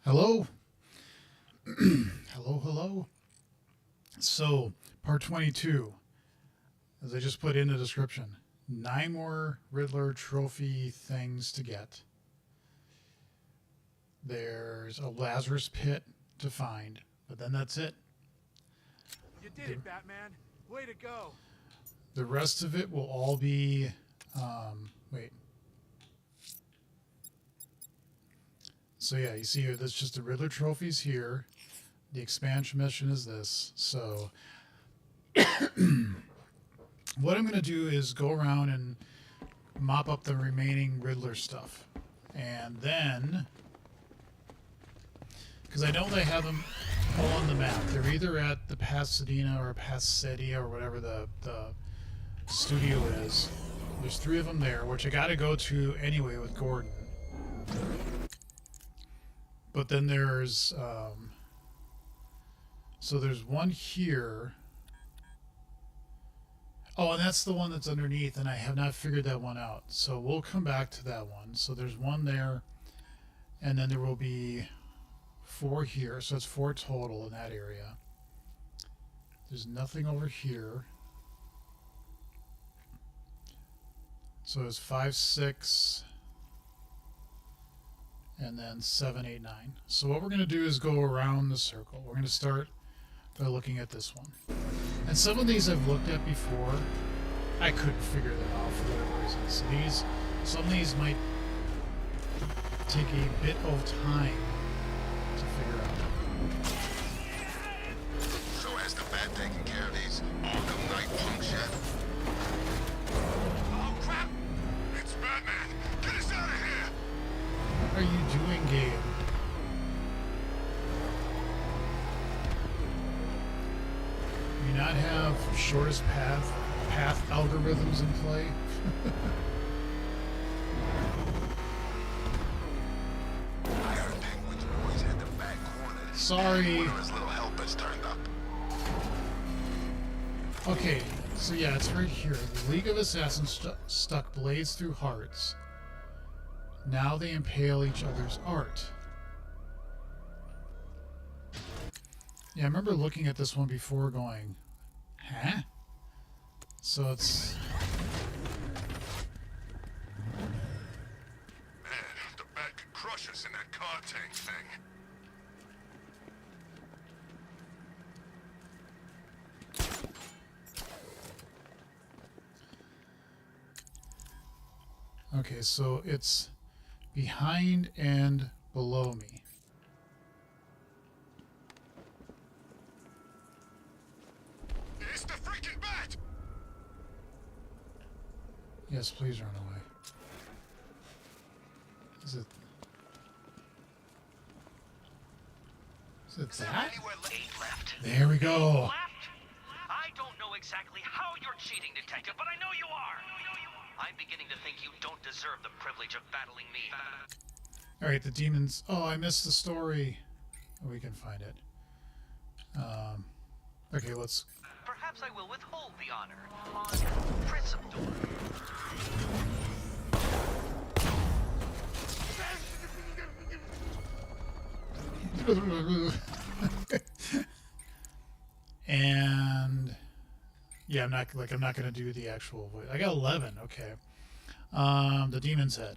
Hello. Hello. So, part 22, as I just put in the description, 9 more Riddler trophy things to get. There's a Lazarus Pit to find, but then that's it. You did it, Batman. Way to go. The rest of it will all be, wait. So yeah, you see here, that's just the Riddler trophies here. The expansion mission is this. So what I'm going to do is go around and mop up the remaining Riddler stuff. And then, because I know they have them all on the map. They're either at the Pasadena or Pasadena or whatever the studio is. There's 3 of them there, which I got to go to anyway with Gordon. But then there's, so there's one here. Oh, and that's the one that's underneath, and I have not figured that one out. So we'll come back to that one. So there's one there, and then there will be 4 here. So it's 4 total in that area. There's nothing over here. So it's 5, 6, and then 7, 8, 9. So what we're going to do is go around the circle. We're going to start by looking at this one. And some of these I've looked at before. I couldn't figure them out for whatever reason. So some of these might take a bit of time to figure out. So has the Bat taken care of these Arkham Knight punks yet? Oh, crap! It's Batman! Get us out of here! What are you doing, game? Do you not have shortest path algorithms in play? I heard Penguin's boys had the back cornered. Sorry. One of his little helpers turned up. Okay, so yeah, it's right here. The League of Assassins stuck blades through hearts. Now they impale each other's art. Yeah, I remember looking at this one before going, huh? So it's... Man, the Bat could crush us in that car tank thing. Okay, so it's behind and below me. It's the freaking Bat! Yes, please run away. Is it... Is it that? Anywhere late left. There we go. Left? I don't know exactly how you're cheating, Detective, but I know you are. I'm beginning to think you don't deserve the privilege of battling me. Alright, the demons... Oh, I missed the story. Oh, we can find it. Okay, let's... Perhaps I will withhold the honor on principle. And... Yeah, I'm not going to do the actual voice. I got 11, okay. The demon's head.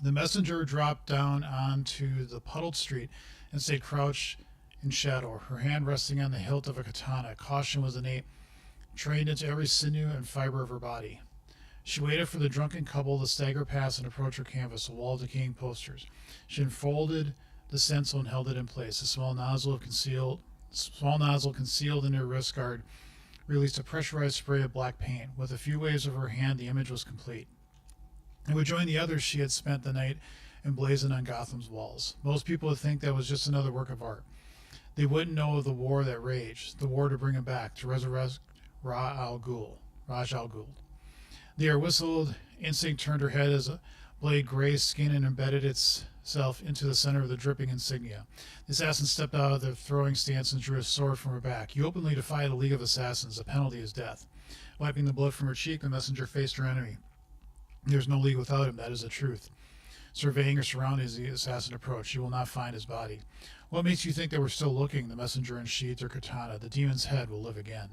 The messenger dropped down onto the puddled street and stayed crouched in shadow, her hand resting on the hilt of a katana. Caution was innate, trained into every sinew and fiber of her body. She waited for the drunken couple to stagger past and approach her canvas, a wall of decaying posters. She unfolded the stencil and held it in place. A small nozzle concealed in her wrist guard released a pressurized spray of black paint. With a few waves of her hand, the image was complete. It would join the others she had spent the night emblazoned on Gotham's walls. Most people would think that was just another work of art. They wouldn't know of the war that raged, the war to bring him back, to resurrect Ra's al Ghul. The air whistled. Instinct turned her head as a blade grazed skin and embedded itself into the center of the dripping insignia. The assassin stepped out of the throwing stance and drew his sword from her back. You openly defy the League of Assassins. The penalty is death. Wiping the blood from her cheek, the messenger faced her enemy. There's no league without him, that is the truth. surveying or surrounding as the assassin approached. You will not find his body. What makes you think they were still looking? The messenger unsheathed their katana. The demon's head will live again.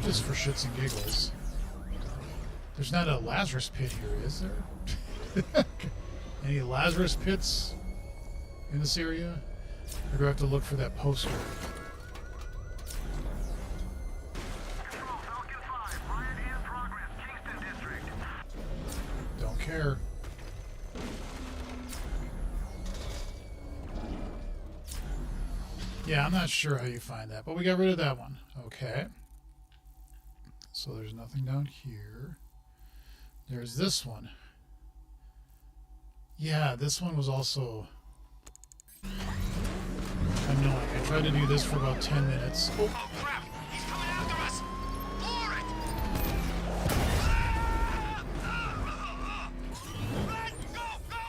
Just for shits and giggles. There's not a Lazarus Pit here, is there? Any Lazarus Pits in this area? Or do I have to look for that poster? Don't care. Yeah, I'm not sure how you find that, but we got rid of that one. Okay. So there's nothing down here. There's this one. Yeah, this one was also annoying. I tried to do this for about 10 minutes. Oh. Oh crap! He's coming after us! Floor it! Run! Go! Go!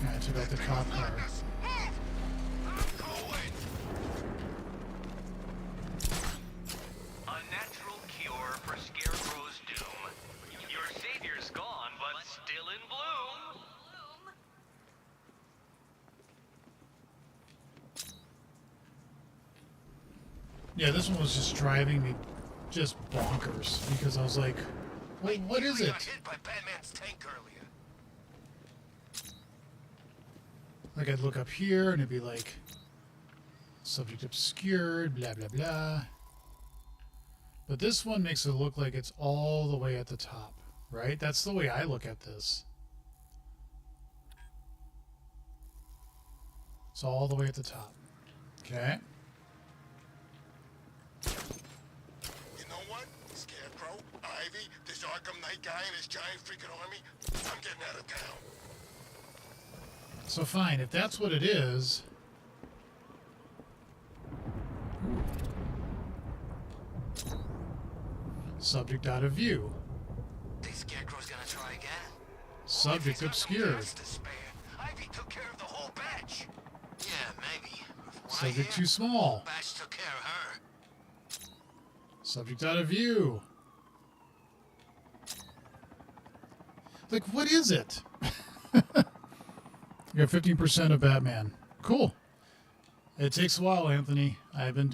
Yeah, I took out the cop car. A natural cure for Scarecrow's doom. Your savior's gone, but still in bloom. Yeah, this one was just driving me just bonkers because I was like, wait, what is We it? got hit by Batman's tank earlier. Like I'd look up here and it'd be like, subject obscured, blah, blah, blah. But this one makes it look like it's all the way at the top, right? That's the way I look at this. It's all the way at the top. Okay. You know what? Scarecrow, Ivy, this Arkham Knight guy and his giant freaking army. I'm getting out of town. So fine, if that's what it is. Subject out of view. Think Scarecrow's gonna try again? Subject obscured. Bullets to spare. Ivy took care of the whole batch. Yeah, maybe. From what I Subject hear, too small. Batch took care of her. Subject out of view. Like, what is it? You got 15% of Batman. Cool. It takes a while, Anthony. I've been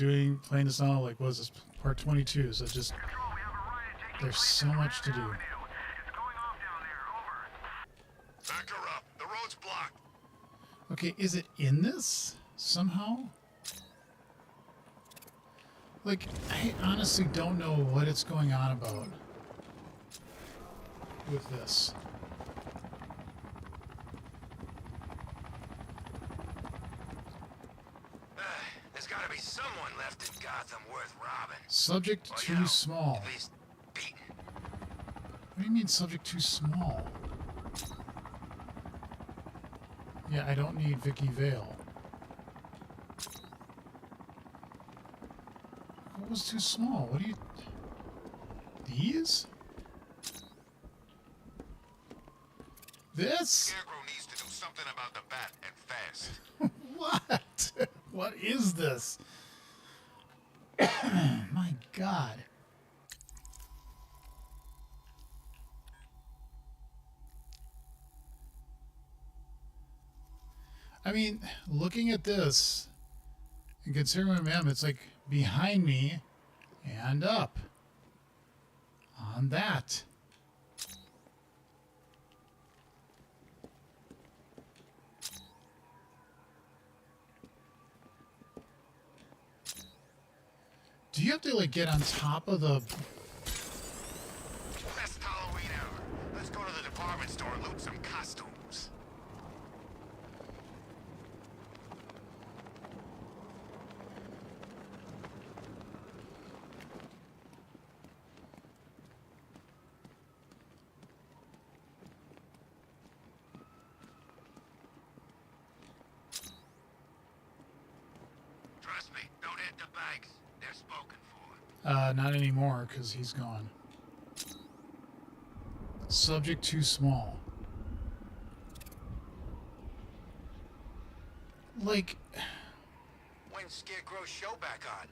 playing this now, like, what is this, part 22, so just, there's so much to do. Back her up. The road's blocked. Okay, is it in this somehow? Like, I honestly don't know what it's going on about with this. There's gotta be someone left in Gotham worth robbing. Subject Or, too small. At least beaten. What do you mean subject too small? Yeah, I don't need Vicky Vale. What was too small? What do you... These? This? Scarecrow needs to do something about the bat and fast. What? What is this? My God. I mean, looking at this and considering where I am, it's like behind me and up on that. Do you have to like get on top of the... Best Halloween ever. Let's go to the department store and loot some costumes. Trust me, don't hit the bags. They're spoken for. Not anymore, because he's gone. Subject too small. Like, Wait giant scarecrow show back on.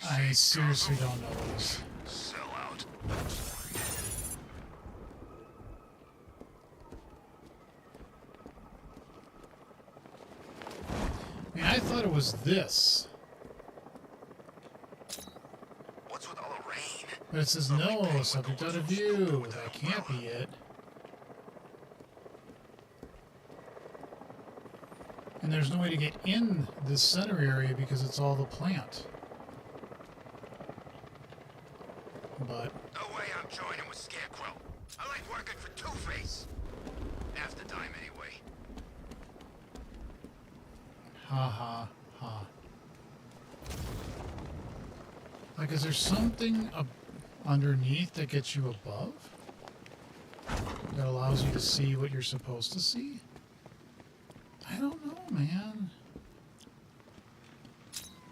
I seriously don't know these. Sell out. I mean, I thought it was this. What's with all the rain? But it says no, subject out of view. That can't be it. And there's no way to get in this center area because it's all the plant. But No way I'm joining with Scarecrow. I like working for Two-Face. Half the time, anyway. ha ha ha. Like, is there something underneath that gets you above? That allows you to see what you're supposed to see? I don't know, man.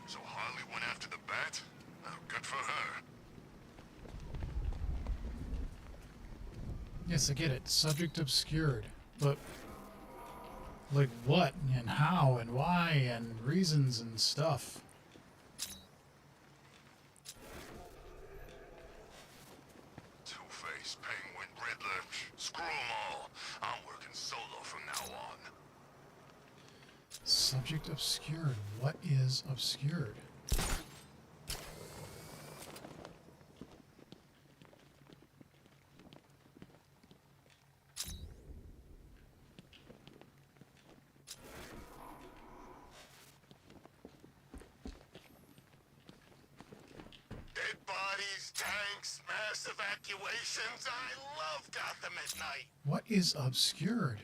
So Harley went after the bat? Oh, good for her. Yes, I get it. Subject obscured. But, like, what and how and why and reasons and stuff? Two-Face, Penguin, Riddler. Screw 'em all. I'm working solo from now on. Subject obscured. What is obscured? Dead bodies, tanks, mass evacuations. I love Gotham at night. What is obscured?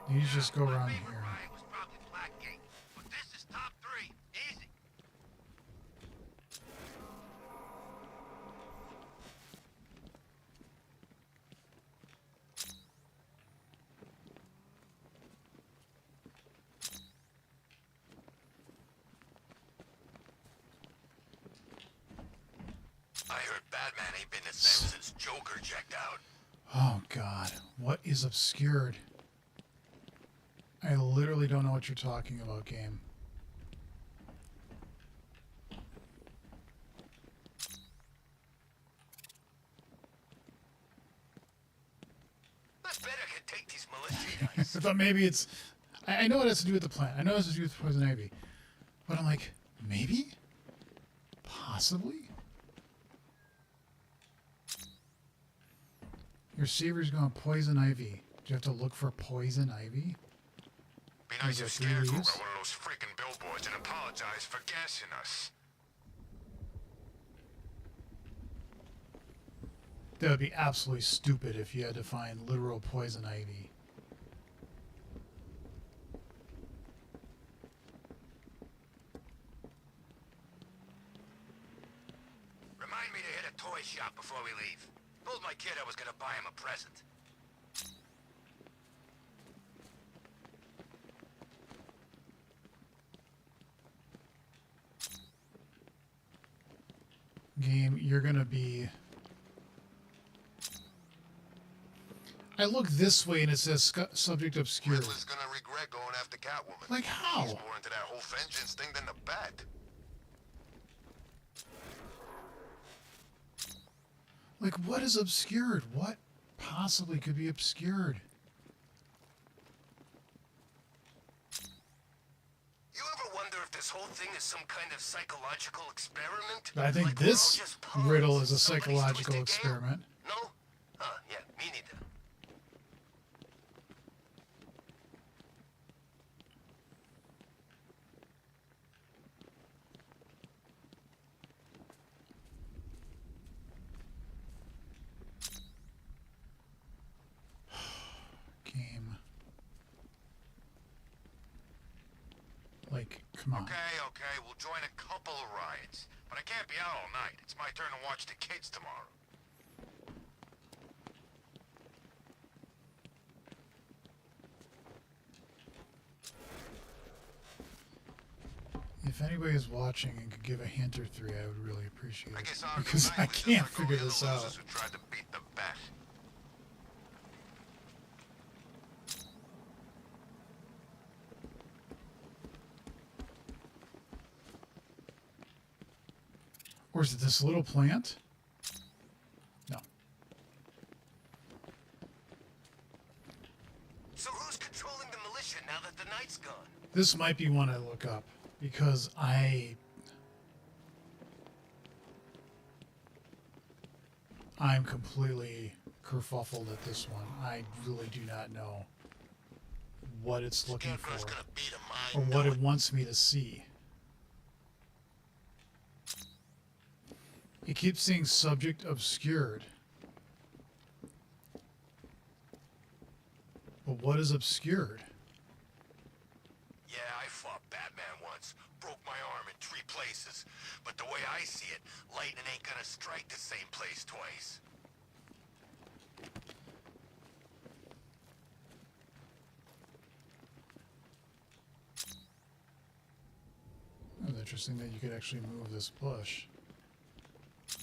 These just go around here. Ride was probably Blackgate, but this is top 3. Easy. I heard Batman ain't been the same since Joker checked out. Oh God, what is obscured? I literally don't know what you're talking about, game. I bet I could take these militia guys. I thought maybe it's... I know it has to do with the plant. I know it has to do with poison ivy. But I'm like, maybe? Possibly? Your receiver's going poison ivy. Do you have to look for poison ivy? Be nice Is if it Scarecrow really got is? one of those freaking billboards and apologized for gassing us. That would be absolutely stupid if you had to find literal poison ivy. Remind me to hit a toy shop before we leave. Told my kid I was gonna buy him a present. Game, you're gonna be... I look this way and it says subject obscured. Riddler's gonna regret going after Catwoman. Like how? He's more into that whole vengeance thing than the bat. Like, what is obscured? What possibly could be obscured? You ever wonder if this whole thing is some kind of psychological experiment? I think Like we're all this just pawns riddle in is a somebody's psychological twisted game? experiment. No? Huh, yeah, me neither. Game. Like, come on. Okay, we'll join a couple of rides. But I can't be out all night. It's my turn to watch the kids tomorrow. If anybody is watching and could give a hint or three, I would really appreciate I it. guess Arkham Because Knight I was just can't like all figure the this other out. losers who tried to beat the Bat. Or is it this little plant? No. So who's controlling the militia now that the Knight's gone? This might be one I look up because I'm completely kerfuffled at this one. I really do not know what it's looking Scarecrow's for gonna beat him, I or what know it wants me to see. It keeps saying subject obscured. But what is obscured? Yeah, I fought Batman once. Broke my arm in 3 places. But the way I see it, lightning ain't gonna strike the same place twice. It's interesting that you could actually move this bush. Is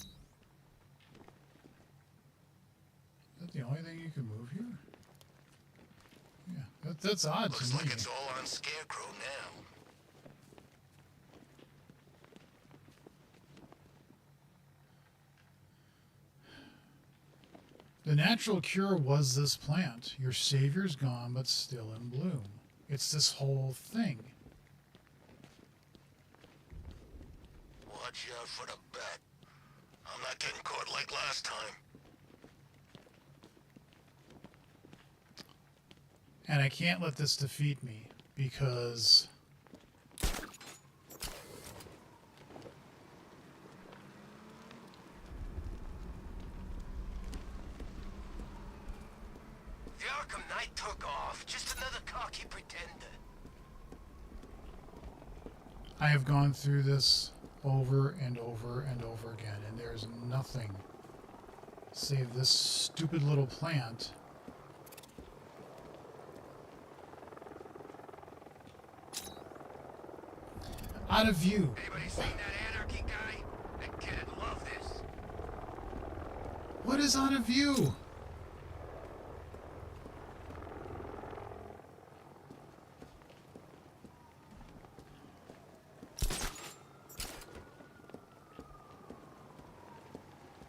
that the only thing you can move here? Yeah, that's odd Looks to me. like it's all on Scarecrow now. The natural cure was this plant. Your savior's gone, but still in bloom. It's this whole thing. Watch out for the Bat. I'm not getting caught like last time. And I can't let this defeat me because The Arkham Knight took off. Just another cocky pretender. I have gone through this over and over and over again, and there's nothing save this stupid little plant. Out of view. Anybody seen that anarchy guy? That kid'd love this. What is out of view?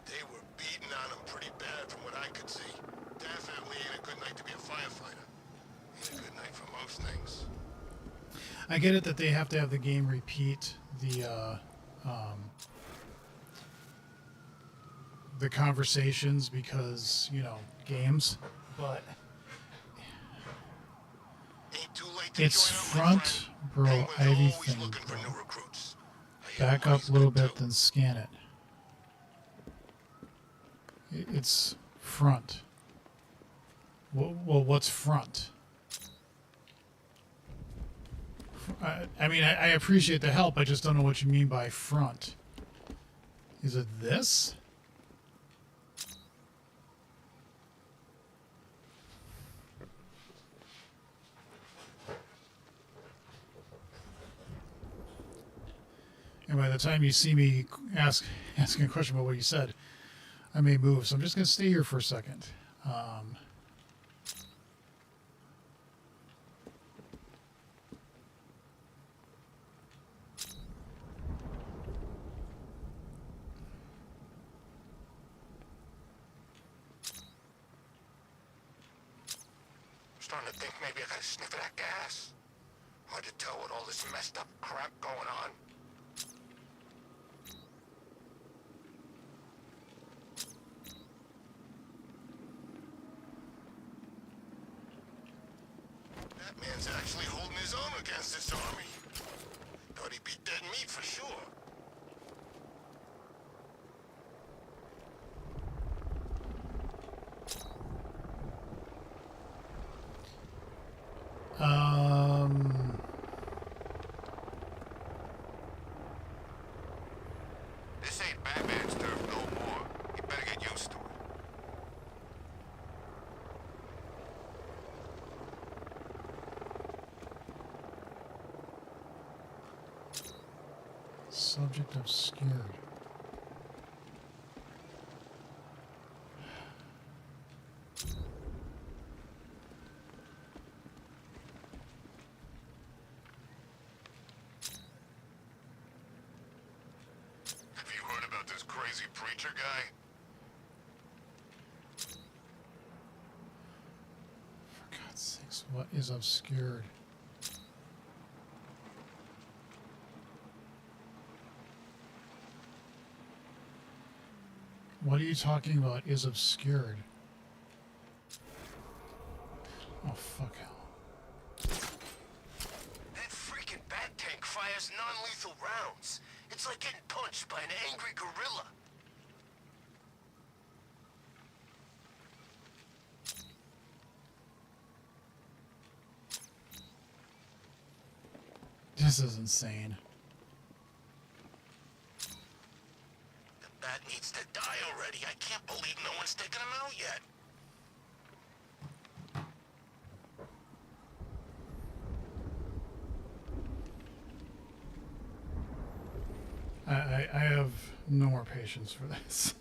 They were beating on him pretty bad from what I could see. Definitely ain't a good night to be a firefighter. Ain't a good night for most things. I get it that they have to have the game repeat the conversations because, you know, games, but Ain't too late to it's join up, my front, friend. bro, Penguin's Ivy always thing, looking for bro. new recruits. I hear Back money's up a little good, bit, too. then scan it. It's front. Well, what's front? I mean, I appreciate the help. I just don't know what you mean by front. Is it this? And by the time you see me asking a question about what you said, I may move. So I'm just going to stay here for a second. I'm starting to think maybe I got a sniff of that gas. Hard to tell with all this messed up crap going on. Batman's actually holding his own against this army. Thought he'd be dead meat for sure. This ain't Batman's turf no more. You better get used to it. Subject obscured. Have you heard about this crazy preacher guy? For God's sakes, what is obscured? What are you talking about is obscured? Oh, fuck hell. That freaking bat tank fires non-lethal rounds. It's like getting punched by an angry gorilla. This is insane. The bat needs to die already. I can't believe no one's taken him out yet. I have no more patience for this.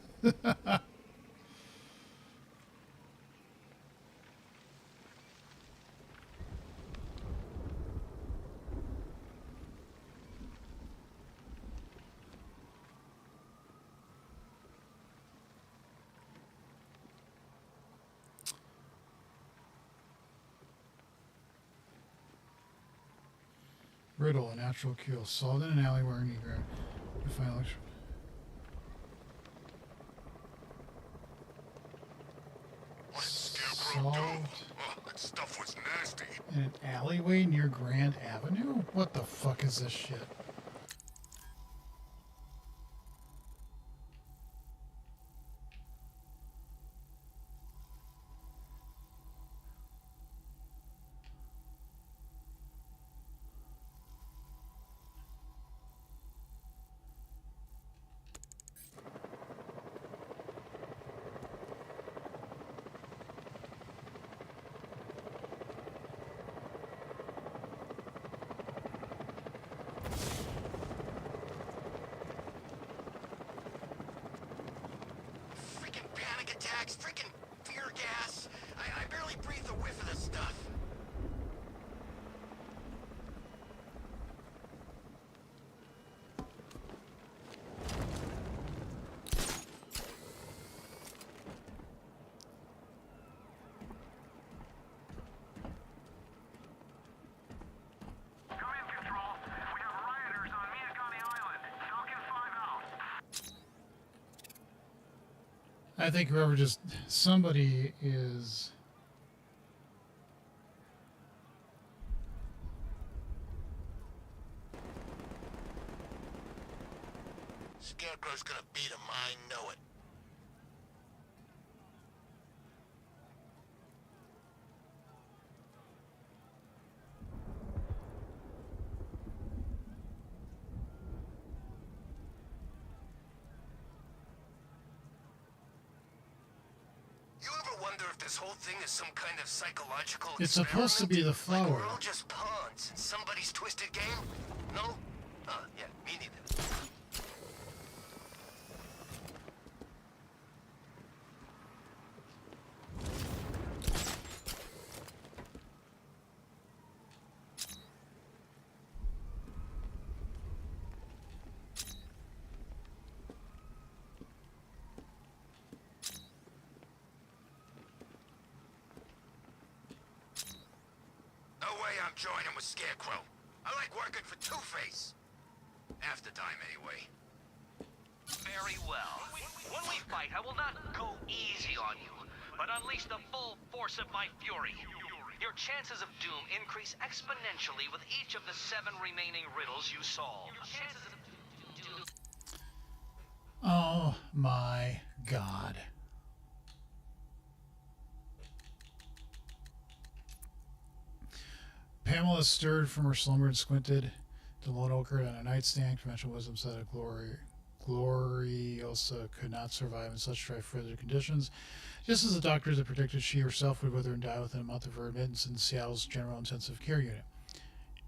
Riddle, a natural kill. Solved in an alley where an egret. You find electro. What did Scarecrow do? Solved Oh, that stuff was nasty. in an alleyway near Grand Avenue? What the fuck is this shit? Freaking panic attacks, freaking fear gas. I barely breathe a whiff of this stuff. Come in, Control. We have rioters on Miyagani Island. Falcon 5 out. I think whoever just... Somebody is... Scarecrow's gonna beat him, I know it. You ever wonder if this whole thing is some kind of psychological It's supposed to be the experiment? Like flower. we're all just pawns in somebody's twisted game? No? Yeah, me neither. No way I'm joining with Scarecrow. I like working for Two-Face. Half the time, anyway. Very well. When we fight, I will not go easy on you, but unleash the full force of my fury. Your chances of doom increase exponentially with each of the 7 remaining riddles you solve. Oh my God. Pamela stirred from her slumber and squinted. The loan occurred on a nightstand. Conventional wisdom said that Gloriosa could not survive in such dry frigid conditions. Just as the doctors had predicted, she herself would wither and die within a month of her admittance in Seattle's General Intensive Care Unit.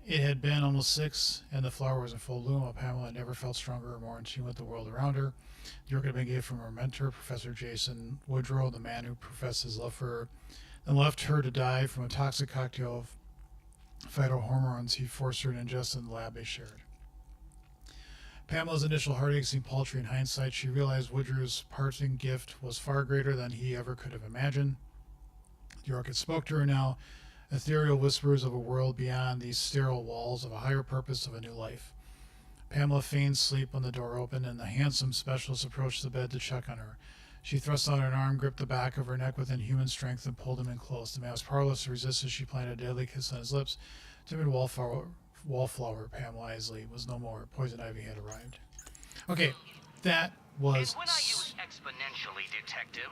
It had been almost 6, and the flower was in full bloom. Pamela had never felt stronger or more in tune with the world around her. The orchid had been given from her mentor, Professor Jason Woodrow, the man who professed his love for her, and left her to die from a toxic cocktail of phytohormones he forced her to ingest in the lab they shared. Pamela's initial heartache seemed paltry in hindsight. She realized Woodrow's parting gift was far greater than he ever could have imagined. The orchid spoke to her now, ethereal whispers of a world beyond these sterile walls, of a higher purpose, of a new life. Pamela feigned sleep when the door opened, and the handsome specialist approached the bed to check on her. She thrust out an arm, gripped the back of her neck with inhuman strength, and pulled him in close. The man was powerless to resist as she planted a deadly kiss on his lips. Timid wallflower Pamela Isley was no more. Poison ivy had arrived. Okay, that was... And when I use exponentially, detective,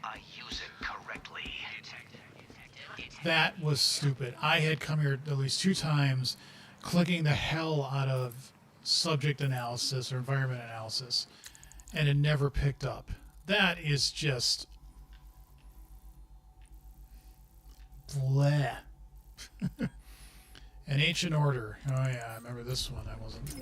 I use it correctly. That was stupid. I had come here at least 2 times clicking the hell out of subject analysis or environment analysis, and it never picked up. That is just... bleh. An Ancient Order. Oh yeah, I remember this one. I wasn't... Come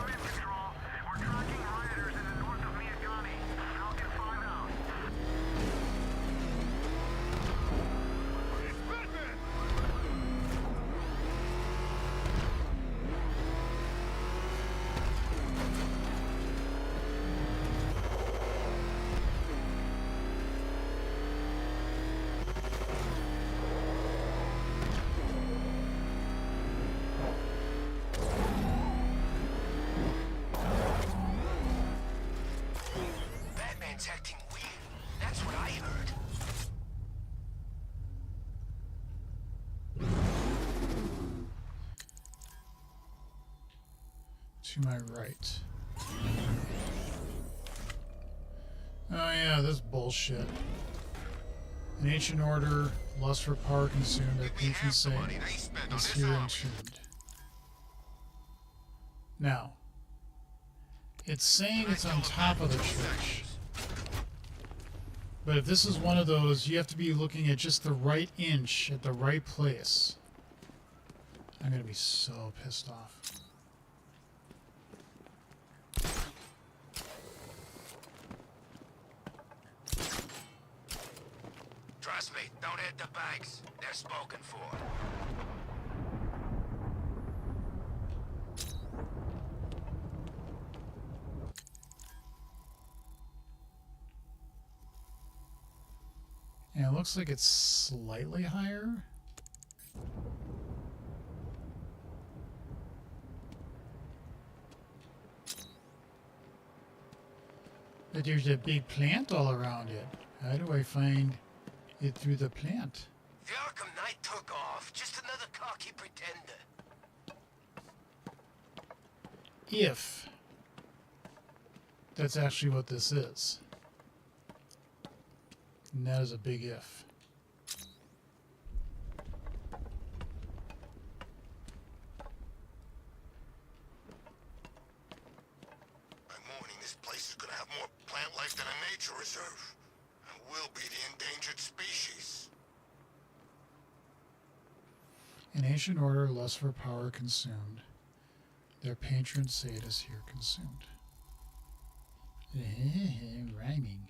in, Control. We're tracking rioters in the north of Miyagani. Falcon 5 out. It's Batman! Batman's acting weird. That's what I heard. To my right. Oh yeah, this bullshit. An Ancient Order, lust for power consumed, their patron saint is here entombed. Now, it's saying it's on top of the church. But if this is one of those, you have to be looking at just the right inch at the right place. I'm gonna be so pissed off. Trust me, don't hit the banks. They're spoken for. And it looks like it's slightly higher. But there's a big plant all around it. How do I find it through the plant? The Arkham Knight took off. Just another cocky pretender. If that's actually what this is. And that is a big if. By morning, this place is gonna have more plant life than a nature reserve. And we'll be the endangered species. An Ancient Order, lust for power consumed. Their patron saint is here consumed. Rhyming.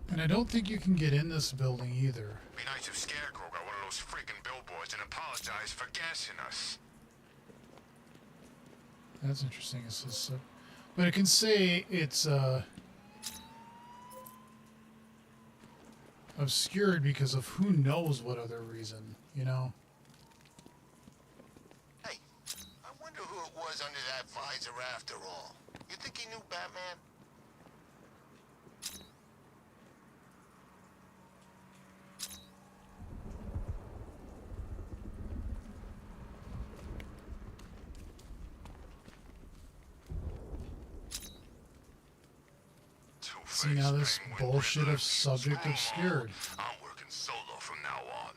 And I don't think you can get in this building either. Be nice if Scarecrow got one of those freaking billboards and apologized for gassing us. That's interesting. It says, but it can say it's obscured because of who knows what other reason, you know? Hey, I wonder who it was under that visor after all. You think he knew Batman? See, now this bullshit of subject obscured. I'm working solo from now on.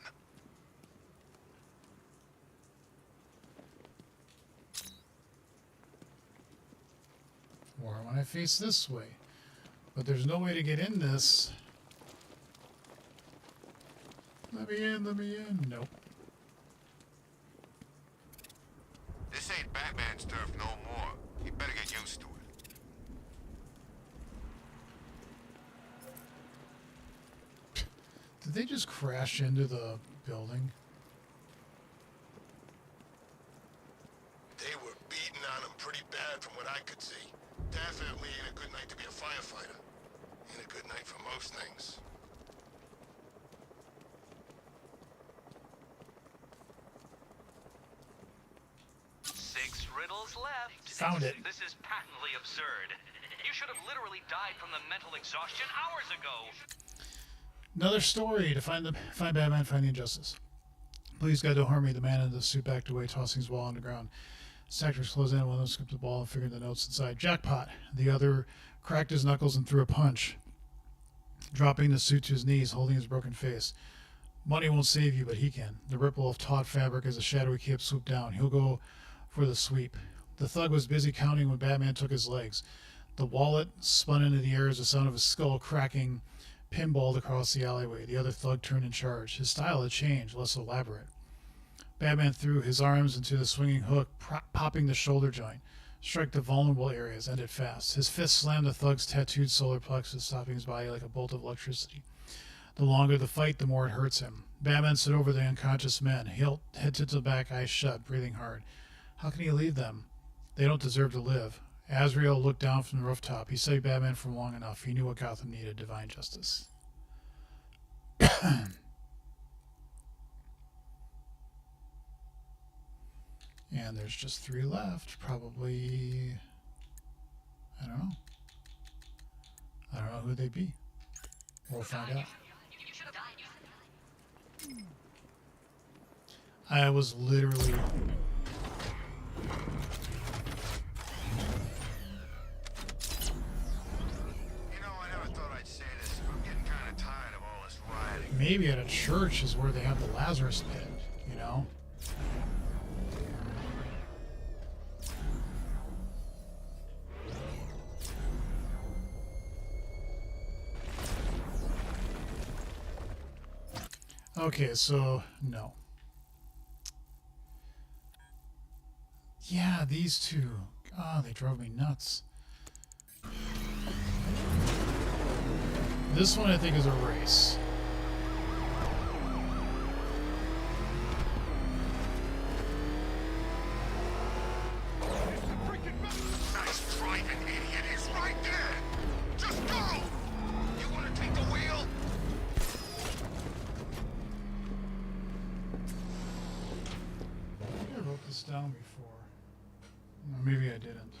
Or when I face this way. But there's no way to get in this. Let me in, let me in. Nope. This ain't Batman's turf no more. You better get used to it. Did they just crash into the building? They were beating on him pretty bad from what I could see. Definitely ain't a good night to be a firefighter. Ain't a good night for most things. Six riddles left. Found it. This is patently absurd. You should have literally died from the mental exhaustion hours ago. Another story to find Batman, find the injustice. Please, God, don't harm me. The man in the suit backed away, tossing his wall on the ground. His actors closed in. One of them scooped the ball and figured the notes inside. Jackpot. The other cracked his knuckles and threw a punch, dropping the suit to his knees, holding his broken face. Money won't save you, but he can. The ripple of taut fabric as a shadowy cape swooped down. He'll go for the sweep. The thug was busy counting when Batman took his legs. The wallet spun into the air as the sound of his skull cracking pinballed across the alleyway. The other thug turned in charge. His style had changed, less elaborate. Batman threw his arms into the swinging hook, popping the shoulder joint. Struck the vulnerable areas, ended fast. His fist slammed the thug's tattooed solar plexus, stopping his body like a bolt of electricity. The longer the fight, the more it hurts him. Batman stood over the unconscious men, head to the back, eyes shut, breathing hard. How can he leave them? They don't deserve to live. Azrael looked down from the rooftop. He saved Batman for long enough. He knew what Gotham needed, divine justice. And there's just 3 left. Probably, I don't know. I don't know who they'd be. We'll find out. I was literally... Maybe at a church is where they have the Lazarus Pit, you know? Okay, so, no. Yeah, these two. Ah, they drove me nuts. This one I think is a race. Nice driving, idiot. He's right there. Just go. You want to take the wheel? I think I wrote this down before. Or maybe I didn't.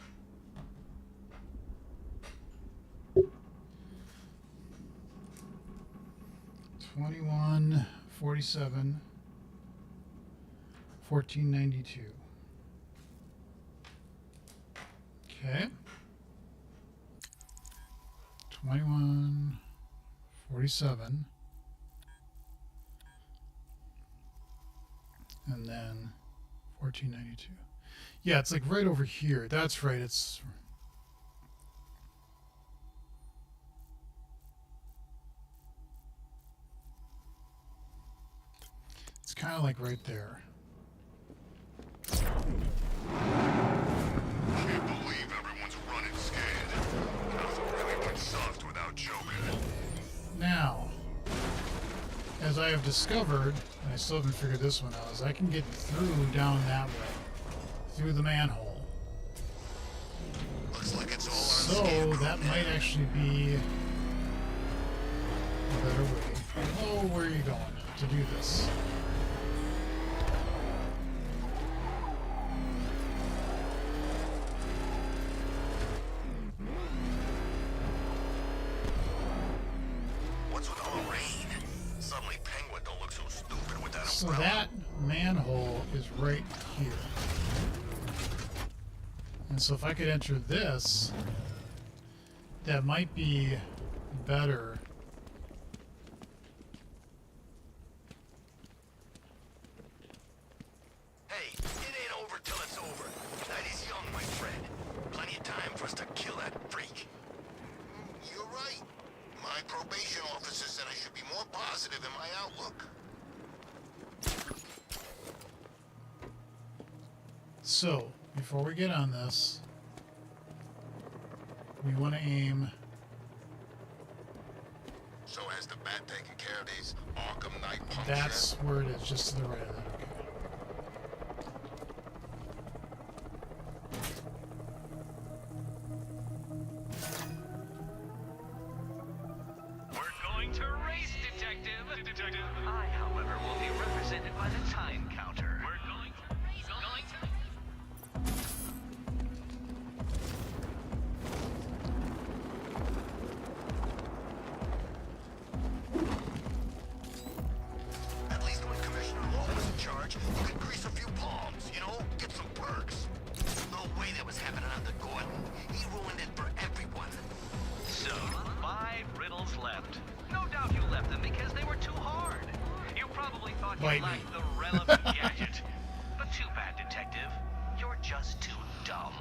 $21.47, $14.92. Okay. $21.47, and then $14.92. Yeah, it's like right over here. That's right. It's kind of like right there. Can't believe everyone's running scared. Nothing really went soft without Joker. Now, as I have discovered, and I still haven't figured this one out, is I can get through down that way, through the manhole. Looks like it's all on So Scarecrow that now. might actually be a better way. Oh, where are you going to do this? What's with all the rain? Suddenly Penguin don't look so stupid with that So umbrella. that manhole is right here. And so if I could enter this, that might be better. Hey, it ain't over till it's over. Night is young, my friend. Plenty of time for us to kill that freak. You're right. My probation officer said I should be more positive in my outlook. So, before we get on this, we want to aim. So has the bat taken care of these Arkham night punks That's where it is, just to the right of that. Okay. We're going to race, Detective. I, however, will be represented by the time counter. We're going to race. At least when Commissioner Law was in charge, you could grease a few palms, you know? Get some perks. No way that was happening under Gordon. He ruined it for everyone. So, 5 riddles left. No doubt you left them because they were too hard. You probably thought you Bite me. lacked the relevant gadget. But too bad, Detective. You're just too dumb.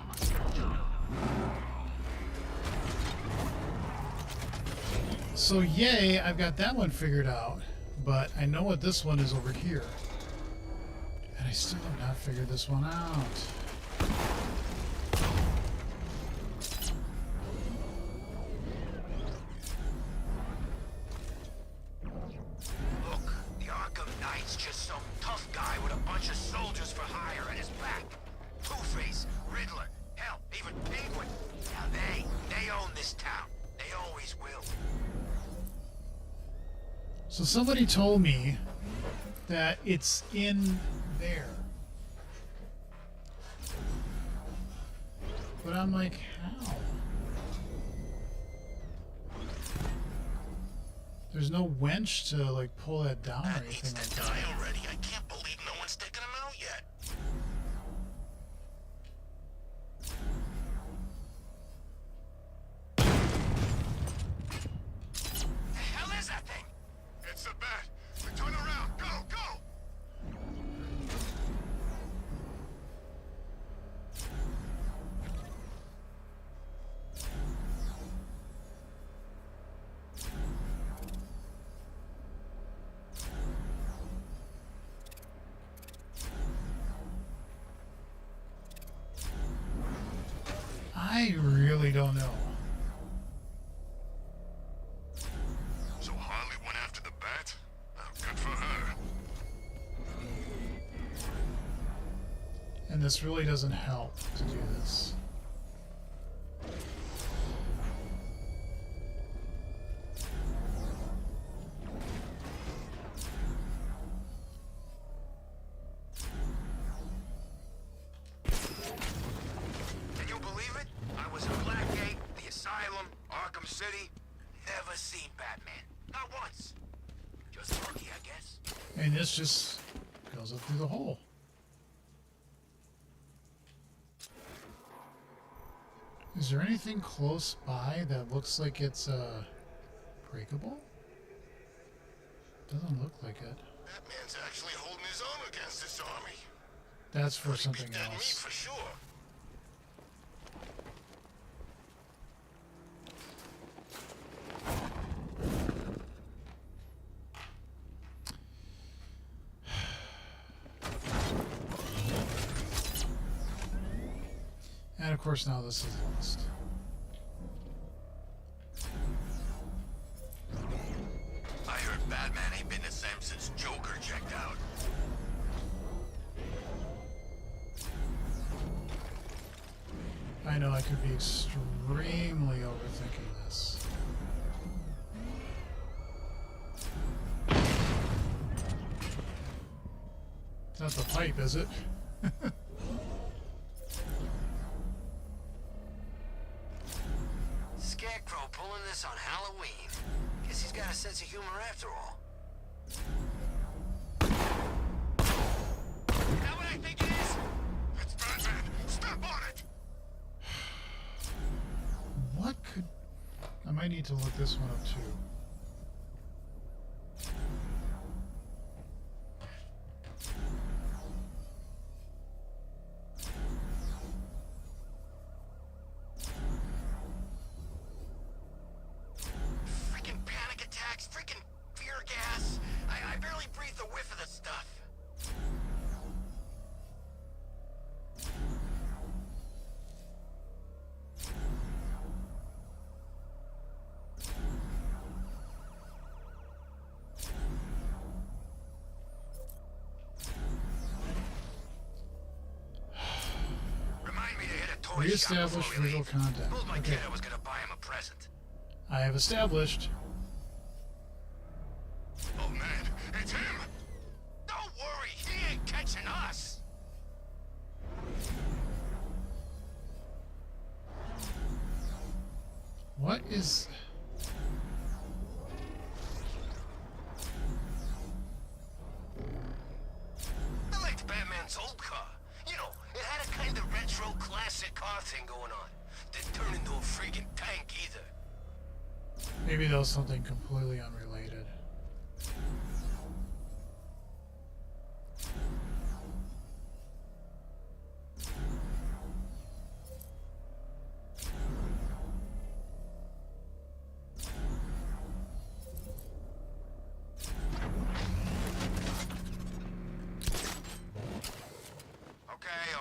So yay, I've got that one figured out, but I know what this one is over here. And I still have not figured this one out. Look, the Arkham Knight's just some tough guy with a bunch of soldiers for hire at his back. Two-Face, Riddler, hell, even Penguin. Now they own this town. They always will. So somebody told me that it's in there. But I'm like, how? There's no winch to like pull that down or That needs anything to like die that. already. I can't believe no one's taken him out yet. The hell is that thing? It's a bat. Turn around. Go, go! I really don't know. So Harley went after the bat? Oh, good for her. And this really doesn't help to do this. Can you believe it? I was in Blackgate, the Asylum, Arkham City. Never seen Batman. Not once. Just lucky, I guess. And this just goes up through the hole. Is there anything close by that looks like it's breakable? Doesn't look like it. Batman's actually holding his own against this army. That's for Pretty something beat that meat else. for sure. And of course now this is lost. I heard Batman ain't been the same since Joker checked out. I know I could be extremely overthinking this. It's not the pipe, is it? Scarecrow pulling this on Halloween. Guess he's got a sense of humor after all. Is that what I think it is? It's Batman! Step on it! What could... I might need to look this one up too. Freaking panic attacks, freaking fear gas. I barely breathe the whiff of the stuff. Remind me to hit a toy shop Reestablish before we visual leave. contact. Told my Okay. kid I was gonna buy him a present. I have established. Oh man, it's him! Don't worry, he ain't catching us! What is... I liked Batman's old car. You know, it had a kind of retro classic car thing going on. Didn't turn into a freaking tank either. Maybe that was something completely unrelated.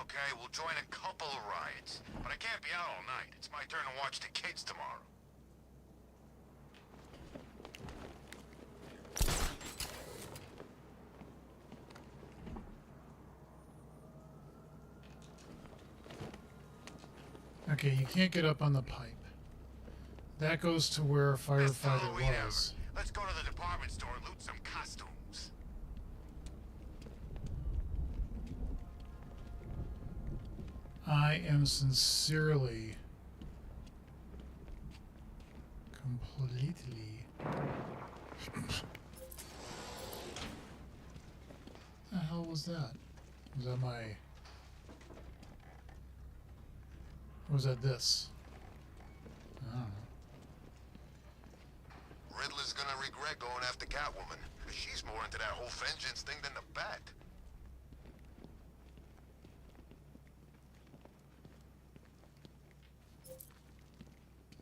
Okay, we'll join a couple of rides. But I can't be out all night. It's my turn to watch the kids tomorrow. Okay, you can't get up on the pipe. That goes to where a Best firefighter Halloween was. ever. Let's go to the department store and loot some costumes. I am sincerely, completely... the hell was that? Was that my... Or was that this? I don't know. Riddler's gonna regret going after Catwoman. She's more into that whole vengeance thing than the Bat.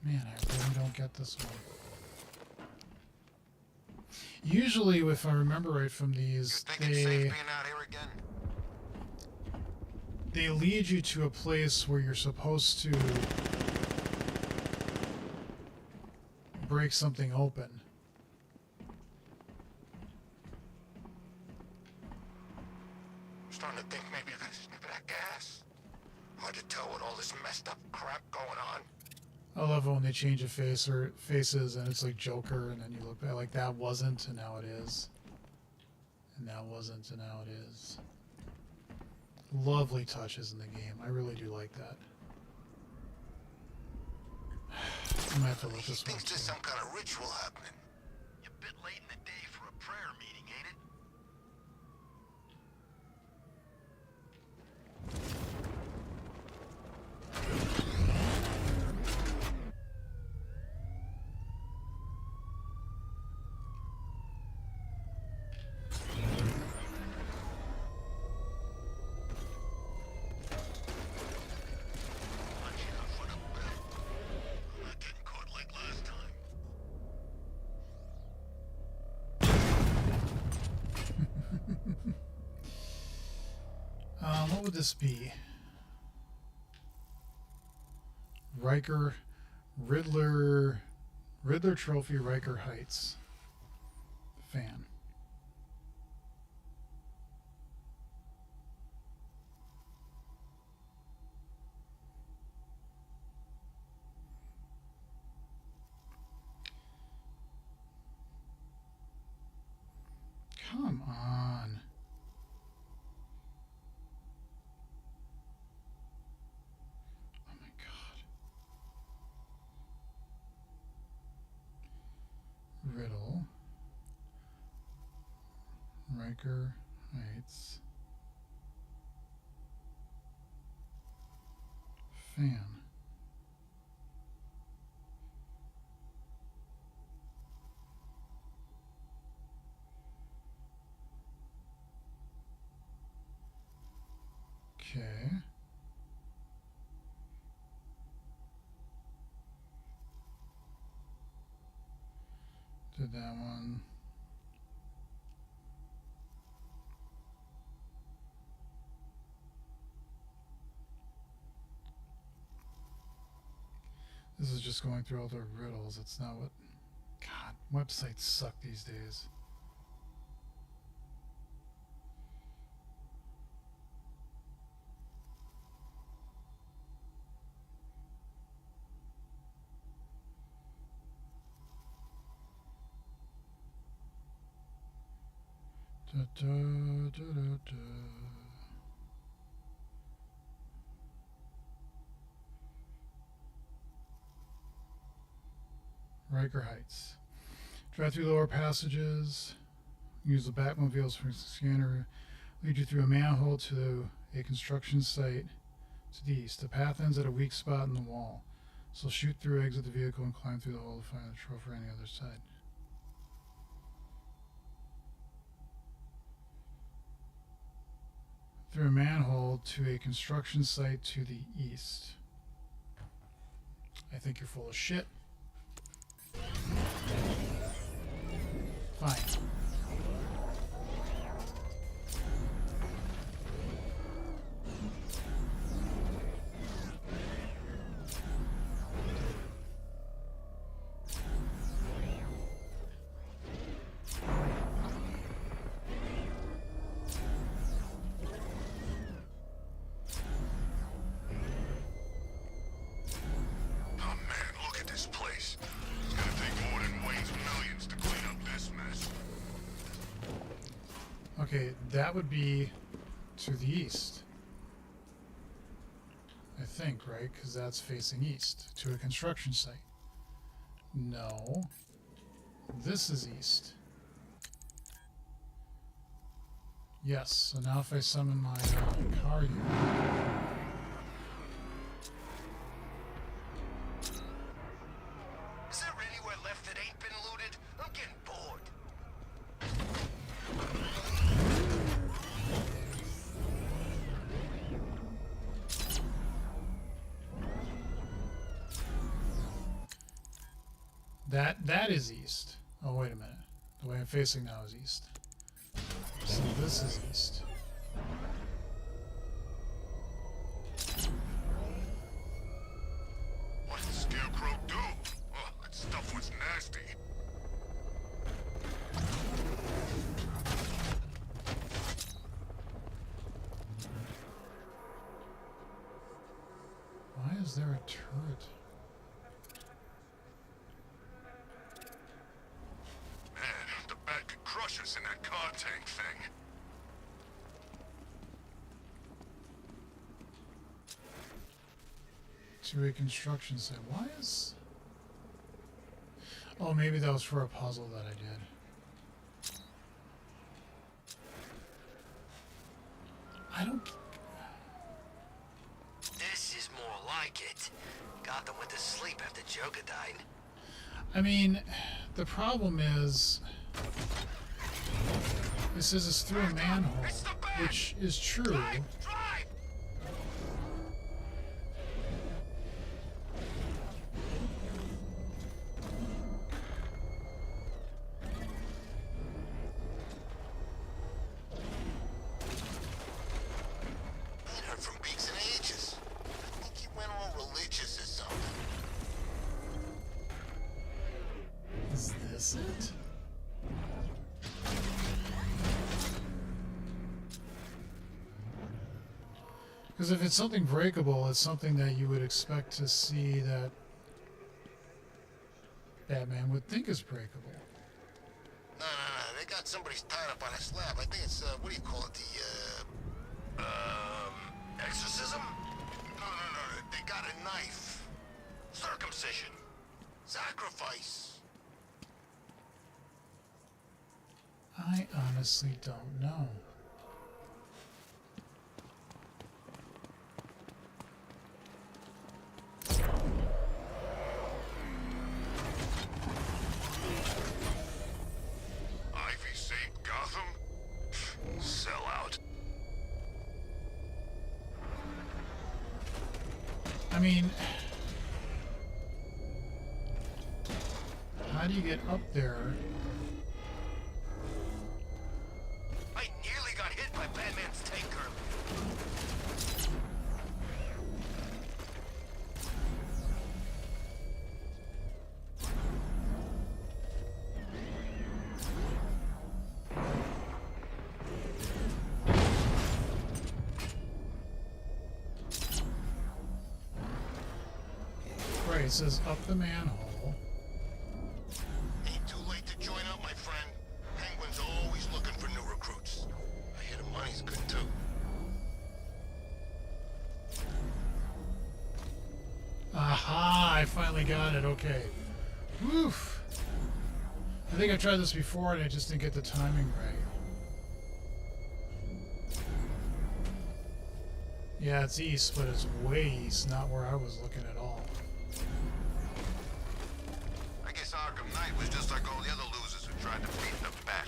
Man, I really don't get this one. Usually, if I remember right from You these, think it's safe being out here again? they lead you to a place where you're supposed to break something open. I'm starting to think maybe I gotta sniff of that gas. Hard to tell with all this messed up crap going on. I love it when they change a face or faces and it's like Joker, and then you look back like that wasn't and now it is, and that wasn't and now it is. Lovely touches in the game. I really do like that. I might have to look He this one thinks there's too. some kind of ritual happening. You're a bit late in the day for a prayer meeting, ain't it? Watch out for the bat. I'm not getting caught like last time. What would this be? Riddler Trophy, Riker Heights. Fan. Come on. Oh my God. Riddle. Riker Heights. Fan. Okay. Did that one. This is just going through all the riddles. It's not what... God, websites suck these days. Da, da, da, da, da. Riker Heights. Drive through lower passages. Use the Batmobiles for scanner. Lead you through a manhole to a construction site to the east. The path ends at a weak spot in the wall. So shoot through, exit the vehicle, and climb through the hole to find the trophy on the other side. Through a manhole to a construction site to the east. I think you're full of shit. Fine. Okay, that would be to the east. I think, right? Because that's facing east to a construction site. No. This is east. Yes, so now if I summon my car unit. Is there anywhere left that ain't been looted? I'm getting bored. That is east. Oh, wait a minute. The way I'm facing now is east. So this is east. What did the Scarecrow do? Oh, that stuff was nasty. Why is there a turret? Man, the bat could crush us in that car tank thing. To a construction site. Why is... Oh, maybe that was for a puzzle that I did. I don't... This is more like it. Gotham went to sleep after Joker died. I mean, the problem is... It says it's through a manhole, which is true. Drive! Ain't heard from Beaks in ages. I think he went all religious or something. Is this it? Because if it's something breakable, it's something that you would expect to see that Batman would think is breakable. No. They got somebody's tied up on a slab. I think it's, what do you call it? The, exorcism? No. They got a knife. Circumcision. Sacrifice. I honestly don't know. Ivy saved Gotham? Sell out. I mean, how do you get up there? I nearly got hit by Batman's tank earlier. Right, it says up the manhole. Ain't too late to join up, my friend. Penguin's always looking for new recruits. I hear the money's good, too. Aha, I finally got it, okay. Woof. I think I've tried this before and I just didn't get the timing right. Yeah, it's east, but it's way east, not where I was looking at all. I guess Arkham Knight was just like all the other losers who tried to beat the Bat.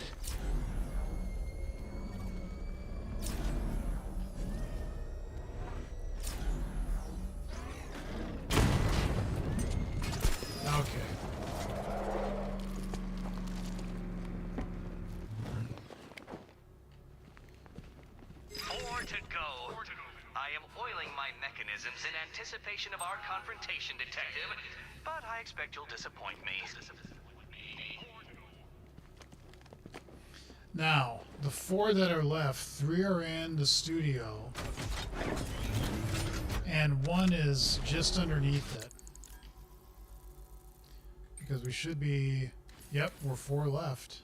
Okay. Four to go. I am oiling my mechanisms in anticipation of our confrontation, detective, but I expect you'll disappoint me. Now, the 4 that are left, 3 are in the studio, and 1 is just underneath it. Because we should be... Yep, we're 4 left.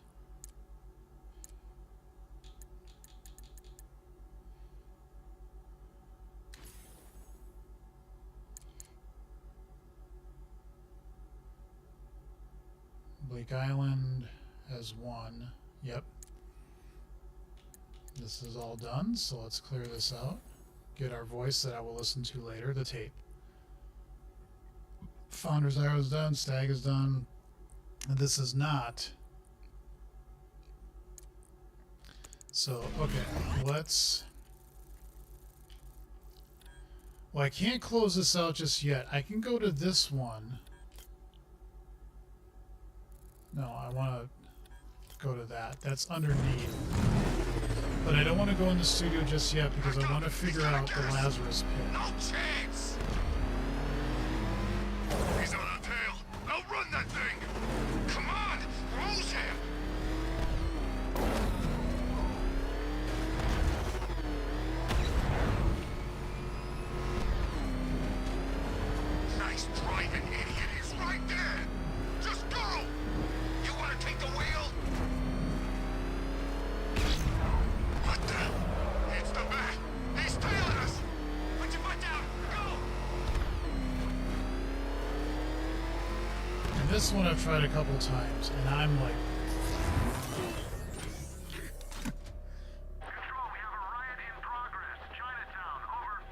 Blake Island has 1. Yep. This is all done, so let's clear this out. Get our voice that I will listen to later, the tape. Founder's Arrow is done, Stag is done. And this is not. So, okay, let's... Well, I can't close this out just yet. I can go to this one. No, I want to go to that. That's underneath. But I don't want to go in the studio just yet because I want to figure out the Lazarus Pit. No chance! He's on our tail. Outrun that thing! Come on! Rose him! Nice driving, idiot! He's right there! Just go! You want to take the wheel? What the? It's the Bat! He's tailing us! Put your foot down! Go! And this one I've tried a couple times, and I'm like, Control, we have a riot in progress. Chinatown, over.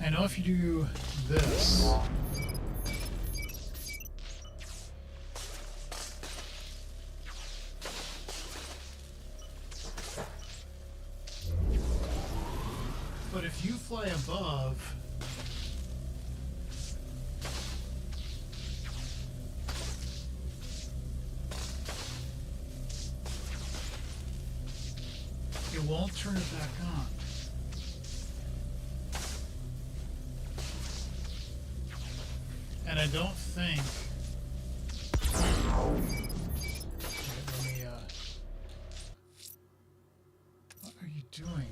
I know if you do this, but if you fly above, it won't turn it back on. And I don't think... Okay, let me, what are you doing?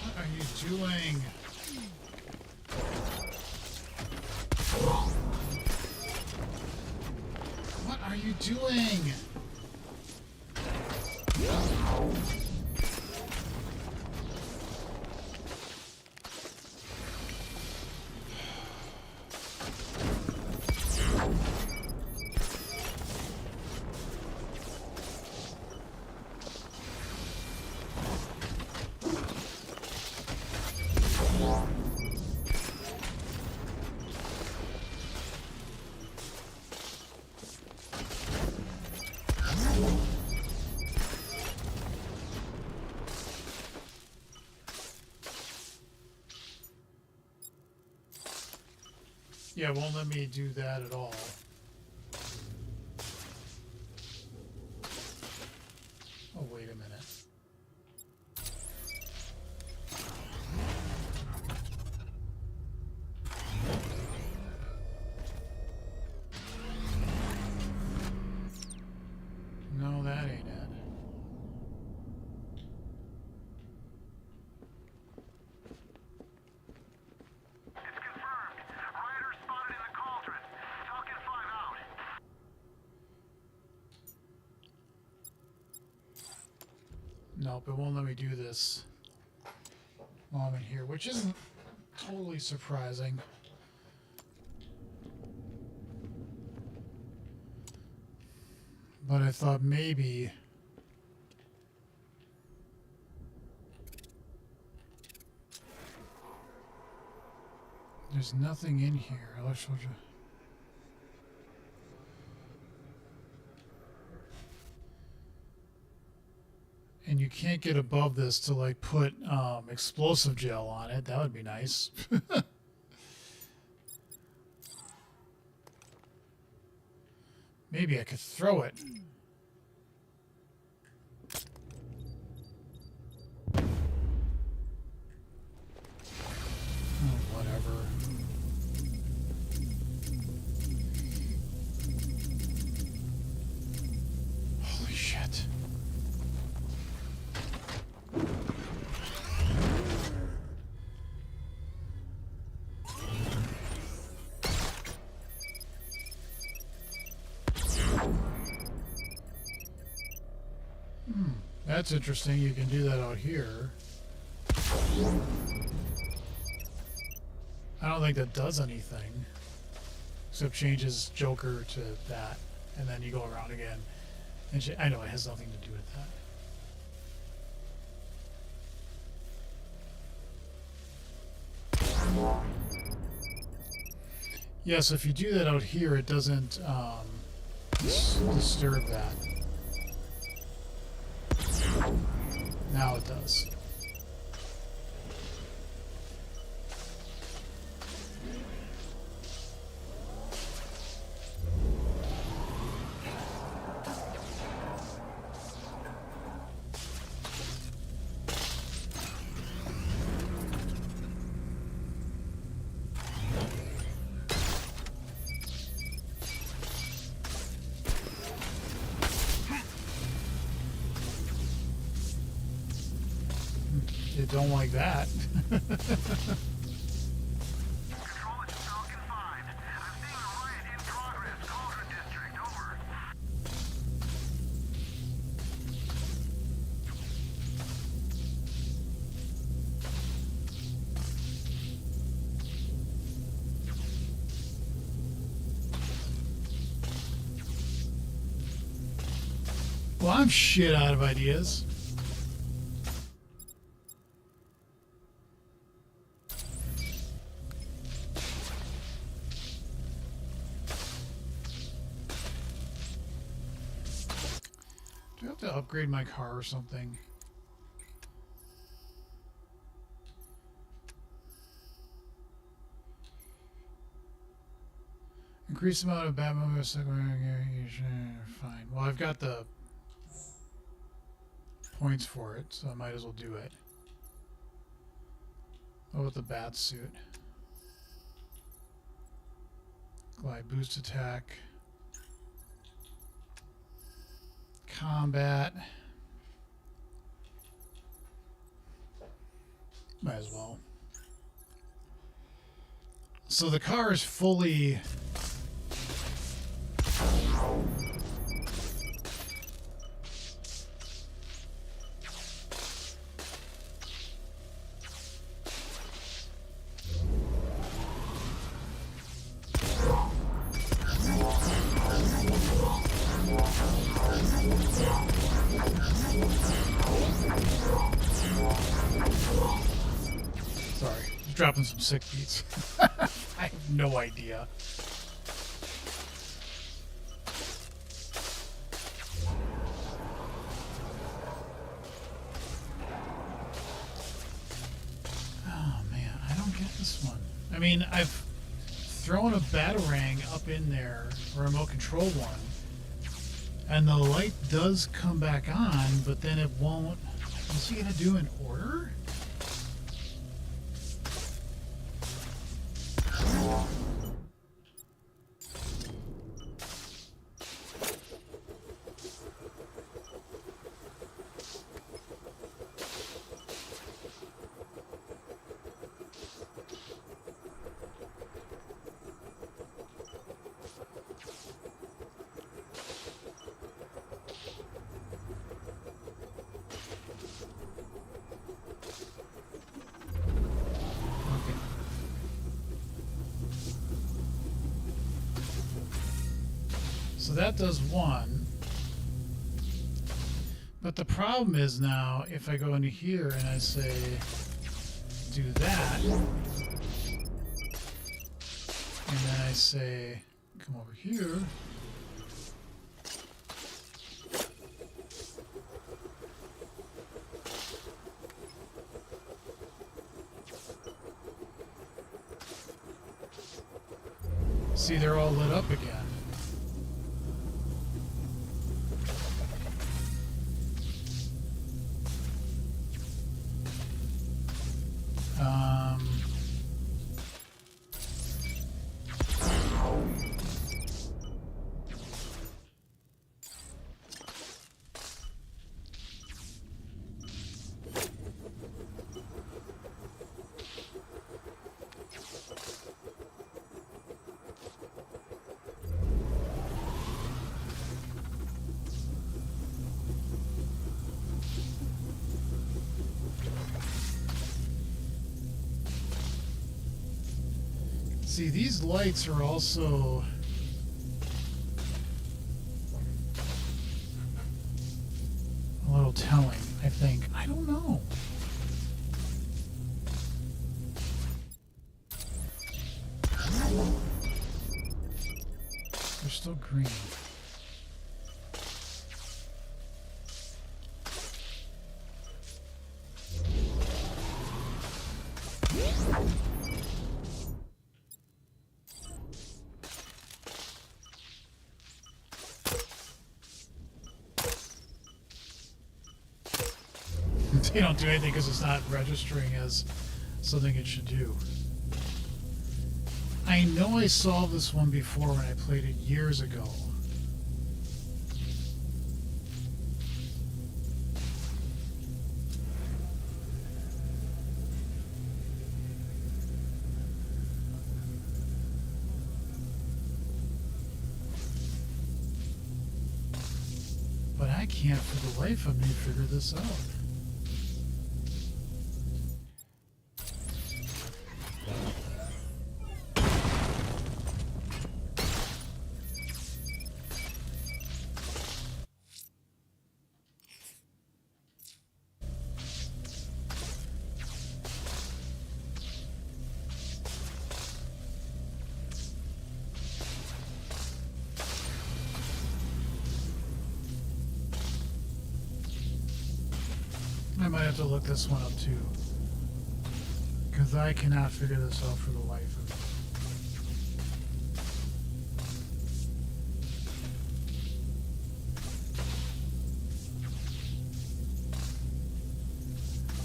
What are you doing? doing? Yeah, it won't let me do that at all. Oh, wait a minute. No, that ain't it. It's confirmed. Rioters spotted in the cauldron. Falcon 5 out. Nope, it won't let me do this while I'm in here, which isn't totally surprising. But I thought maybe there's nothing in here. And you can't get above this to like put explosive gel on it. That would be nice. Maybe I could throw it. Oh, whatever. Holy shit. That's interesting. You can do that out here. I don't think that does anything. Except changes Joker to that. And then you go around again. And I know it has nothing to do with that. Yes, if you do that out here, it doesn't disturb that. Now it does. You don't like that. Control, it's Falcon 5. I'm seeing a riot in progress. Cauldron District, over. Well, I'm shit out of ideas. Do I have to upgrade my car or something? Increase the amount of Batmobile. Fine. Well, I've got the points for it, so I might as well do it. Oh, with the bat suit. Glide boost attack. Combat. Might as well. So the car is fully dropping some sick beats. I have no idea. Oh man, I don't get this one. I mean, I've thrown a Batarang up in there, a remote control one, and the light does come back on, but then it won't. What's he gonna do in order? So that does one. But the problem is now, if I go into here and I say, do that, and then I say, come over here, see, they're all lit up again. See, these lights are also a little telling, I think. I don't know. They're still green. They don't do anything because it's not registering as something it should do. I know I solved this one before when I played it years ago. But I can't for the life of me figure this out. I might have to look this one up too, because I cannot figure this out for the life of me.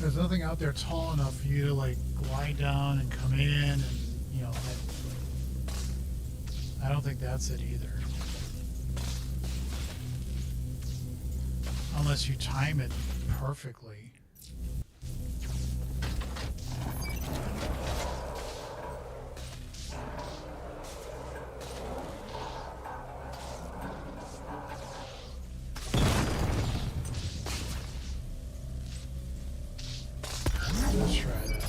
There's nothing out there tall enough for you to like glide down and come in, and you know, I don't think that's it either. Unless you time it perfectly. Let's try that.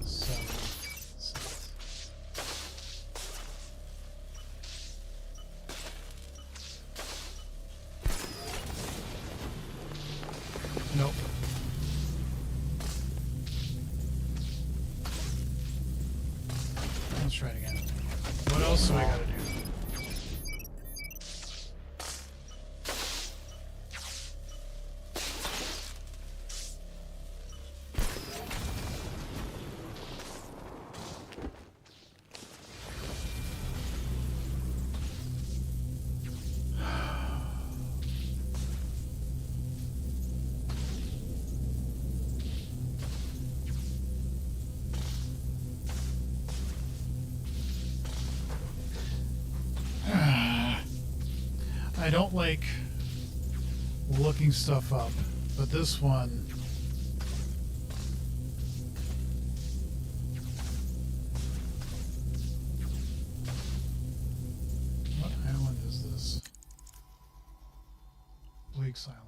7, 6. Nope. let's try it again. What else do I gotta do? I don't like looking stuff up, but this one... What island is this? Bleak's Island.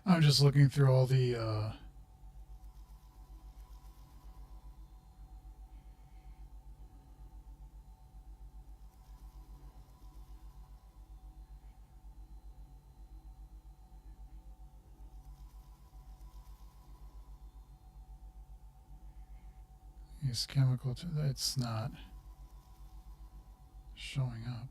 I'm just looking through all the these chemical. It's not showing up.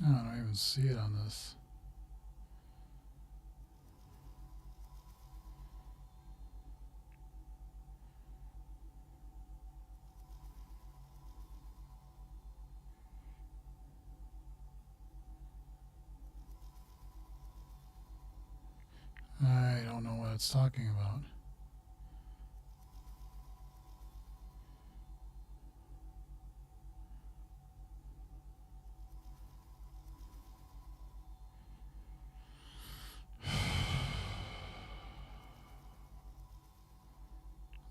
Oh, I don't even see it on this. I don't know what it's talking about.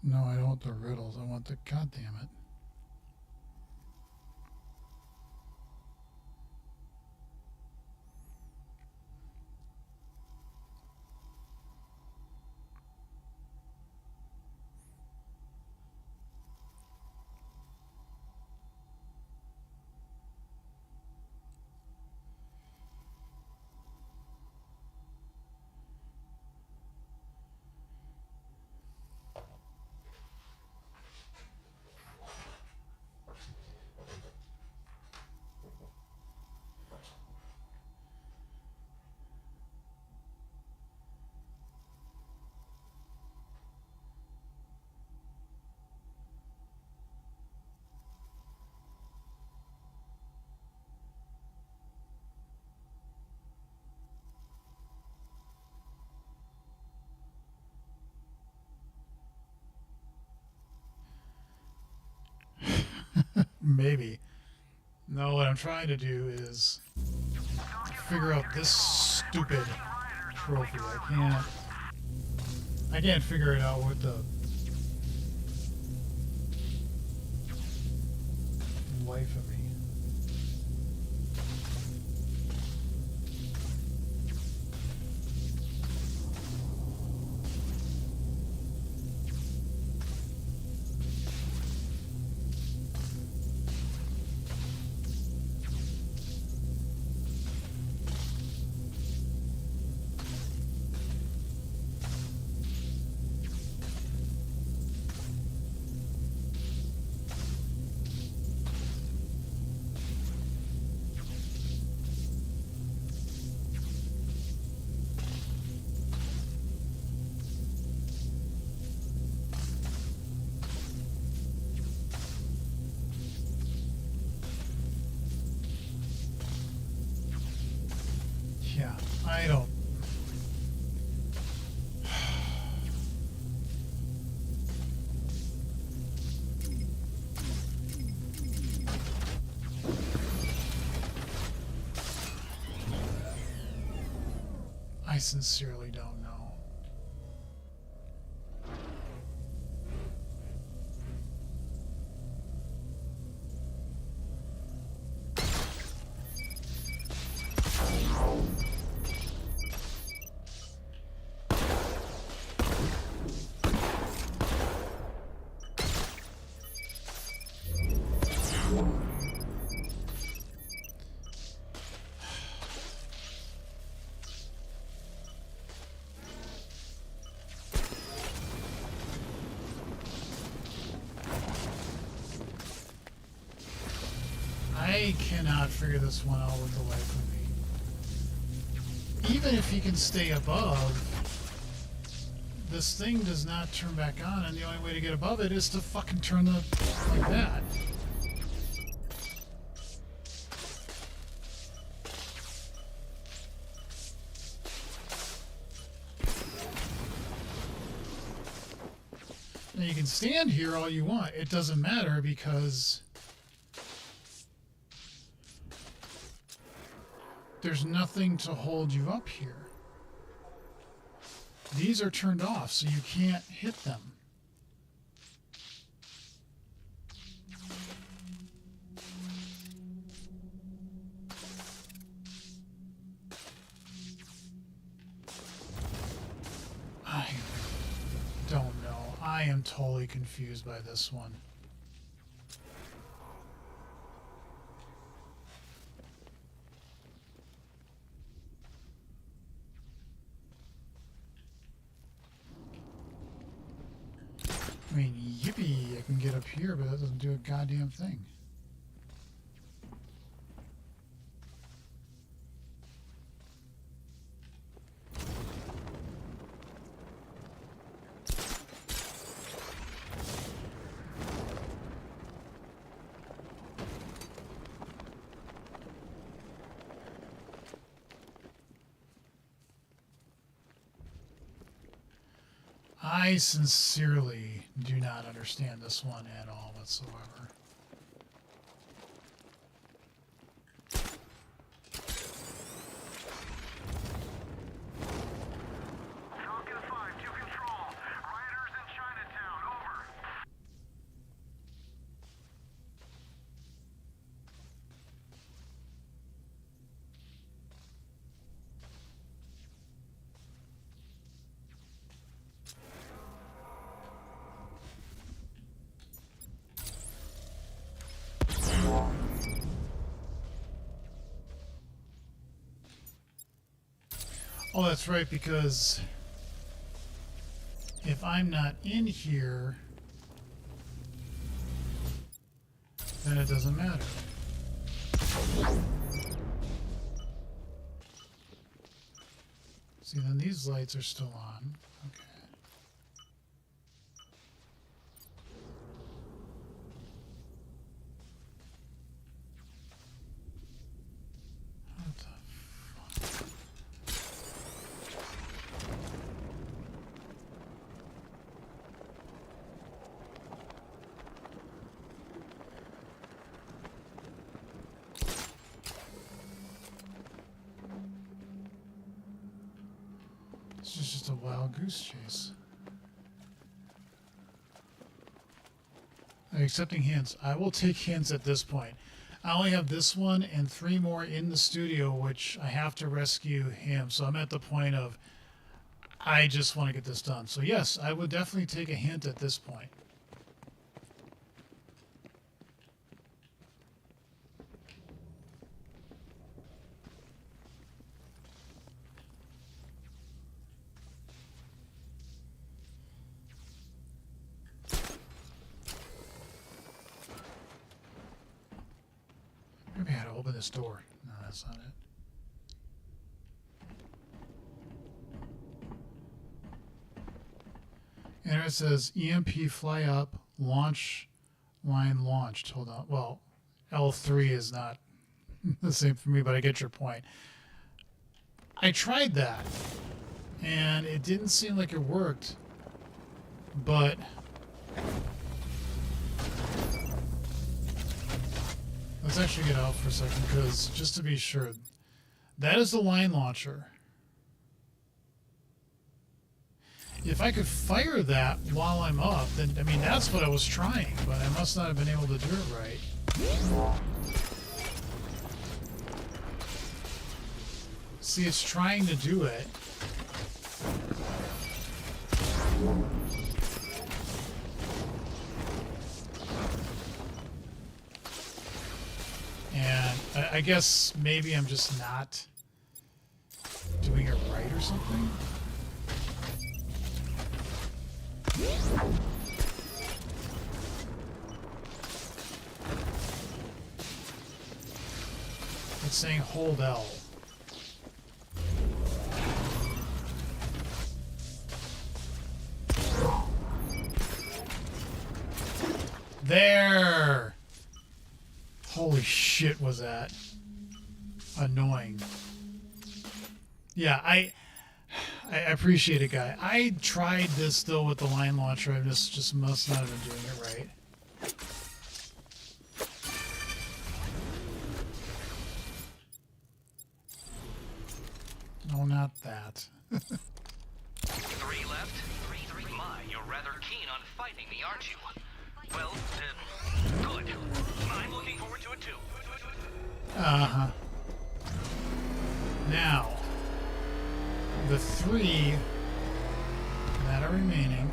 No, I don't want the riddles. I want the... God damn it. Maybe. No, what I'm trying to do is figure out this stupid trophy. I can't figure it out with the life of me. Yeah, I don't. I sincerely don't know. I cannot figure this one out with the life of me. Even if he can stay above, this thing does not turn back on, and the only way to get above it is to fucking turn the like that. Now you can stand here all you want. It doesn't matter because there's nothing to hold you up here. These are turned off, so you can't hit them. I don't know. I am totally confused by this one. I mean, yippee, I can get up here, but that doesn't do a goddamn thing. I sincerely do not understand this one at all whatsoever. Falcon 5 to control. Rioters in Chinatown, over. Oh, that's right, because if I'm not in here, then it doesn't matter. See, then these lights are still on. Okay. What the fuck? This is just a wild goose chase. Are you accepting hints? I will take hints at this point. I only have this one and 3 more in the studio, which I have to rescue him. So I'm at the point of, I just want to get this done. So yes, I would definitely take a hint at this point. Maybe I had to open this door. No, that's not it. And it says EMP fly up, launch line launched. Hold on. Well, L3 is not the same for me, but I get your point. I tried that, and it didn't seem like it worked, but let's actually get out for a second, because just to be sure, that is the line launcher. If I could fire that while I'm up, then, I mean, that's what I was trying, but I must not have been able to do it right. See, it's trying to do it. And I guess maybe I'm just not doing it right or something. It's saying hold L. There! Holy shit, was that annoying. Yeah, I appreciate it, guy. I tried this, though, with the line launcher. I just must not have been doing it right. No, not that. 3 left. 3. My, you're rather keen on fighting me, aren't you? Well, good. I'm looking forward to it too. Uh-huh. Now, the 3 that are remaining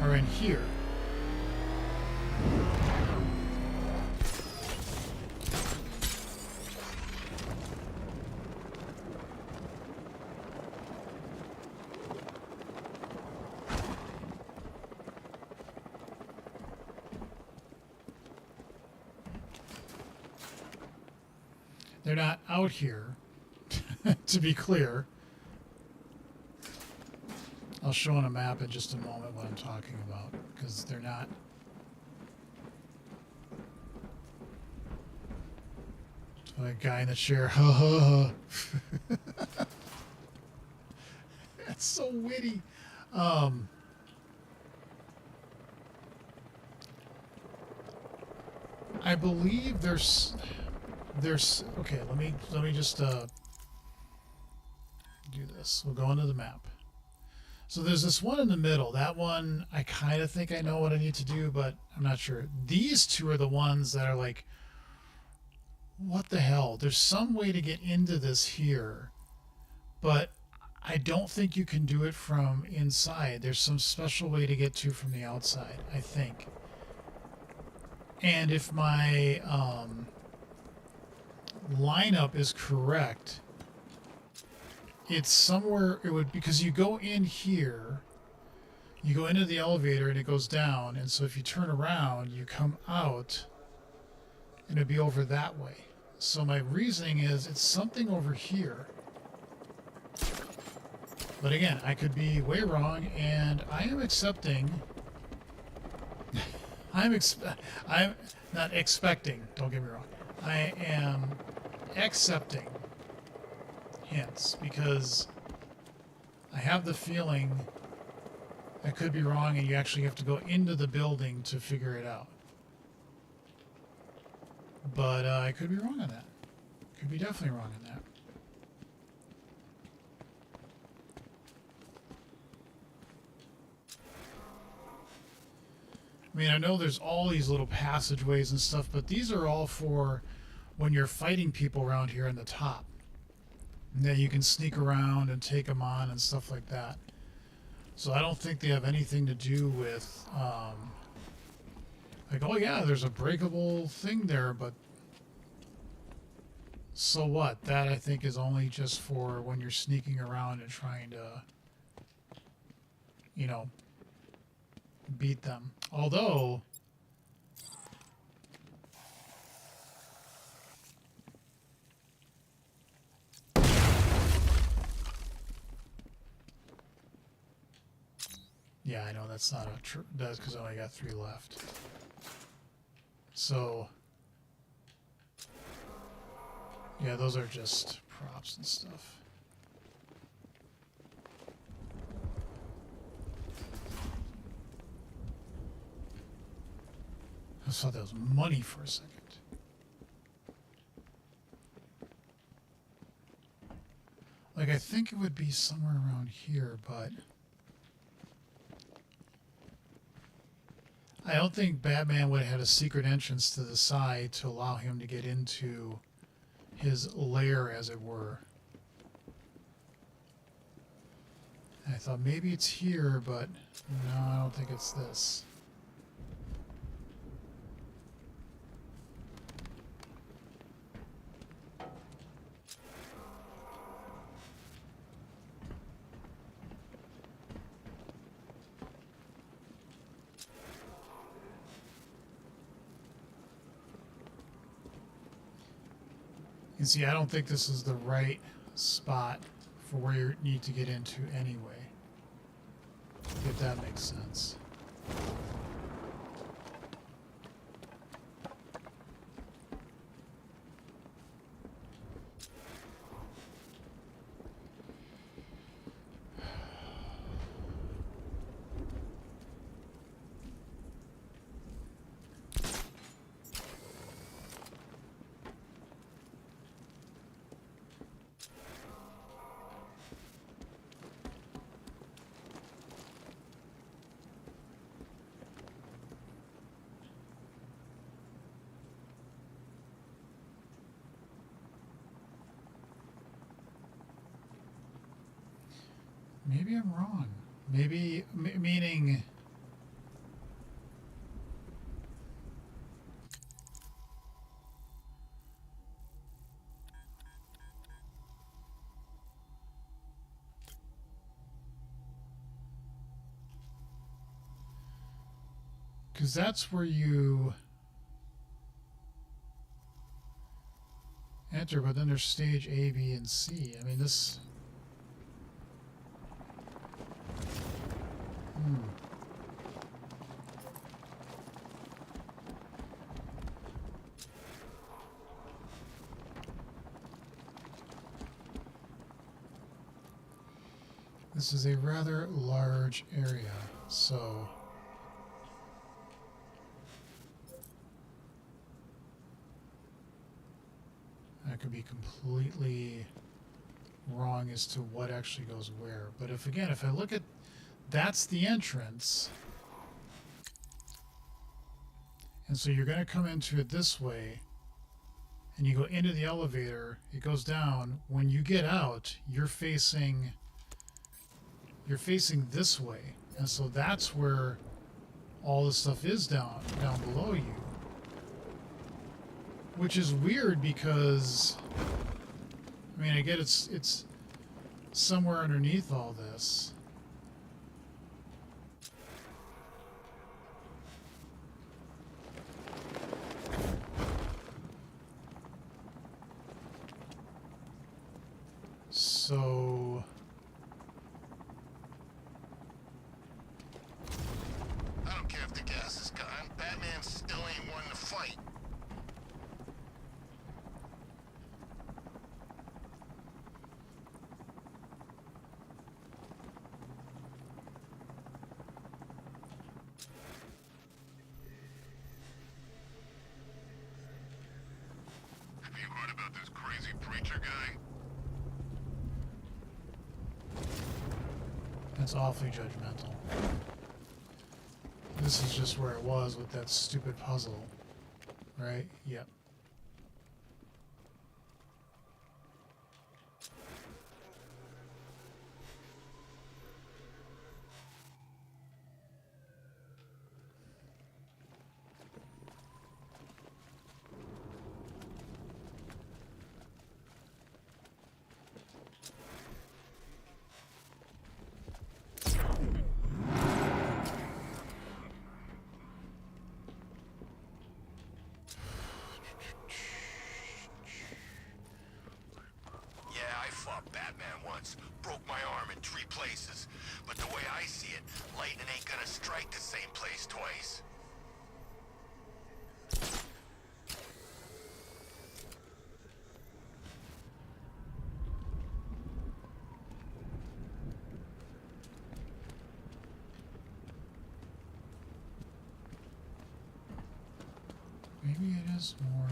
are in here. They're not out here, to be clear. I'll show on a map in just a moment what I'm talking about, because they're not. A guy in the chair, ha ha ha. That's so witty. I believe there's okay, let me just do this. We'll go into the map. So there's this one in the middle. That one, I kind of think I know what I need to do, but I'm not sure. These 2 are the ones that are like, what the hell? There's some way to get into this here, but I don't think you can do it from inside. There's some special way to get to from the outside, I think. And if my lineup is correct, it's somewhere, it would, because you go in here, you go into the elevator and it goes down, and so if you turn around, you come out and it'd be over that way. So my reasoning is it's something over here. But again, I could be way wrong, and I am accepting. I'm not expecting, don't get me wrong. I am accepting hints, because I have the feeling I could be wrong and you actually have to go into the building to figure it out. But I could be wrong on that. Could be definitely wrong on that. mean, I know there's all these little passageways and stuff, but these are all for when you're fighting people around here in the top. And then you can sneak around and take them on and stuff like that. So I don't think they have anything to do with, like, oh yeah, there's a breakable thing there, but so what? That I think is only just for when you're sneaking around and trying to, you know, beat them. Although, yeah, I know that's not a that's because I only got 3 left. So, yeah, those are just props and stuff. I just thought that was money for a second. Like, I think it would be somewhere around here, but I don't think Batman would have had a secret entrance to the side to allow him to get into his lair, as it were. And I thought maybe it's here, but no, I don't think it's this. And see, I don't think this is the right spot for where you need to get into anyway. If that makes sense. Maybe I'm wrong. Maybe, meaning... Because that's where you enter, but then there's stage A, B, and C. I mean, this... This is a rather large area, so... I could be completely wrong as to what actually goes where. But if, again, if I look at... That's the entrance. And so you're going to come into it this way. And you go into the elevator. It goes down. When you get out, you're facing this way. And so that's where all this stuff is down below you. Which is weird because, I mean, I get it's somewhere underneath all this. So... I don't care if the gas is gone. Batman still ain't one to fight. Have you heard about this crazy preacher guy? That's awfully judgmental. This is just where it was with that stupid puzzle. Right? Yep. Yeah, I fought Batman once. Broke my arm in 3 places. But the way I see it, lightning ain't gonna strike the same place twice. Maybe it is more.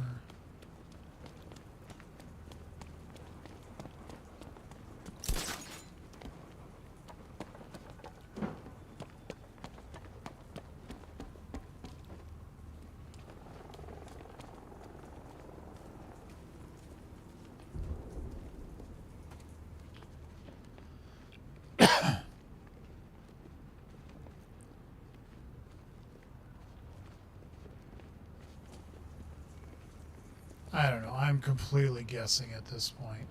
I don't know. I'm completely guessing at this point.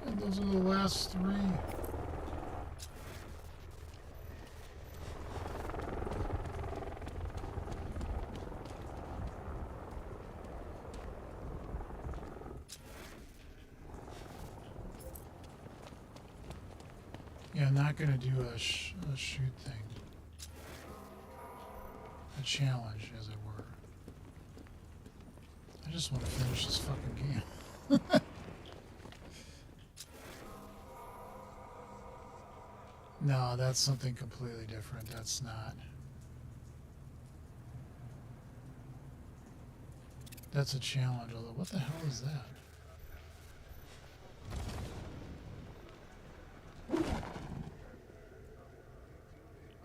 And those are the last 3. Yeah, I'm not gonna do a shoot thing. A challenge, as it were. I just want to finish this fucking game. No, that's something completely different. That's not. That's a challenge, although what the hell is that?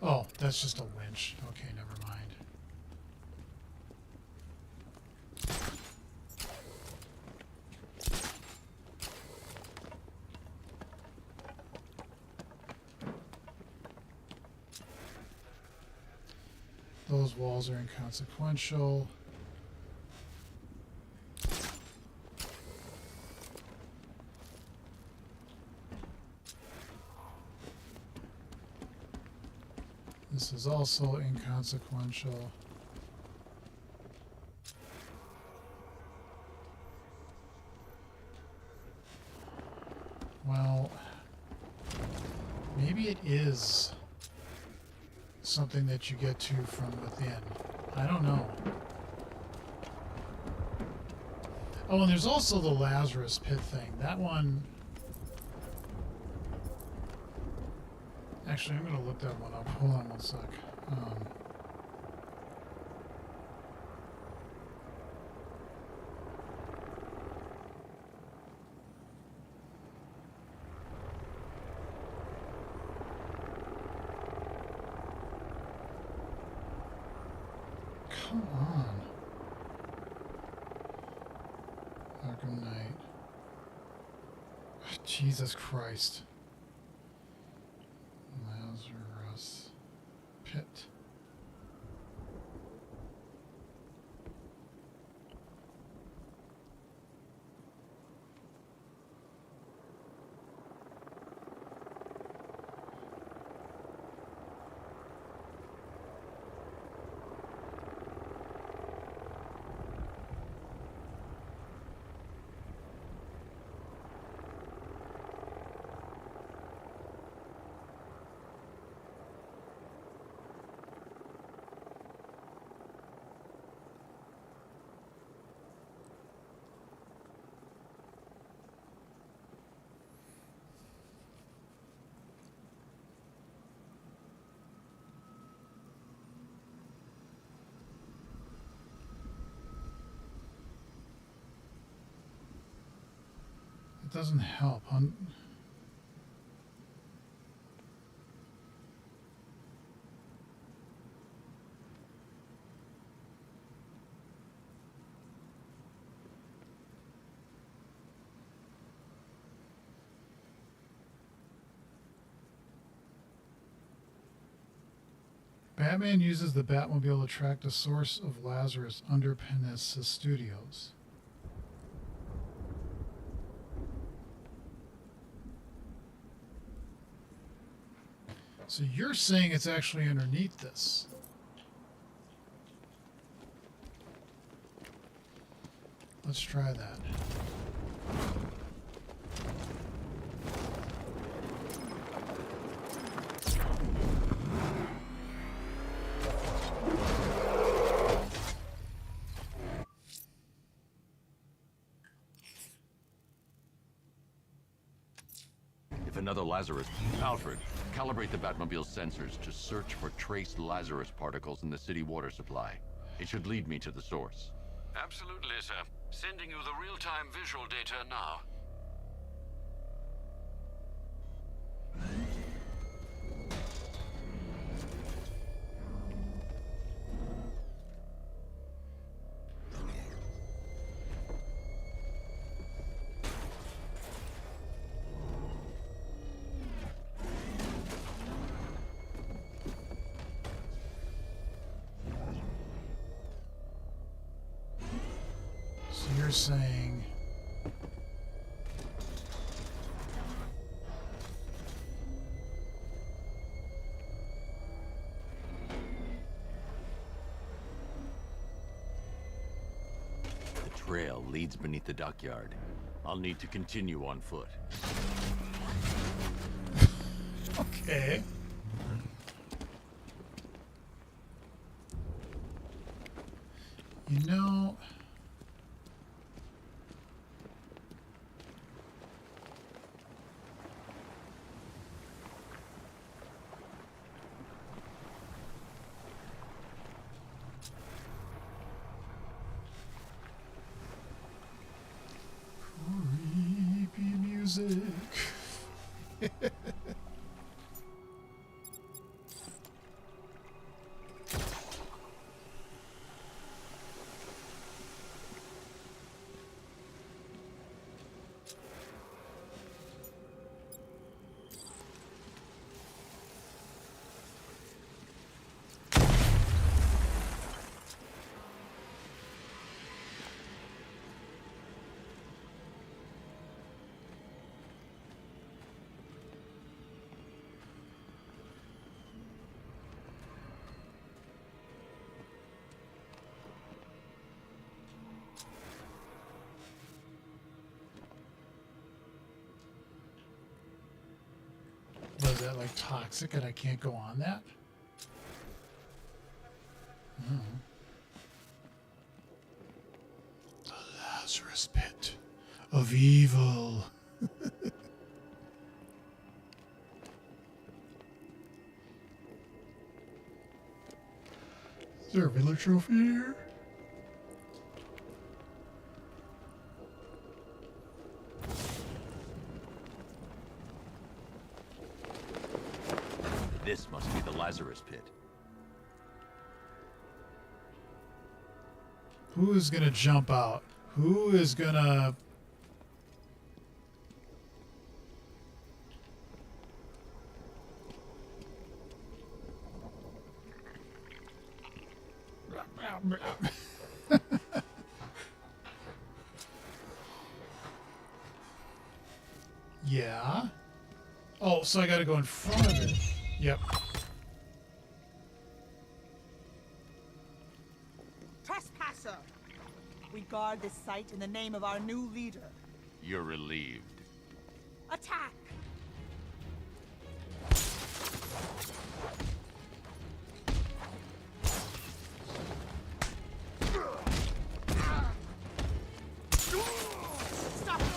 Oh, that's just a winch. Okay, never mind. Those walls are inconsequential. This is also inconsequential. Well, maybe it is something that you get to from within. I don't know. Oh, and there's also the Lazarus Pit thing. That one... Actually, I'm going to look that one up. Hold on one sec. Come on. Arkham Knight. Jesus Christ. Lazarus Pit. It doesn't help. Batman uses the Batmobile to track the source of Lazarus under Panessa Studios. So you're saying it's actually underneath this. Let's try that. Another Lazarus. Alfred, calibrate the Batmobile's sensors to search for trace Lazarus particles in the city water supply. It should lead me to the source. Absolutely, sir. Sending you the real-time visual data now. You're saying the trail leads beneath the dockyard. I'll need to continue on foot. okay. You know, creepy music. Was that like toxic and I can't go on that? The Lazarus Pit of evil. Is there a Riddler trophy here? This must be the Lazarus Pit. Who is gonna jump out? Who is gonna... Yeah. Oh, so I gotta go in front of it. Yep. Trespasser! We guard this site in the name of our new leader. You're relieved. Attack! Stop it!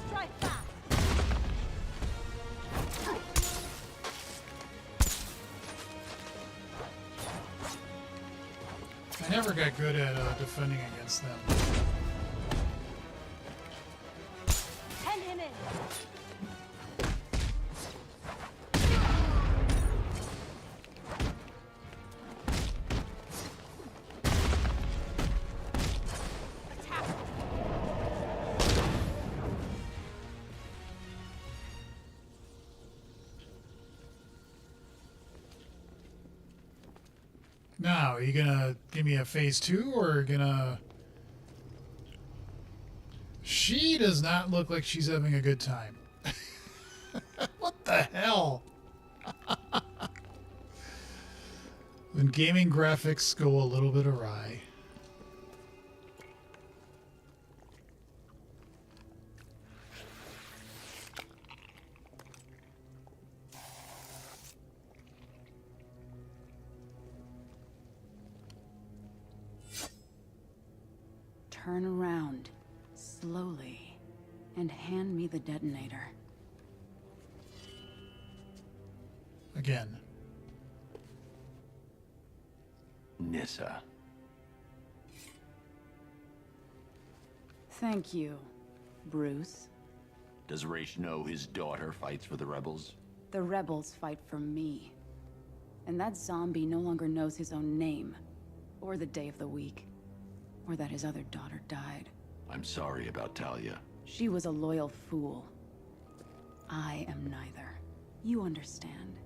Strike fast. I never got good at defending against them. Pen him in. Attack. Now, are you gonna give me a phase 2 or gonna... She does not look like she's having a good time. What the hell? When gaming graphics go a little bit awry. Turn around, slowly, and hand me the detonator. Again. Nissa. Thank you, Bruce. Does Raish know his daughter fights for the rebels? The rebels fight for me. And that zombie no longer knows his own name, or the day of the week, or that his other daughter died. I'm sorry about Talia. She was a loyal fool. I am neither. You understand.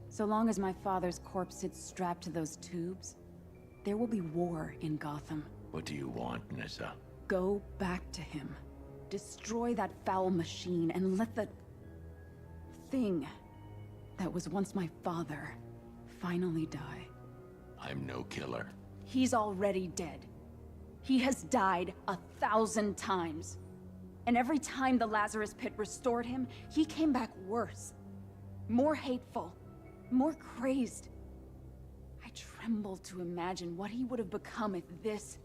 So long as my father's corpse sits strapped to those tubes, there will be war in Gotham. What do you want, Nissa? Go back to him. Destroy that foul machine and let the thing that was once my father finally die. I'm no killer. He's already dead. He has died 1,000 times. And every time the Lazarus Pit restored him, he came back worse. More hateful. More crazed. I tremble to imagine what he would have become if this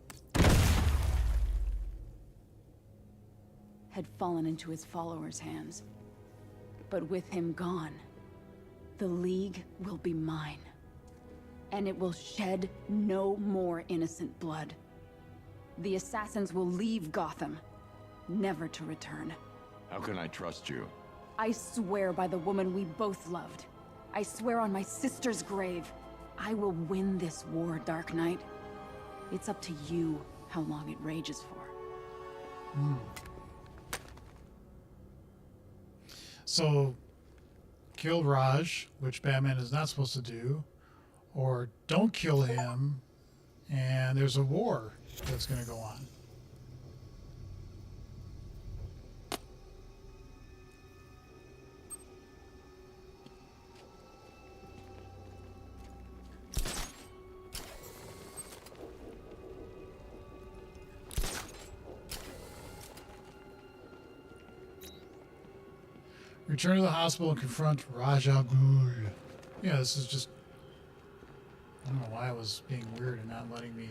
had fallen into his followers' hands. But with him gone, the League will be mine. And it will shed no more innocent blood. The assassins will leave Gotham, never to return. How can I trust you? I swear by the woman we both loved. I swear on my sister's grave. I will win this war, Dark Knight. It's up to you how long it rages for. So, kill Raj, which Batman is not supposed to do, or don't kill him, and there's a war that's going to go on. Return to the hospital and confront Raj Al Ghul. Yeah, this is just... I don't know why I was being weird and not letting me,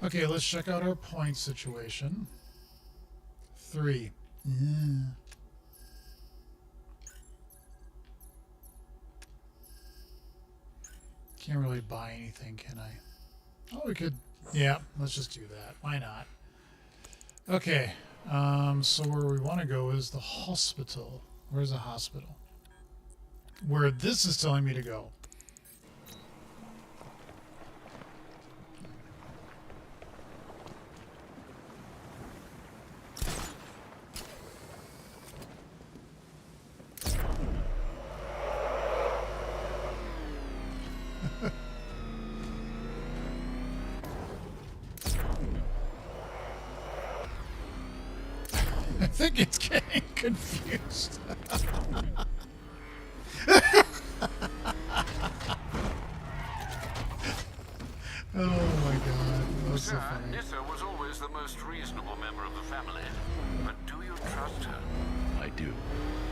Okay, let's check out our point situation. 3. Yeah. Can't really buy anything, can I? Oh, we could... Yeah, let's just do that. Why not? Okay, so where we want to go is the hospital. Where's the hospital? Where this is telling me to go. I think it's getting confused. so funny. Nissa was always the most reasonable member of the family. But do you trust her? I do.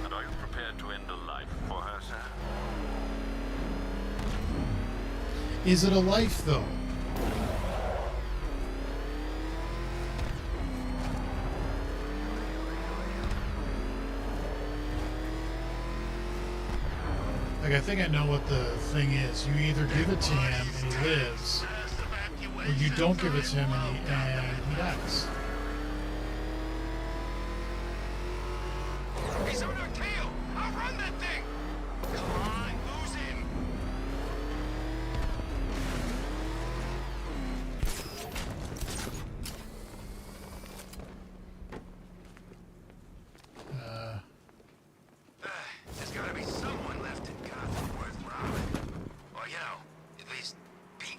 And are you prepared to end a life for her, sir? Is it a life, though? Like, I think I know what the thing is. You either give it to him and he lives, or you don't give it to him and he dies. He's on our tail! Outrun that thing! Come on, lose him! There's gotta be someone left in Gotham worth robbing. Or, you know, at least beaten.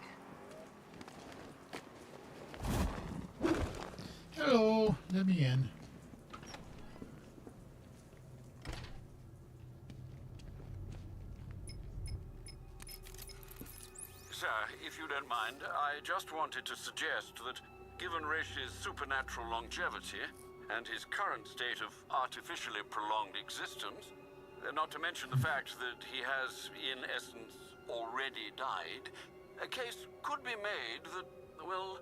Hello, let me in. Sir, if you don't mind, I just wanted to suggest that given Rish's supernatural longevity and his current state of artificially prolonged existence, not to mention the fact that he has, in essence, already died, a case could be made that, well,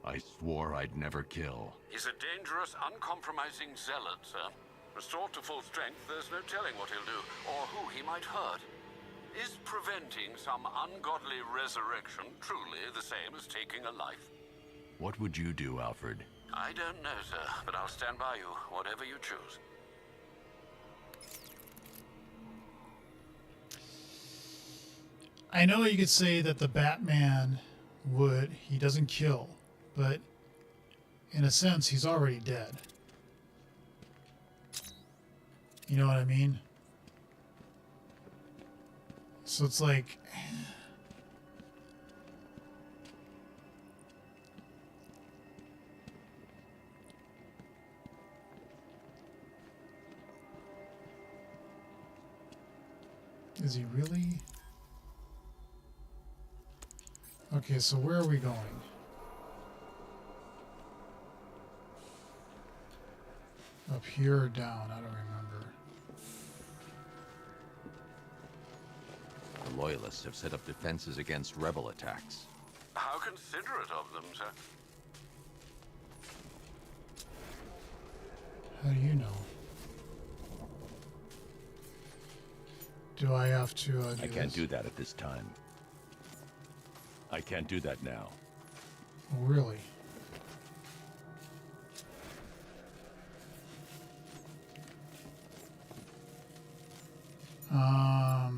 I swore I'd never kill. he's a dangerous, uncompromising zealot, sir. Restored to full strength, there's no telling what he'll do, or who he might hurt. Is preventing some ungodly resurrection truly the same as taking a life? What would you do, Alfred? I don't know, sir, but I'll stand by you, whatever you choose. I know you could say that the Batman he doesn't kill, but in a sense, he's already dead. You know what I mean? So it's like... Is he really? Okay, so where are we going? Up here or down? I don't remember. The Loyalists have set up defenses against rebel attacks. How considerate of them, sir. How do you know? Do I have to do I can't this? do that at this time. I can't do that now. Oh, really?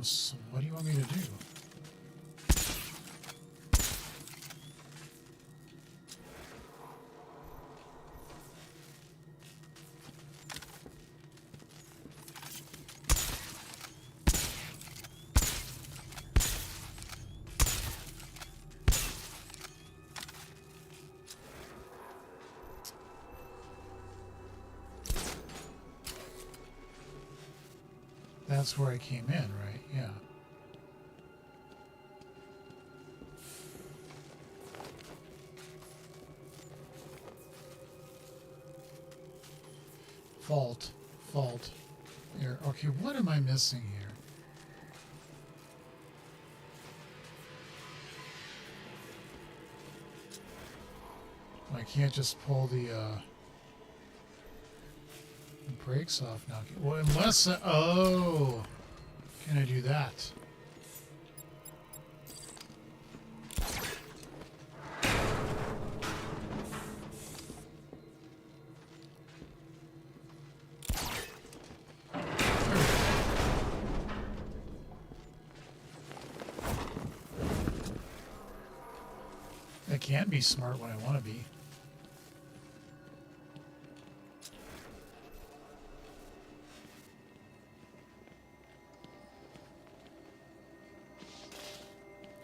So what do you want me to do? That's where I came in, right? Yeah. Fault. Here. Okay, what am I missing here? I can't just pull the brakes off now. Well, unless oh, can I do that? I can be smart when I want to be.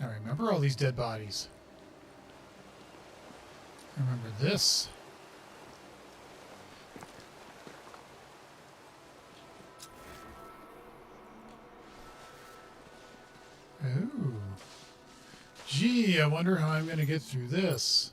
I remember all these dead bodies. I remember this. Ooh. Gee, I wonder how I'm going to get through this.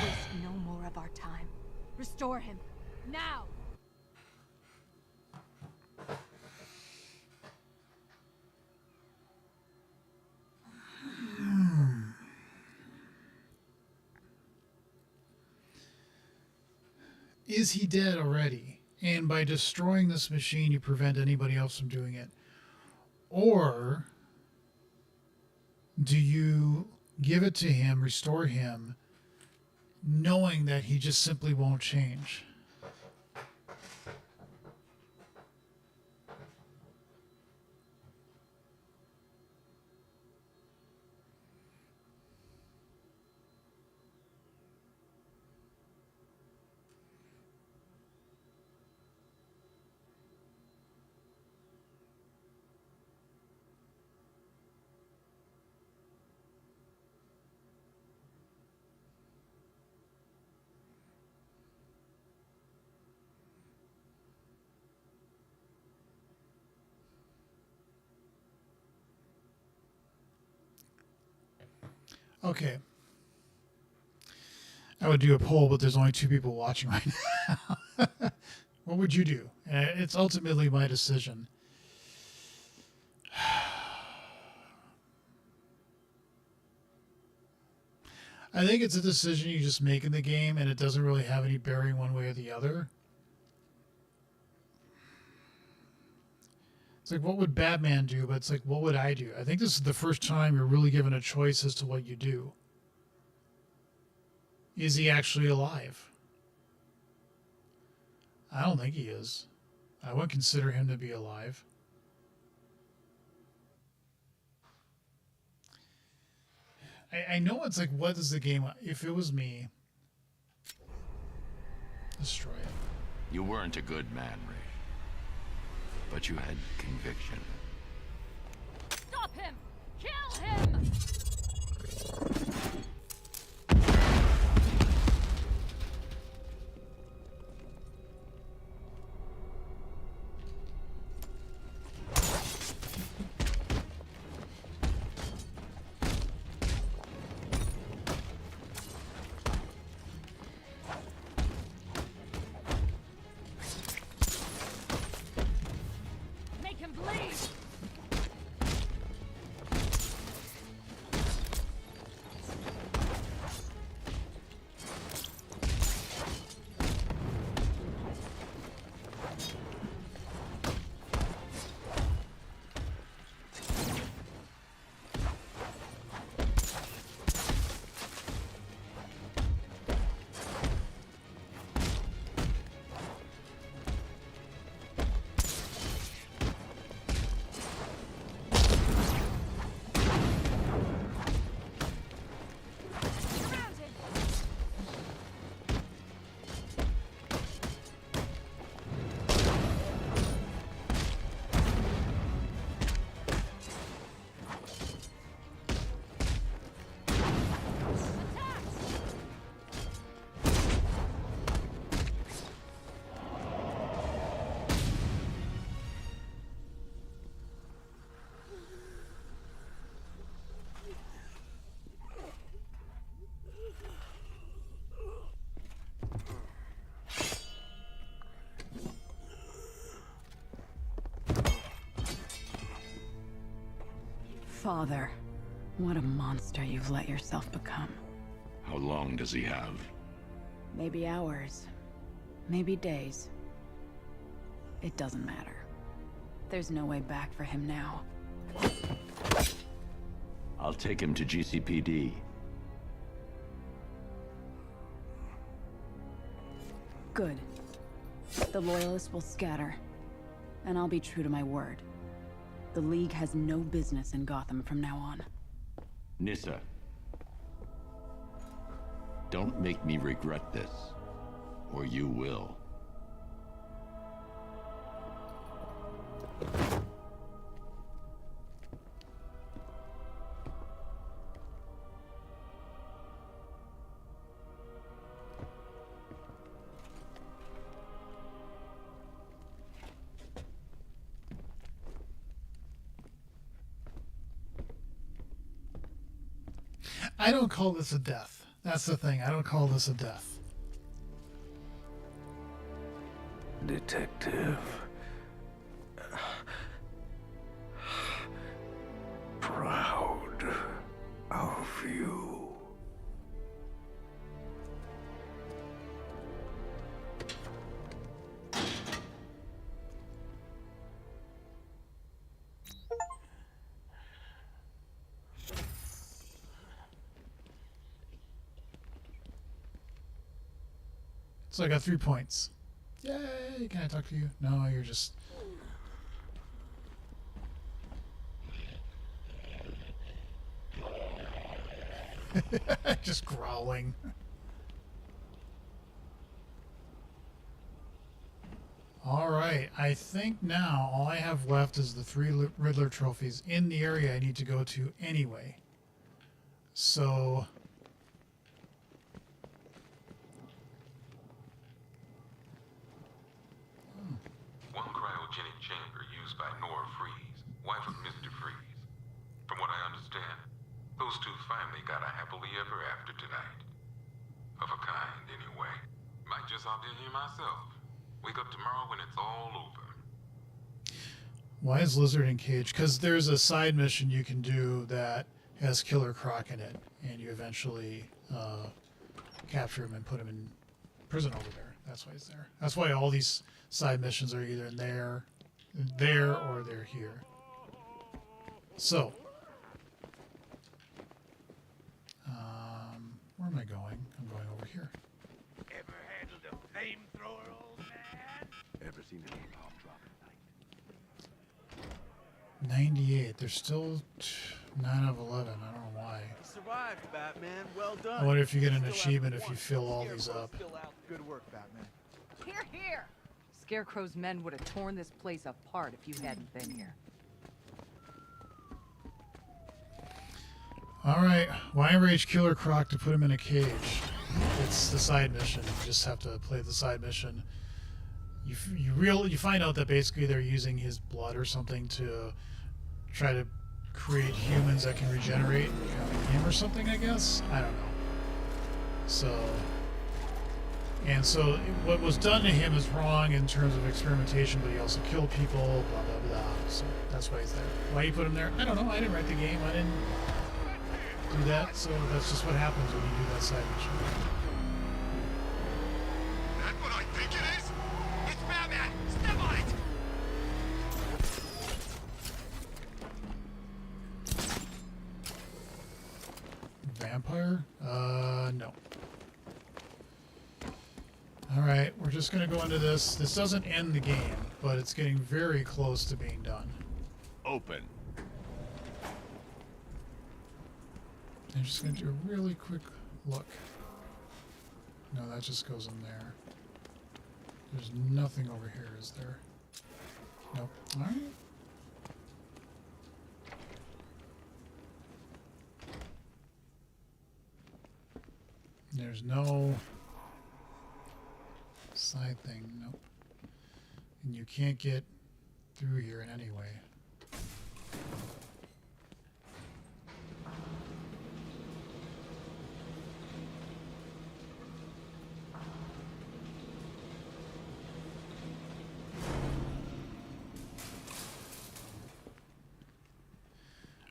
Waste no more of our time. Restore him. Now! Is he dead already? And by destroying this machine, you prevent anybody else from doing it? Or do you give it to him, restore him, knowing that he just simply won't change? Okay. I would do a poll, but there's only 2 people watching right now. What would you do? It's ultimately my decision. I think it's a decision you just make in the game, and it doesn't really have any bearing one way or the other. It's like, what would Batman do? But it's like, what would I do? I think this is the first time you're really given a choice as to what you do. Is he actually alive? I don't think he is. I wouldn't consider him to be alive. I know it's like, what is the game? If it was me, destroy it. You weren't a good man, Ray. But you had conviction. Stop him! Kill him! Father, what a monster you've let yourself become. How long does he have? Maybe hours. Maybe days. It doesn't matter. There's no way back for him now. I'll take him to GCPD. Good. The Loyalists will scatter. And I'll be true to my word. The League has no business in Gotham from now on. Nissa. Don't make me regret this. Or you will. I don't call this a death. That's the thing. I don't call this a death. Detective. Proud of you. So I got 3 points. Yay! Can I talk to you? No, you're just... just growling. Alright, I think now all I have left is the 3 Riddler trophies in the area I need to go to anyway. So... One cryogenic chamber used by Nora Freeze, wife of Mr. Freeze. From what I understand, those two finally got a happily ever after tonight. Of a kind, anyway. Might just opt in here myself. Wake up tomorrow when it's all over. Why is Lizard in cage? Because there's a side mission you can do that has Killer Croc in it, and you eventually capture him and put him in prison over there. That's why he's there. That's why all these side missions are either in there, or they're here. So, where am I going? I'm going over here. Ever handled a flamethrower, old man? Ever seen any bomb drop at night? 98. There's still 9 of 11. I don't know why. Survived, Batman. Well done. I wonder if you get an achievement if you fill all these up. Good work, Batman. Here, here! Scarecrow's men would have torn this place apart if you hadn't been here. Alright, why enrage Killer Croc to put him in a cage? It's the side mission. You just have to play the side mission. You find out that basically they're using his blood or something to try to create humans that can regenerate him or something, I guess? I don't know. So what was done to him is wrong in terms of experimentation, but he also killed people, blah, blah, blah. So that's why he's there. Why you put him there? I don't know. I didn't write the game. I didn't do that, so that's just what happens when you do that side mission. That's what I think it is? It's Batman! Step on it! Vampire? No. Alright, we're just going to go into this. This doesn't end the game, but it's getting very close to being done. Open. I'm just going to do a really quick look. No, that just goes in there. There's nothing over here, is there? Nope. Alright. There's no side thing, nope. And you can't get through here in any way.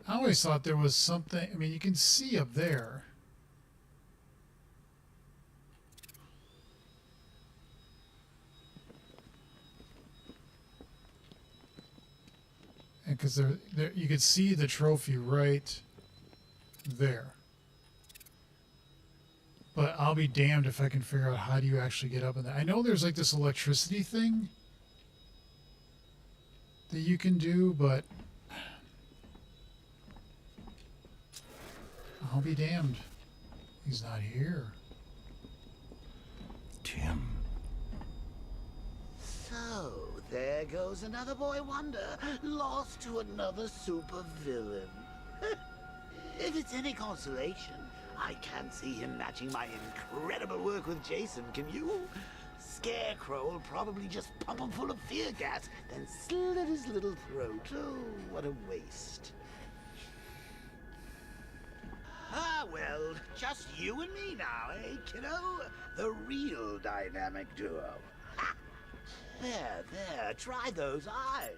I always thought there was something. I mean, you can see up there. And because there, you could see the trophy right there. But I'll be damned if I can figure out how do you actually get up in there. I know there's like this electricity thing that you can do, but I'll be damned. He's not here. Tim. So, there goes another boy wonder, lost to another supervillain. If it's any consolation, I can't see him matching my incredible work with Jason, can you? Scarecrow will probably just pump him full of fear gas, then slit his little throat. Oh, what a waste. Ah, well, just you and me now, eh, kiddo? The real dynamic duo. Ha! There, try those eyes.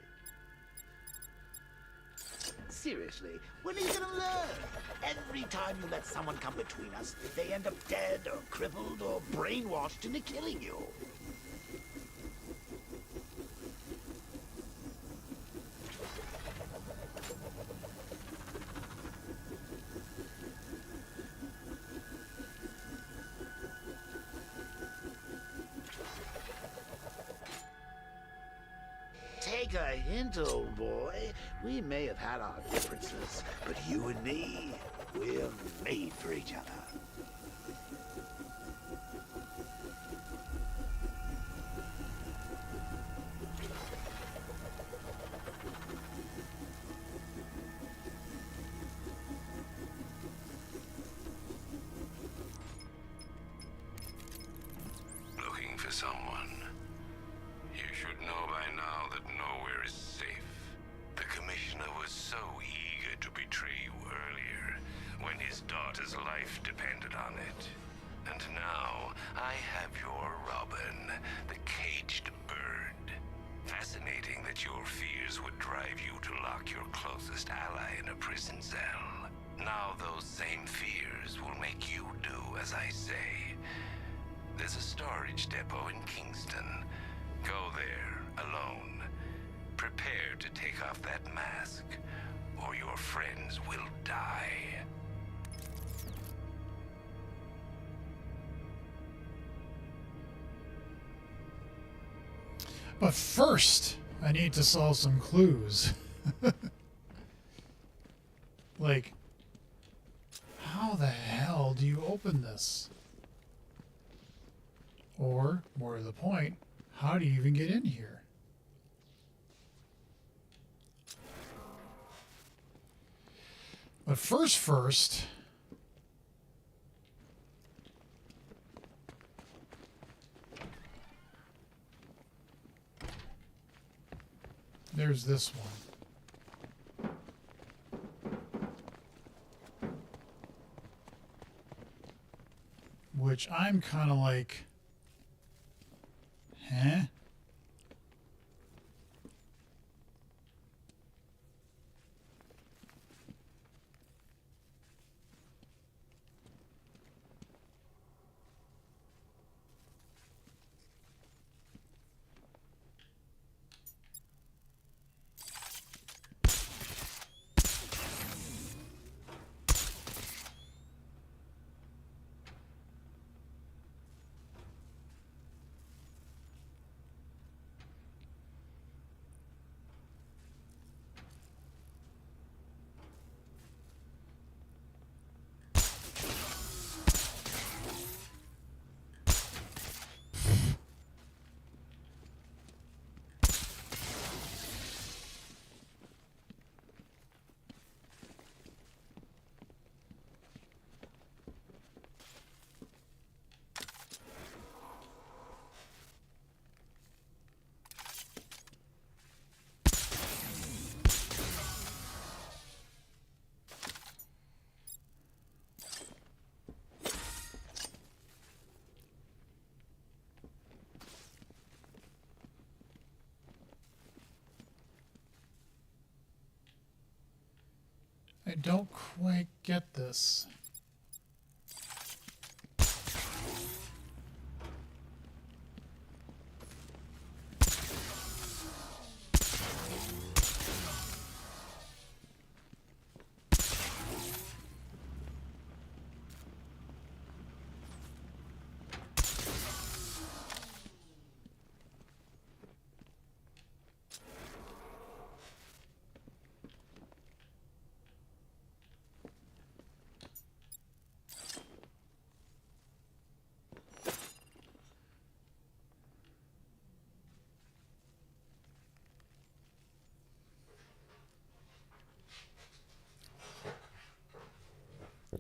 Seriously, when are you gonna learn? Every time you let someone come between us, they end up dead or crippled or brainwashed into killing you. Take a hint, old boy. We may have had our differences, but you and me, we're made for each other. Looking for someone. You should know by now that nowhere is safe. The Commissioner was so eager to betray you earlier, when his daughter's life depended on it. And now, I have your Robin, the caged bird. Fascinating that your fears would drive you to lock your closest ally in a prison cell. Now those same fears will make you do as I say. There's a storage depot in Kingston. Go there, alone. Prepare to take off that mask, or your friends will die. But first, I need to solve some clues. Like, how the hell do you open this? Or, more to the point, how do you even get in here? But first, there's this one. Which I'm kind of like, huh? I don't quite get this.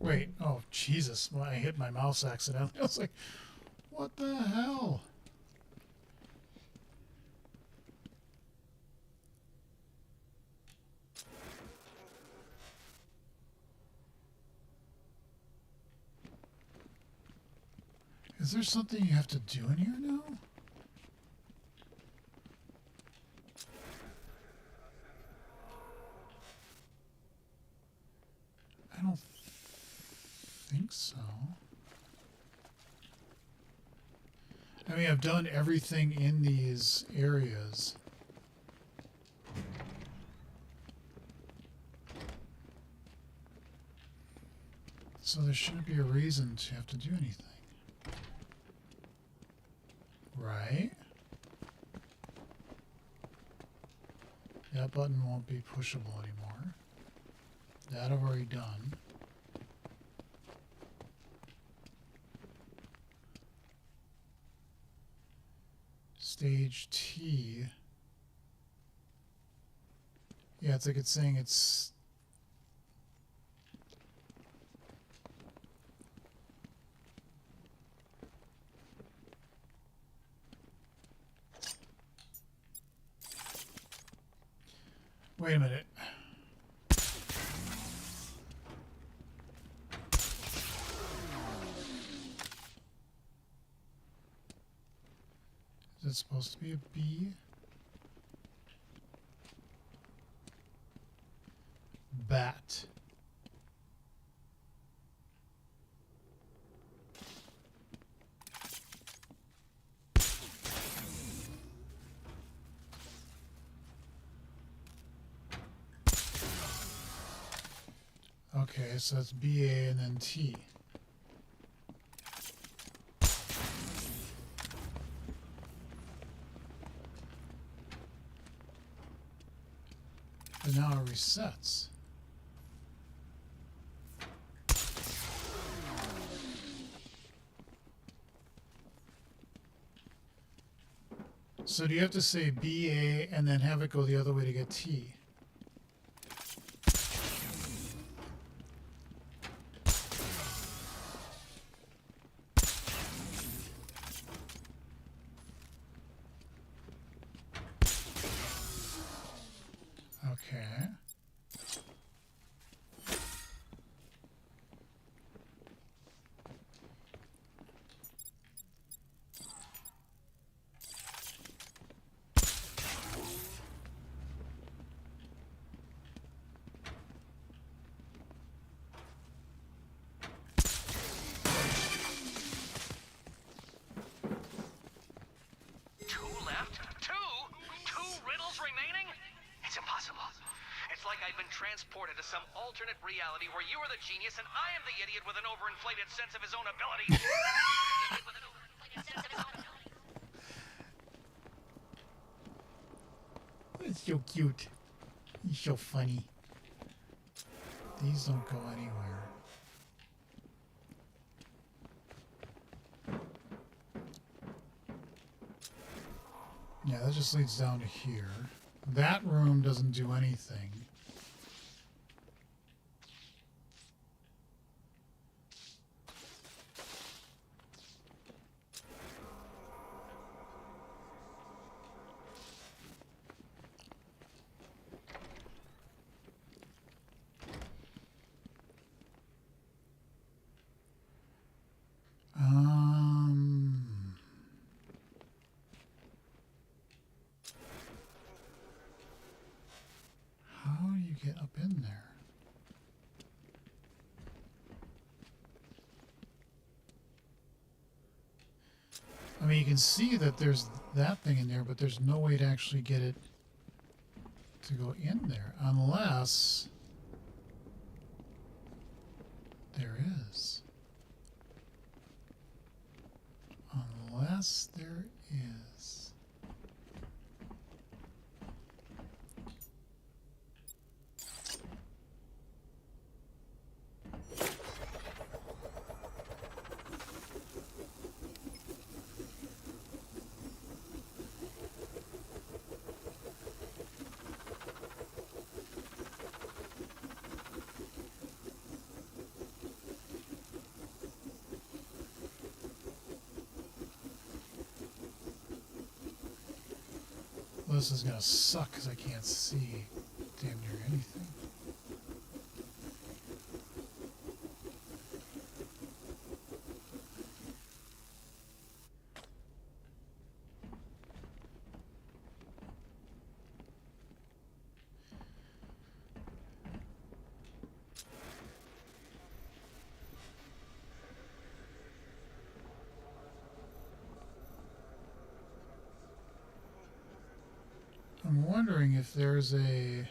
Wait, oh, Jesus. Well, I hit my mouse accidentally. I was like, what the hell? Is there something you have to do in here now? I don't think so. I mean, I've done everything in these areas. So there shouldn't be a reason to have to do anything. Right? That button won't be pushable anymore. That I've already done. Stage T. Yeah, it's like it's saying it's... Wait a minute. Is it supposed to be a B? Bat. Okay, so it's BA and then T. And now it resets. So do you have to say BA and then have it go the other way to get T? Okay. Two left? Two riddles remaining? It's impossible. It's like I've been transported to some alternate reality where you are the genius and I am the idiot with an overinflated sense of his own ability. It's so cute. He's so funny. These don't go anywhere. Yeah, that just leads down to here. That room doesn't do anything. How I mean, you can see that there's that thing in there, but there's no way to actually get it to go in there unless there is. Unless there is. This is gonna suck because I can't see damn near anything. I'm wondering if there's a way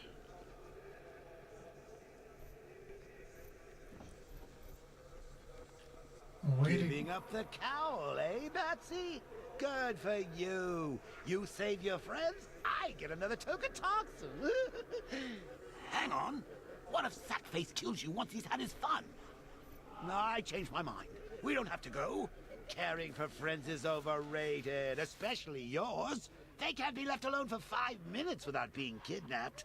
to... Giving up the cowl, eh, Batsy? Good for you. You save your friends, I get another token toxin. Hang on. What if Sackface kills you once he's had his fun? No, I changed my mind. We don't have to go. Caring for friends is overrated, especially yours. They can't be left alone for 5 minutes without being kidnapped.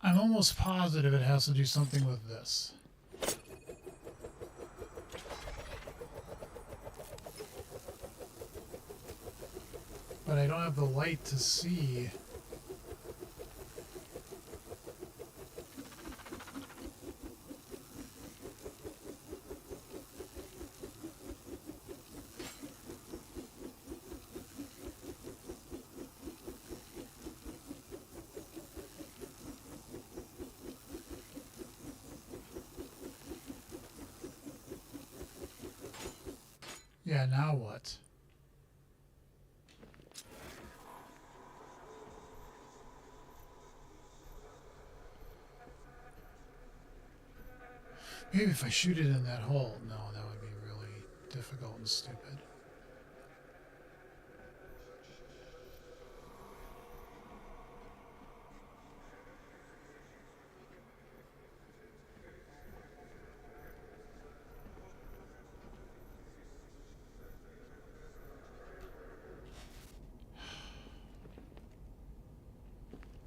I'm almost positive it has to do something with this. But I don't have the light to see. Yeah, now what? Maybe if I shoot it in that hole. No, that would be really difficult and stupid.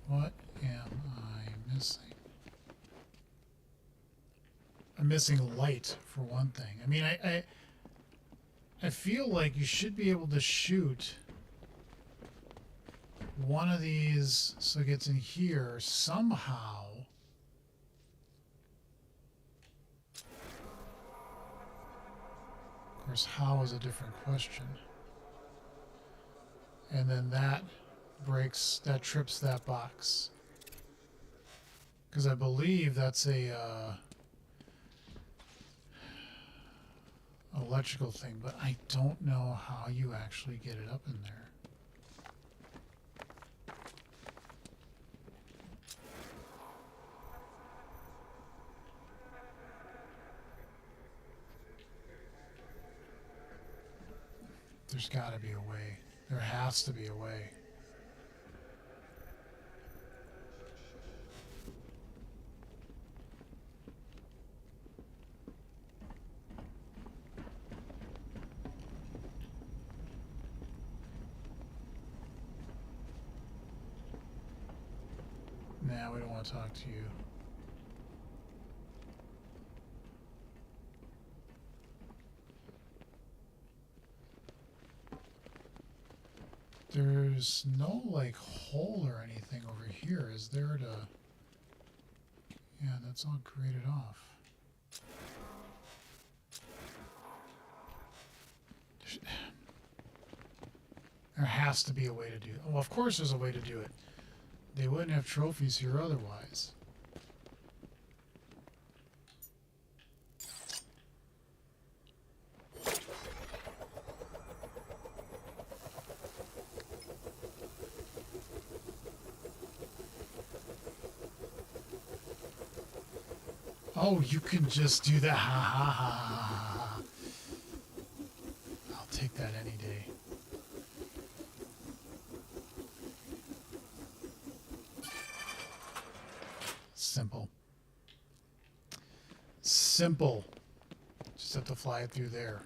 What am I missing? I'm missing light, for one thing. I mean, I feel like you should be able to shoot one of these so it gets in here somehow. Of course, how is a different question. And then that breaks, that trips that box. Because I believe that's a electrical thing, but I don't know how you actually get it up in there. There's got to be a way. There has to be a way. Nah, we don't want to talk to you. There's no, like, hole or anything over here, is there to... Yeah, that's all graded off. There has to be a way to do it. Well, of course there's a way to do it. They wouldn't have trophies here otherwise. Oh, you can just do that. Ha ha ha ha ha. I'll take that any day. Simple. Simple. Just have to fly it through there.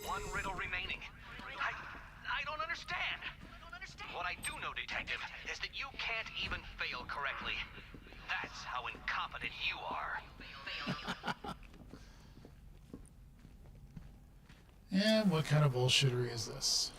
One riddle remaining. I don't understand. What I do know, Detective, is that you can't even fail correctly. That's how incompetent you are. And what kind of bullshittery is this?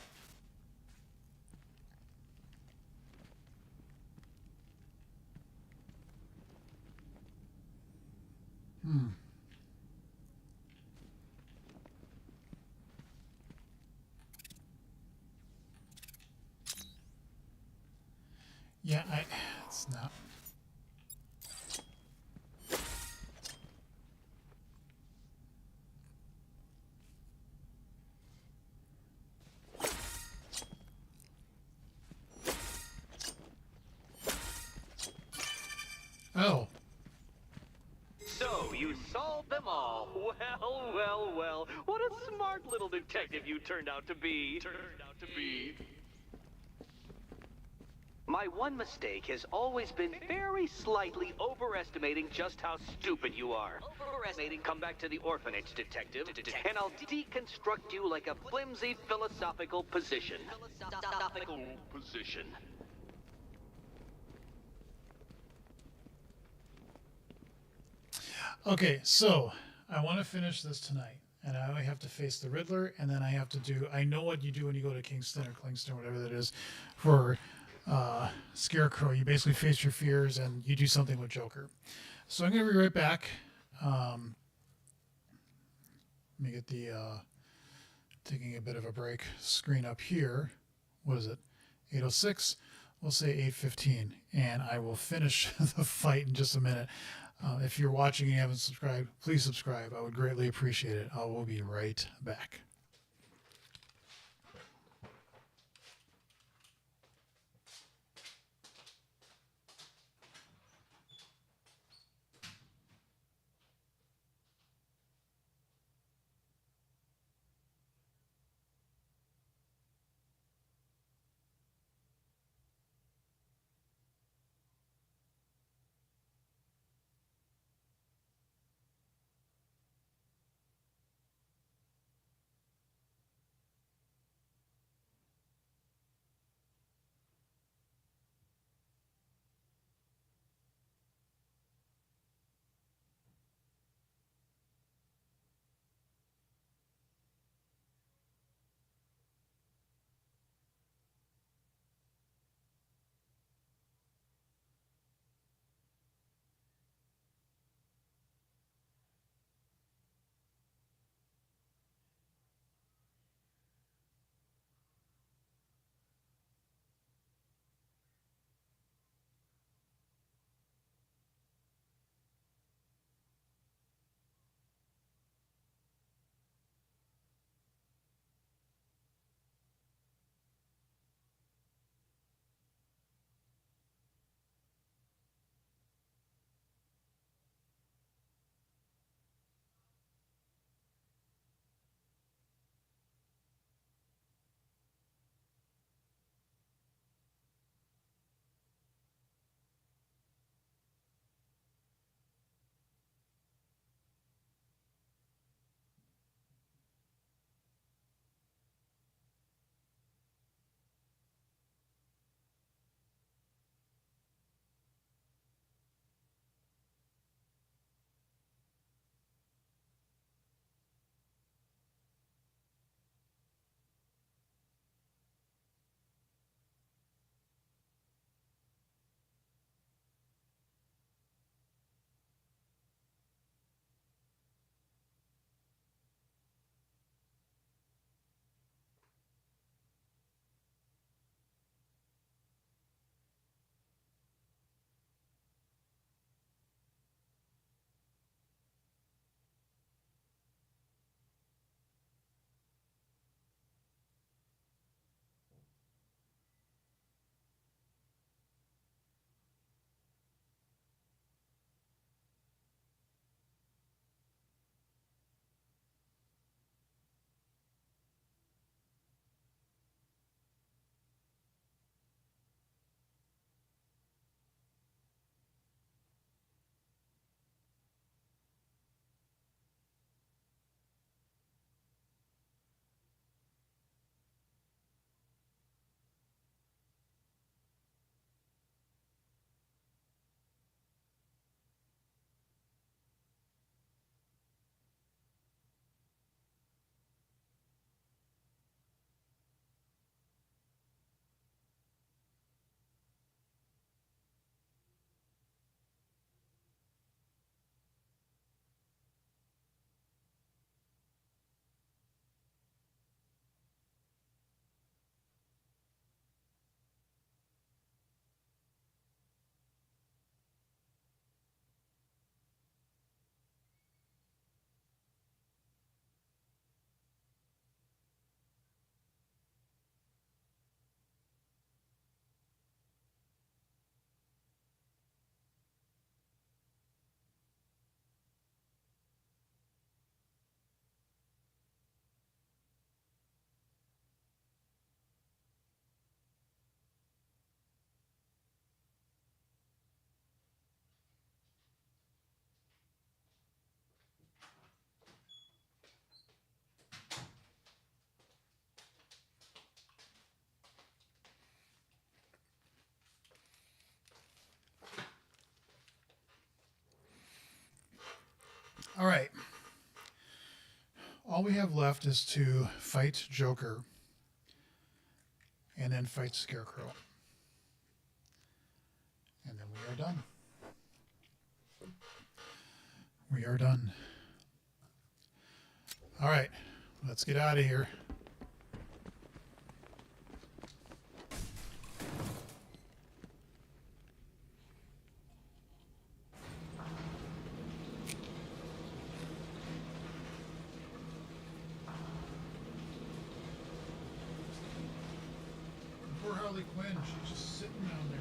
Yeah, it's not. Oh. So, you solved them all. Well, well, well. What a smart little detective you turned out to be. My one mistake has always been very slightly overestimating just how stupid you are. Overestimating. Come back to the orphanage, Detective, and I'll deconstruct you like a flimsy philosophical position. Okay, so I want to finish this tonight, and I have to face the Riddler, and then I have to do. I know what you do when you go to Kingston or Clingston, whatever that is, for Scarecrow. You basically face your fears, and you do something with Joker. So I'm going to be right back. Let me get the taking a bit of a break screen up here. What is it? 8:06. We'll say 8:15, and I will finish the fight in just a minute. If you're watching and you haven't subscribed, please subscribe. I would greatly appreciate it. I will be right back. All right. All we have left is to fight Joker and then fight Scarecrow. And then we are done. We are done. All right. Let's get out of here. Poor Harley Quinn, she's just sitting down there.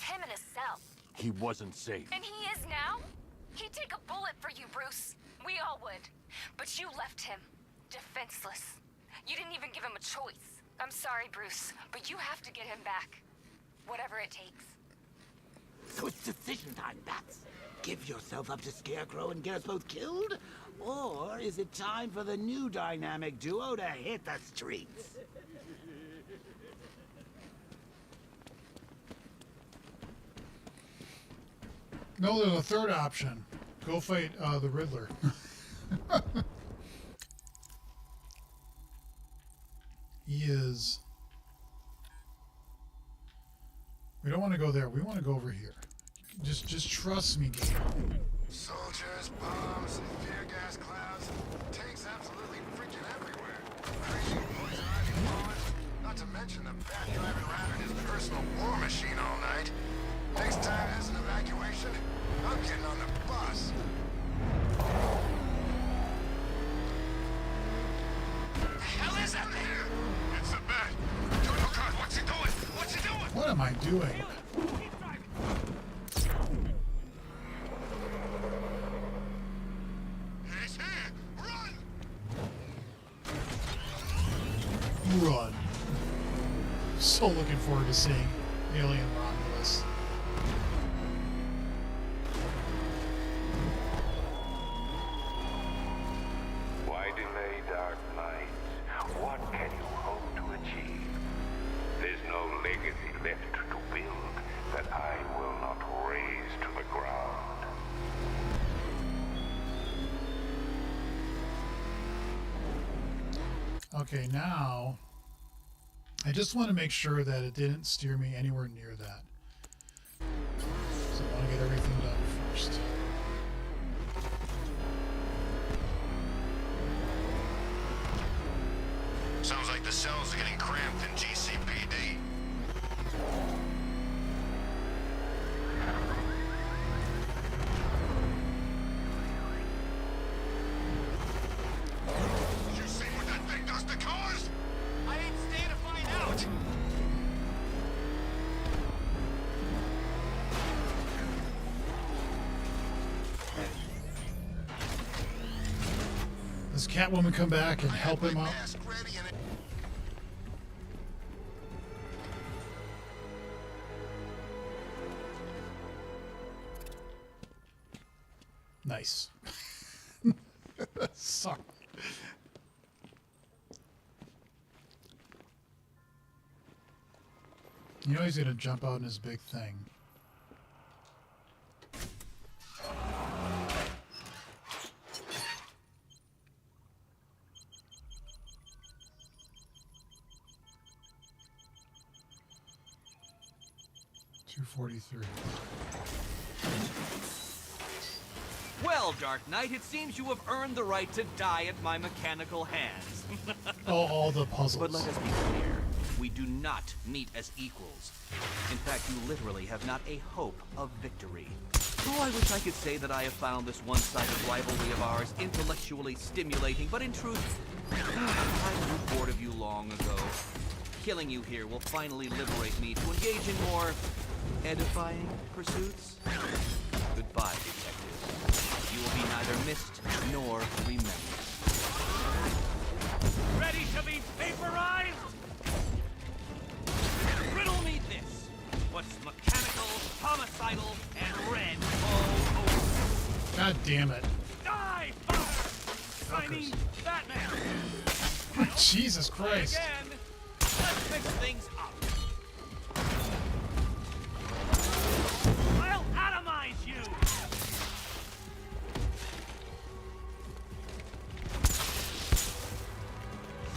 Him in a cell. He wasn't safe. And he is now? He'd take a bullet for you, Bruce. We all would. But you left him defenseless. You didn't even give him a choice. I'm sorry, Bruce, but you have to get him back. Whatever it takes. So it's decision time, Bats. Give yourself up to Scarecrow and get us both killed? Or is it time for the new dynamic duo to hit the streets? No, there's a third option. Go fight the Riddler. He is... We don't want to go there. We want to go over here. Just trust me, game. Soldiers, bombs, tear gas clouds, tanks absolutely freaking everywhere. Crazy poison ivy blowing, not to mention the bat driving around in his personal war machine all night. Next time there's an evacuation, I'm getting on the bus. The hell is that there? It's a bat. Oh God, what's he doing? What's he doing? What am I doing? He's here! Run! Run. So looking forward to seeing Alien Romulus. Why delay, Dark Knight? What can you hope to achieve? There's no legacy left to build that I will not raise to the ground. Okay, now I just want to make sure that it didn't steer me anywhere near that. So I want to get everything done first. Sounds like the cells are getting cramped in GCPD. You see what that thing does to cars? I ain't staying to find out. Does Catwoman come back and help him out? Mask ready and Nice. Sorry. You know he's gonna jump out in his big thing. $243. Well, Dark Knight, it seems you have earned the right to die at my mechanical hands. Oh, all the puzzles. But let us be clear. We do not meet as equals. In fact, you literally have not a hope of victory. Oh, I wish I could say that I have found this one-sided rivalry of ours intellectually stimulating, but in truth, I grew bored of you long ago. Killing you here will finally liberate me to engage in more edifying pursuits. Goodbye, detective. You will be neither missed nor remembered. Ready to be vaporized? Riddle me this. What's mechanical, homicidal, and red all over? God damn it. Die, fucker! I mean, Batman! Jesus Christ. Again, let's mix things up. I'll atomize you!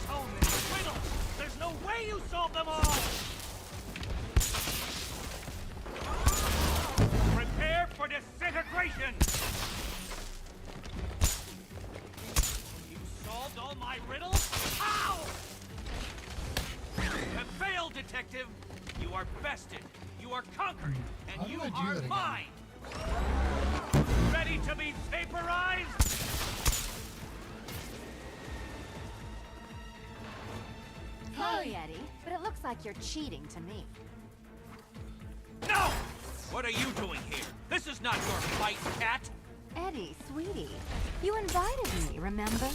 So many riddles! There's no way you solve them all! Prepare for disintegration! You solved all my riddles? How? You failed, detective! You are bested! You are conquered! And you are mine! Ready to be vaporized? Sorry, Eddie, but it looks like you're cheating to me. No! What are you doing here? This is not your fight, cat! Eddie, sweetie, you invited me, remember?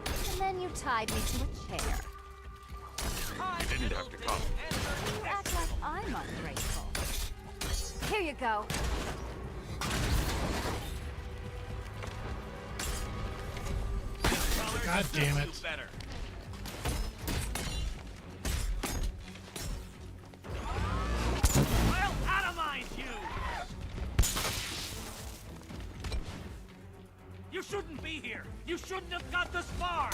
And then you tied me to a chair. You didn't have to come. You act like I'm ungrateful. Here you go. God damn it. I'll atomize you! You shouldn't be here! You shouldn't have got this far!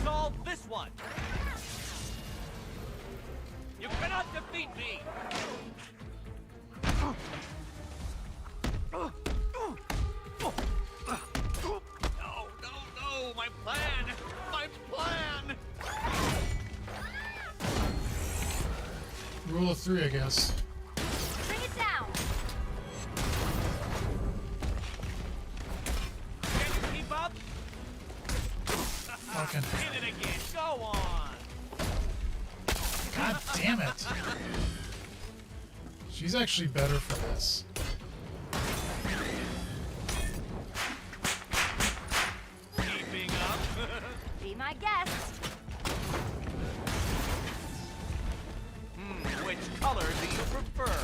Solve this one! You cannot defeat me! No, my plan! My plan! Rule of 3, I guess. Bring it down! Can you keep up? Fucking. Hit it again, go on! God damn it. She's actually better for this. Keeping up? Be my guest. Which color do you prefer?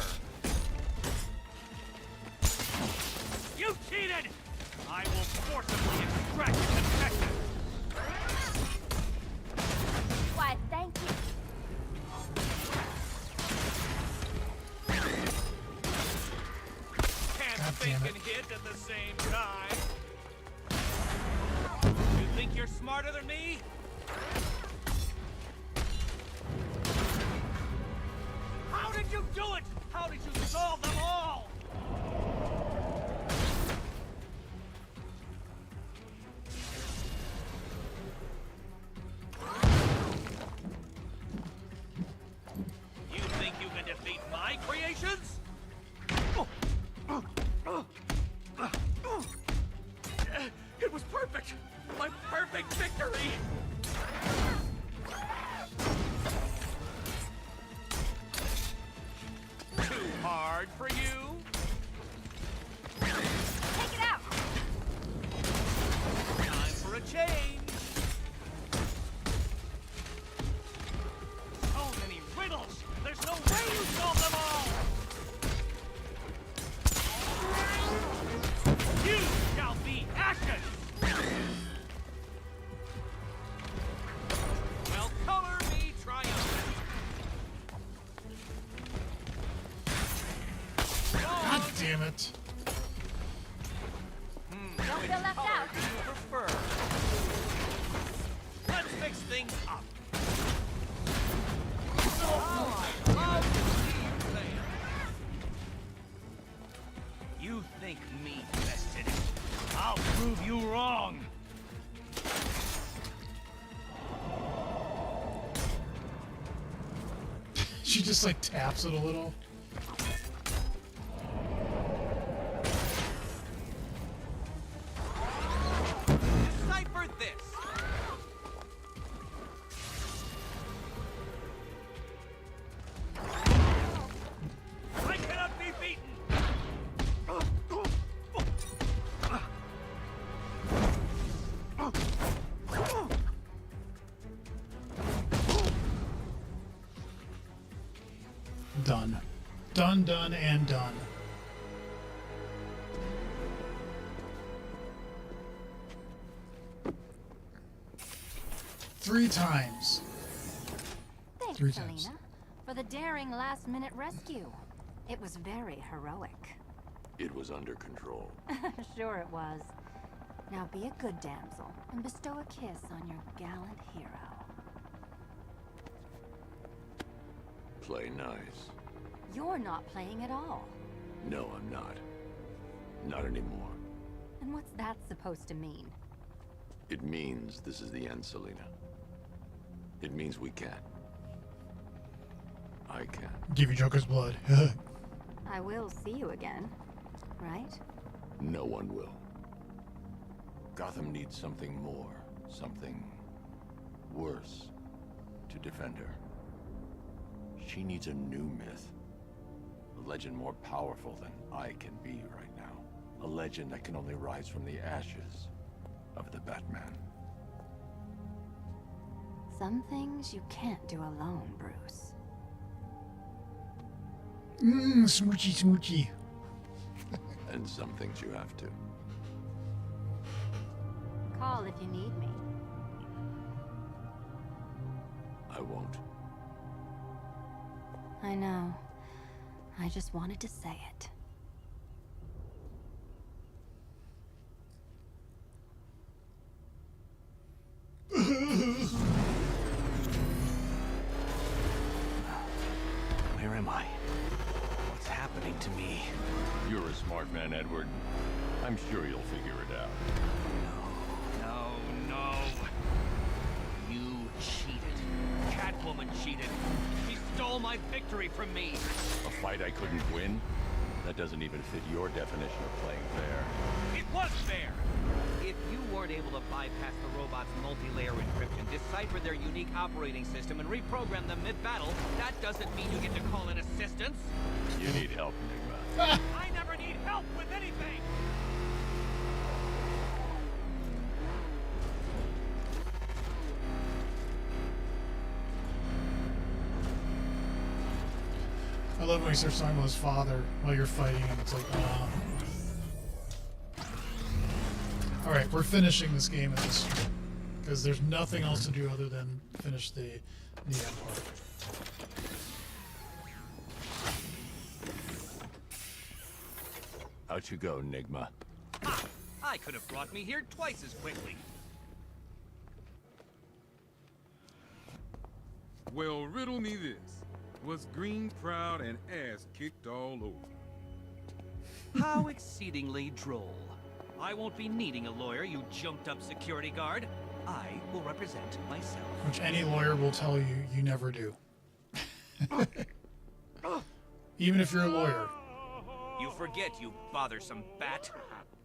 You cheated! I will forcibly extract confession! Why, thank you. Can't think and hit at the same time. You think you're smarter than me? How did you do it? How did you solve them all? You think you can defeat my creations? It was perfect! My perfect victory! Too hard for you? damn it. Don't feel left out. Do you prefer? Let's fix things up. Oh, I love to see you play. You think me best in it? I'll prove you wrong. She just like taps it a little. Decipher this. I cannot be beaten. Done. Done, done, and done. Three times. Thanks, Three Selena, times. for the daring last-minute rescue. It was very heroic. It was under control. Sure it was. Now be a good damsel and bestow a kiss on your gallant hero. Play nice. You're not playing at all. No, I'm not. Not anymore. And what's that supposed to mean? It means this is the end, Selena. It means we can't. I can't. Give you Joker's blood. I will see you again, right? No one will. Gotham needs something more, something worse to defend her. She needs a new myth. A legend more powerful than I can be right now. A legend that can only rise from the ashes of the Batman. Some things you can't do alone, Bruce. Smoochy, smoochy. And some things you have to. Call if you need me. I won't. I know. I just wanted to say it. Where am I? What's happening to me? You're a smart man, Edward. I'm sure you'll figure it out. No, no. You cheated. Catwoman cheated. She stole my victory from me. A fight I couldn't win? That doesn't even fit your definition of playing fair. It was fair. If you weren't able to bypass the robot's multi-layer encryption, decipher their unique operating system, and reprogram them mid-battle, that doesn't mean you get to call in assistance. You need help, Enigma. I never need help with anything! I love when he starts talking about his father while you're fighting him. It's like, Alright, we're finishing this game at this point. Because there's nothing else to do other than finish the end part. Out you go, Enigma. Ha! I could have brought me here twice as quickly. Well, riddle me this. Was Green proud and ass kicked all over? How exceedingly droll. I won't be needing a lawyer, you jumped-up security guard. I will represent myself. Which any lawyer will tell you, you never do. Even if you're a lawyer. You forget, you bothersome bat.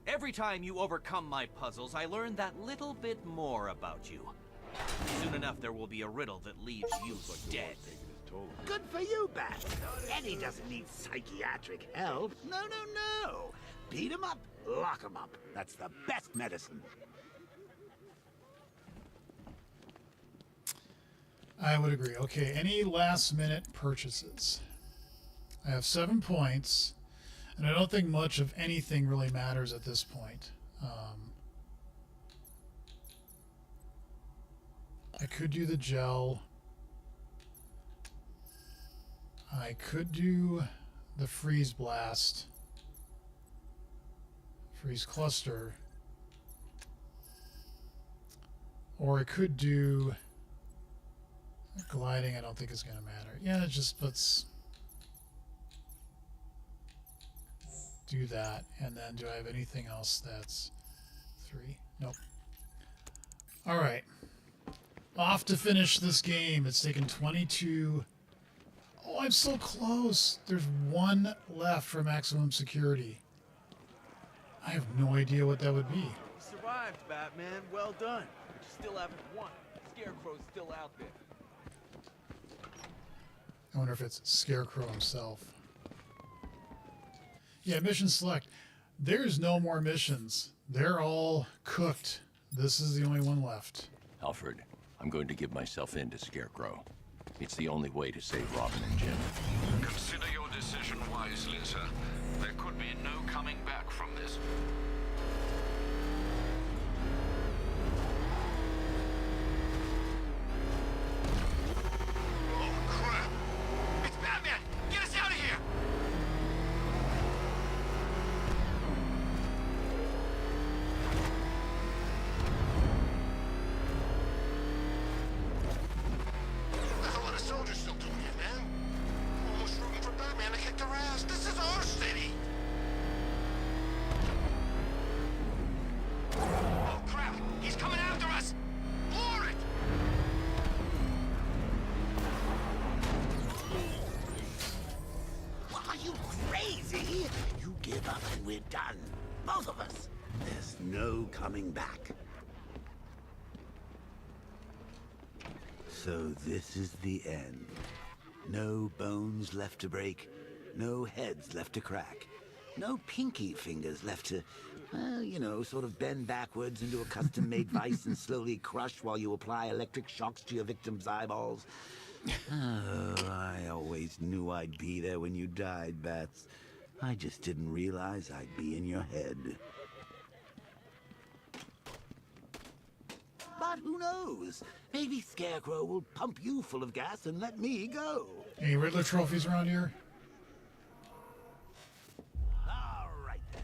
Every time you overcome my puzzles, I learn that little bit more about you. Soon enough, there will be a riddle that leaves you dead. Good for you, Bat. Eddie doesn't need psychiatric help. No, no, no. Beat him up, lock him up. That's the best medicine. I would agree. Okay, any last-minute purchases? I have 7 points, and I don't think much of anything really matters at this point. I could do the gel. I could do the freeze blast. freeze cluster. Or I could do gliding. I don't think is going to matter. Yeah, let's do that. And then do I have anything else that's 3? Nope. All right. Off to finish this game. It's taken 22. Oh, I'm so close. There's 1 left for maximum security. I have no idea what that would be. You survived, Batman. Well done. But you still haven't won. Scarecrow's still out there. I wonder if it's Scarecrow himself. Yeah, mission select. There's no more missions. They're all cooked. This is the only one left. Alfred, I'm going to give myself in to Scarecrow. It's the only way to save Robin and Jim. Consider your decision wisely, sir. There could be no coming back from this. Oh, crap! It's Batman! Get us out of here! What the hell are the soldiers still doing here, man? We're almost rooting for Batman to kick their ass. This is our city. Oh, crap! He's coming after us! Floor it! Are you crazy? You give up and we're done. Both of us. There's no coming back. So this is the end. No bones left to break. No heads left to crack. No pinky fingers left to, well, you know, sort of bend backwards into a custom-made vice and slowly crush while you apply electric shocks to your victim's eyeballs. Oh, I always knew I'd be there when you died, Bats. I just didn't realize I'd be in your head. But who knows? Maybe Scarecrow will pump you full of gas and let me go. Any Riddler trophies around here? All right then.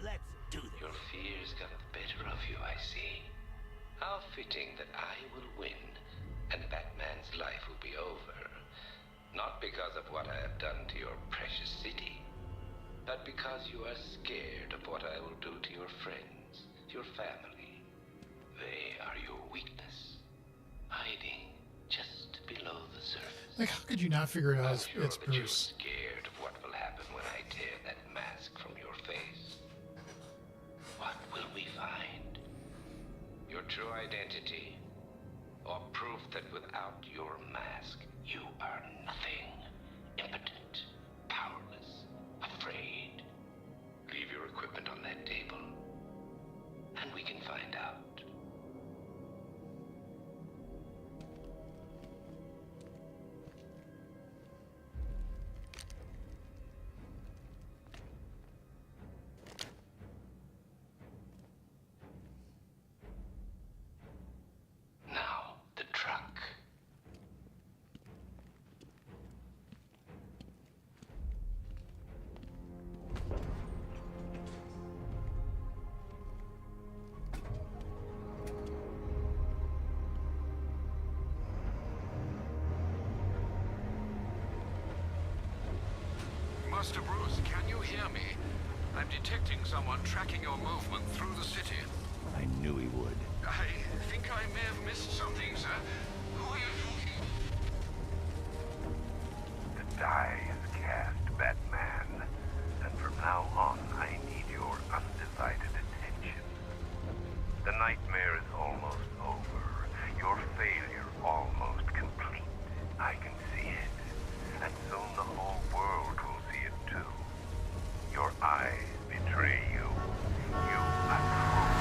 Let's do this. Your fears got the better of you, I see. How fitting that I will win, and Batman's life will be over. Not because of what I have done to your precious city, but because you are scared of what I will do to your friends, your family. They are your weakness, hiding just below the surface. Like, how could you not figure it out? It's You're Bruce. scared of what will happen when I tear that mask from your face. What will we find? Your true identity, or proof that without your mask, you are nothing. Impotent, powerless, afraid. Leave your equipment on that table, and we can find out. Now, the truck. Master Bruce, can you hear me? I'm detecting someone tracking your movement through the city. I knew he would. I think I may have missed something, sir. Who are you talking? The die is cast, Batman. And from now on, I need your undivided attention. The nightmare is almost over. Your failure almost complete. I can see it. And soon the whole world will see it too. Your eyes betray you. You are truly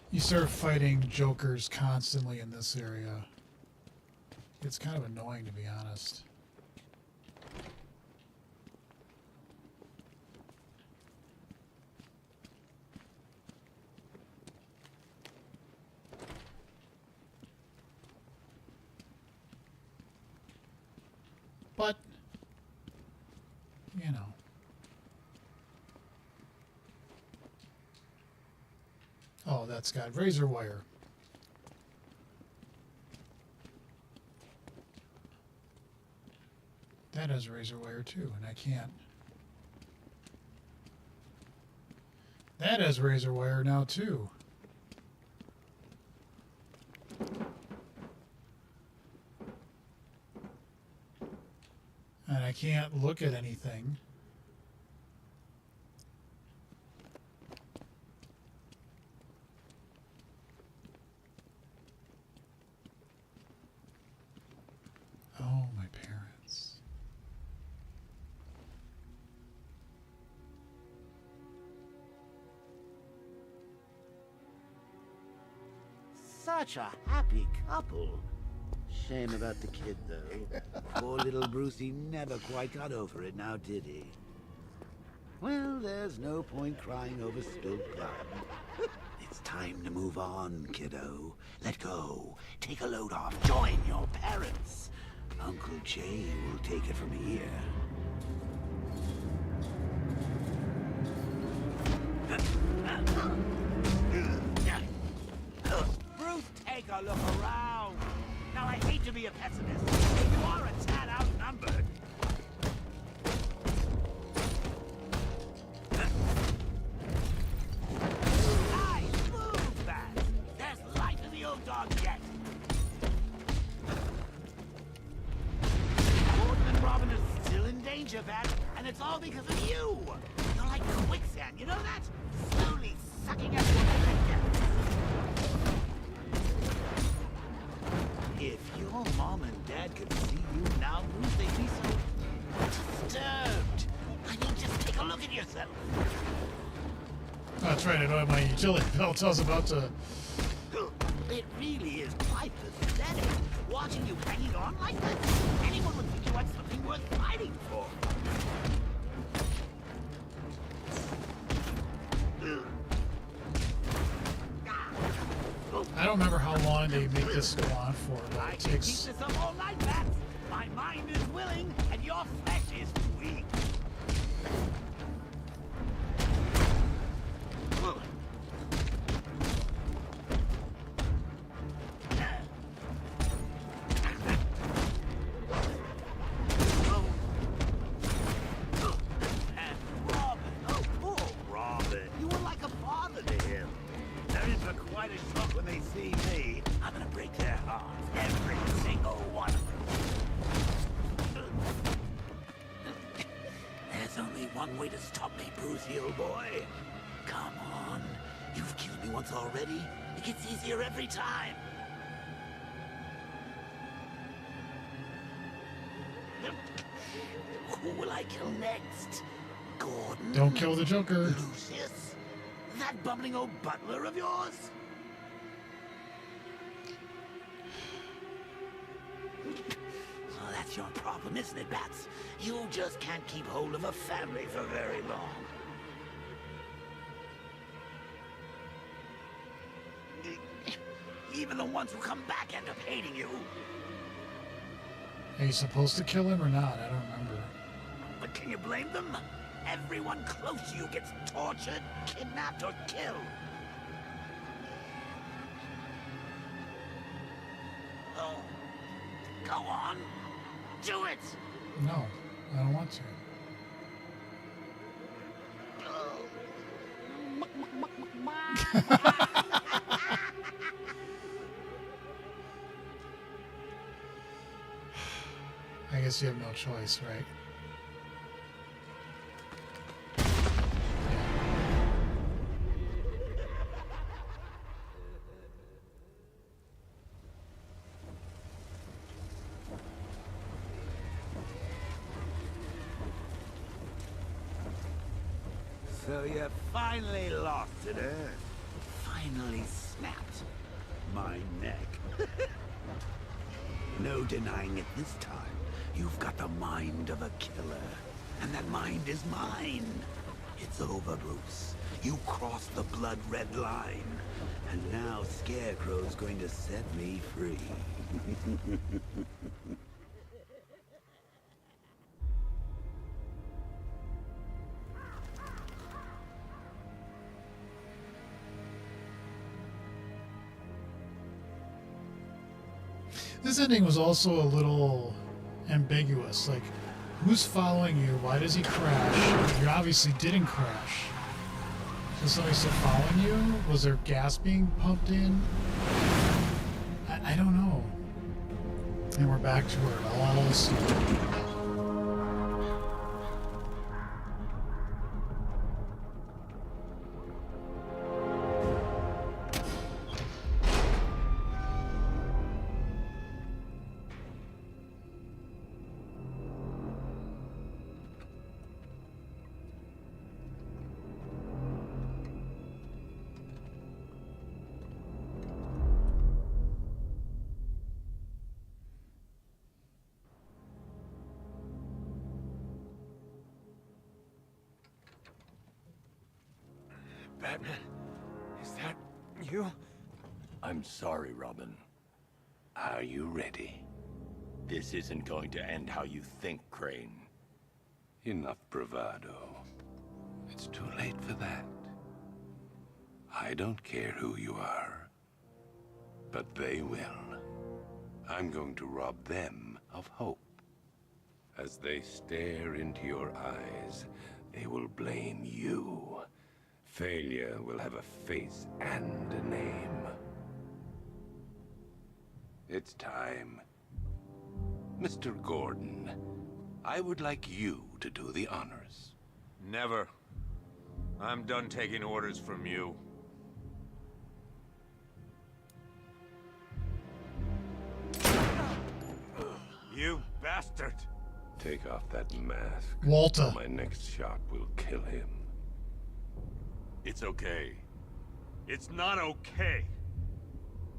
You start fighting jokers constantly in this area. It's kind of annoying, to be honest. But, you know. Oh, that's got razor wire. That has razor wire too, and I can't. That has razor wire now too. And I can't look at anything. Oh, my parents. Such a happy couple. Shame about the kid, though. Poor little Brucey never quite got over it now, did he? Well, there's no point crying over spilled blood. It's time to move on, kiddo. Let go. Take a load off. Join your parents. Uncle Jay will take it from here. Bruce, take a look around. Now, I hate to be a pessimist, but you are a tad outnumbered. Nice move, Bat. There's life in the old dog yet. Gordon and Robin are still in danger, Bat, and it's all because of you. You're like quicksand, you know that? Slowly sucking at your depths. If your mom and dad could see you now, Bruce, they'd be so disturbed. I mean, just take a look at yourself. Oh, that's right, I know my utility belt I was about to... It really is quite pathetic. Watching you hanging on like that, anyone would think you had something worth fighting for. I don't remember how long they make this go on for, but I it can keep takes... this up all night, Bats. My mind is willing, and your flesh is weak. Already? It gets easier every time. Who will I kill next? Gordon? Don't kill the Joker. Lucius? That bumbling old butler of yours? Oh, that's your problem, isn't it, Bats? You just can't keep hold of a family for very long. Even the ones who come back end up hating you. Are you supposed to kill him or not? I don't remember. But can you blame them? Everyone close to you gets tortured, kidnapped, or killed. Oh, go on. Do it! No, I don't want to. I guess you have no choice, right? So you finally lost it, eh? finally snapped. My neck. No denying it this time. You've got the mind of a killer. And that mind is mine. It's over, Bruce. You crossed the blood-red line. And now Scarecrow's going to set me free. This ending was also a little ambiguous. Like, who's following you? Why does he crash? You obviously didn't crash. Is somebody still following you? Was there gas being pumped in? I don't know. And we're back to where it all started. Batman, is that you? I'm sorry, Robin. Are you ready? This isn't going to end how you think, Crane. Enough bravado. It's too late for that. I don't care who you are, but they will. I'm going to rob them of hope. As they stare into your eyes, they will blame you. Failure will have a face and a name. It's time. Mr. Gordon, I would like you to do the honors. Never. I'm done taking orders from you. You bastard! Take off that mask. Walter. Or my next shot will kill him. It's okay. It's not okay.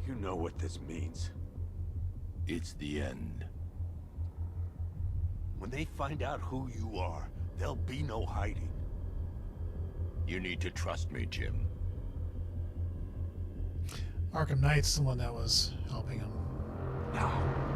You know what this means. It's the end. When they find out who you are, there'll be no hiding. You need to trust me, Jim. Arkham Knight's the one that was helping him. Now.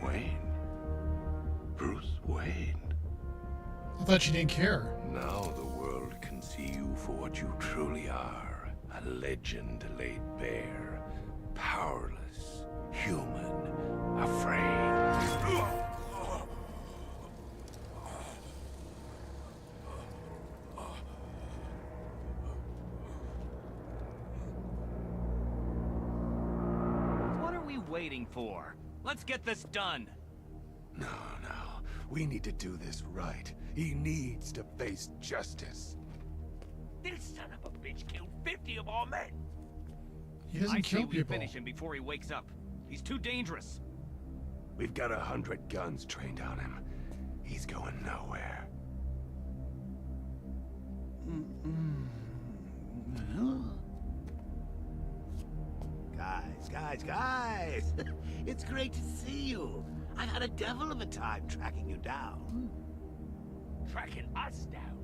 Wayne. Bruce Wayne. I thought you didn't care. Now the world can see you for what you truly are. A legend laid bare. Powerless. Human. Afraid. What are we waiting for? Let's get this done. No. We need to do this right. He needs to face justice. This son of a bitch killed 50 of our men. He doesn't kill we people. finish him before he wakes up. He's too dangerous. We've got 100 guns trained on him. He's going nowhere. Guys! It's great to see you. I've had a devil of a time tracking you down. Tracking us down?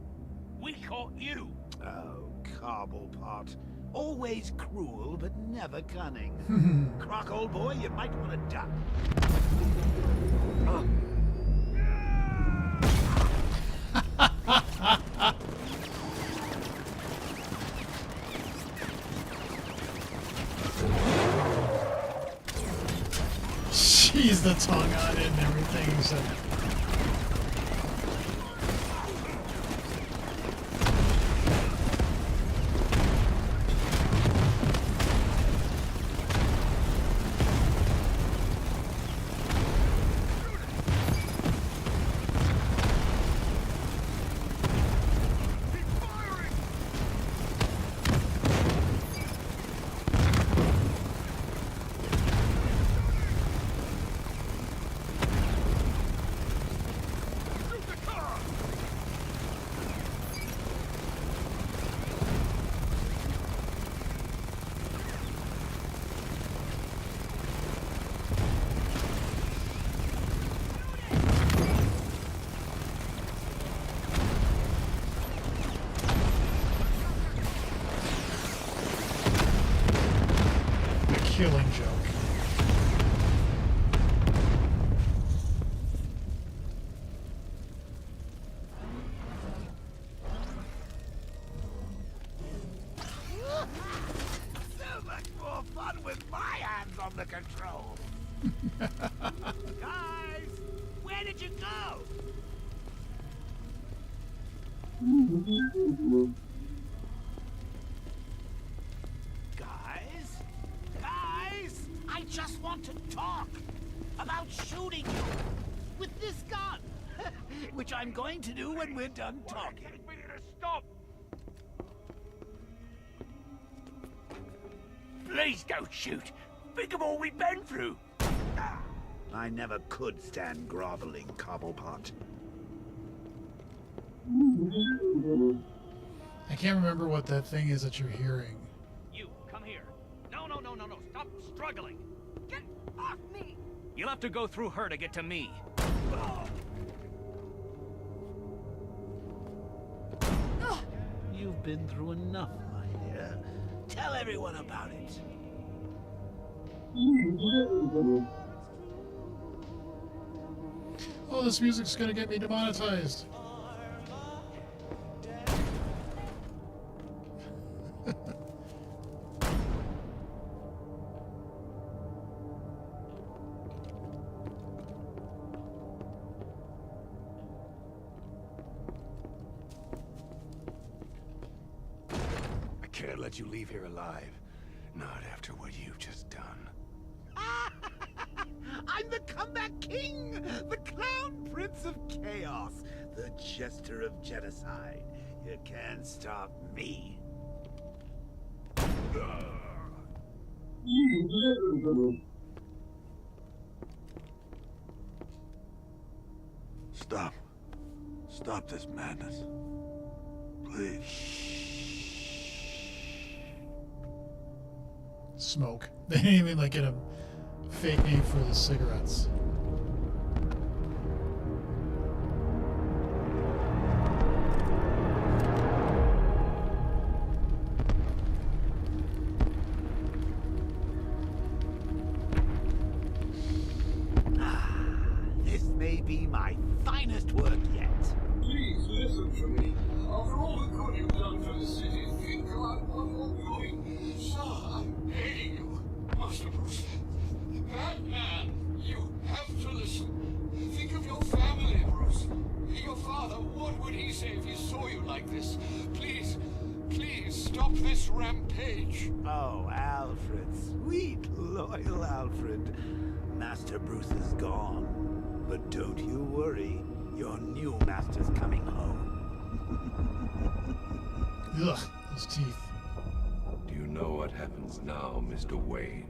We caught you. Oh, Cobblepot. Always cruel, but never cunning. Croc, old boy, you might want to duck. Jeez, the tongue on it and everything. He said. killing joke. So much more fun with my hands on the control. Guys, where did you go? Guys, I just want to talk about shooting you with this gun, which I'm going to do when we're done talking. Stop! Please don't shoot. Think of all we've been through. I never could stand groveling, Cobblepot. I can't remember what that thing is that you're hearing. You, come here. No. Stop struggling. Get off me! You'll have to go through her to get to me. You've been through enough, my dear. Tell everyone about it. Oh, this music's gonna get me demonetized. I can't let you leave here alive. Not after what you've just done. I'm the comeback king, the clown prince of chaos, the jester of genocide. You can't stop me. Stop. Stop this madness. Please. Smoke. They didn't even like get a fake name for the cigarettes. This may be my finest work yet. Please listen to me. After all the good you've done for the city, think about what you're doing. Sir, I'm begging you. Master Bruce. Batman, you have to listen. Think of your family, Bruce. Your father, what would he say if he saw you like this? Please, please stop this rampage. Oh, Alfred, sweet, loyal Alfred. Master Bruce is gone. But don't you worry, your new master's coming home. Ugh, those teeth. Do you know what happens now, Mr. Wayne?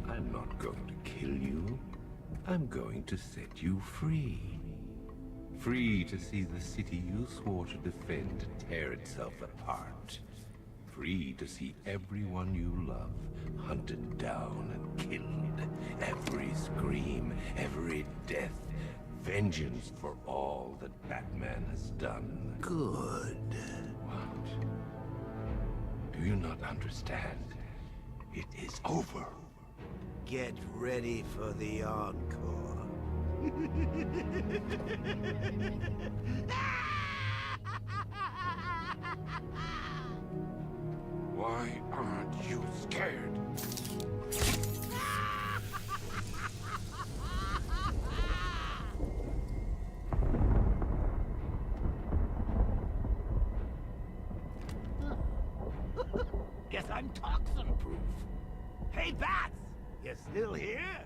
I'm not going to kill you. I'm going to set you free. Free to see the city you swore to defend tear itself apart. Free to see everyone you love hunted down and killed. Every scream, every death. Vengeance for all that Batman has done. Good. What? Do you not understand? It is over. Get ready for the encore. Why aren't you scared? Guess I'm toxin-proof. Hey, Bats! You still here?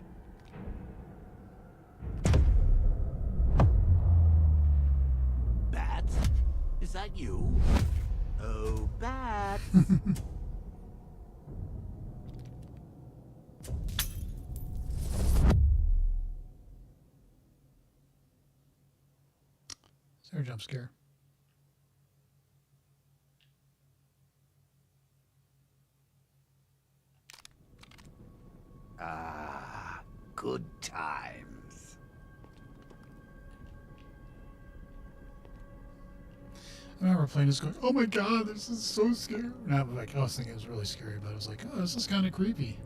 Bats? Is that you? Oh, Bats! Is there a jump scare? Ah, good times. I remember playing this going, oh my god, this is so scary. Not like I was thinking it was really scary, but I was like, oh, this is kind of creepy.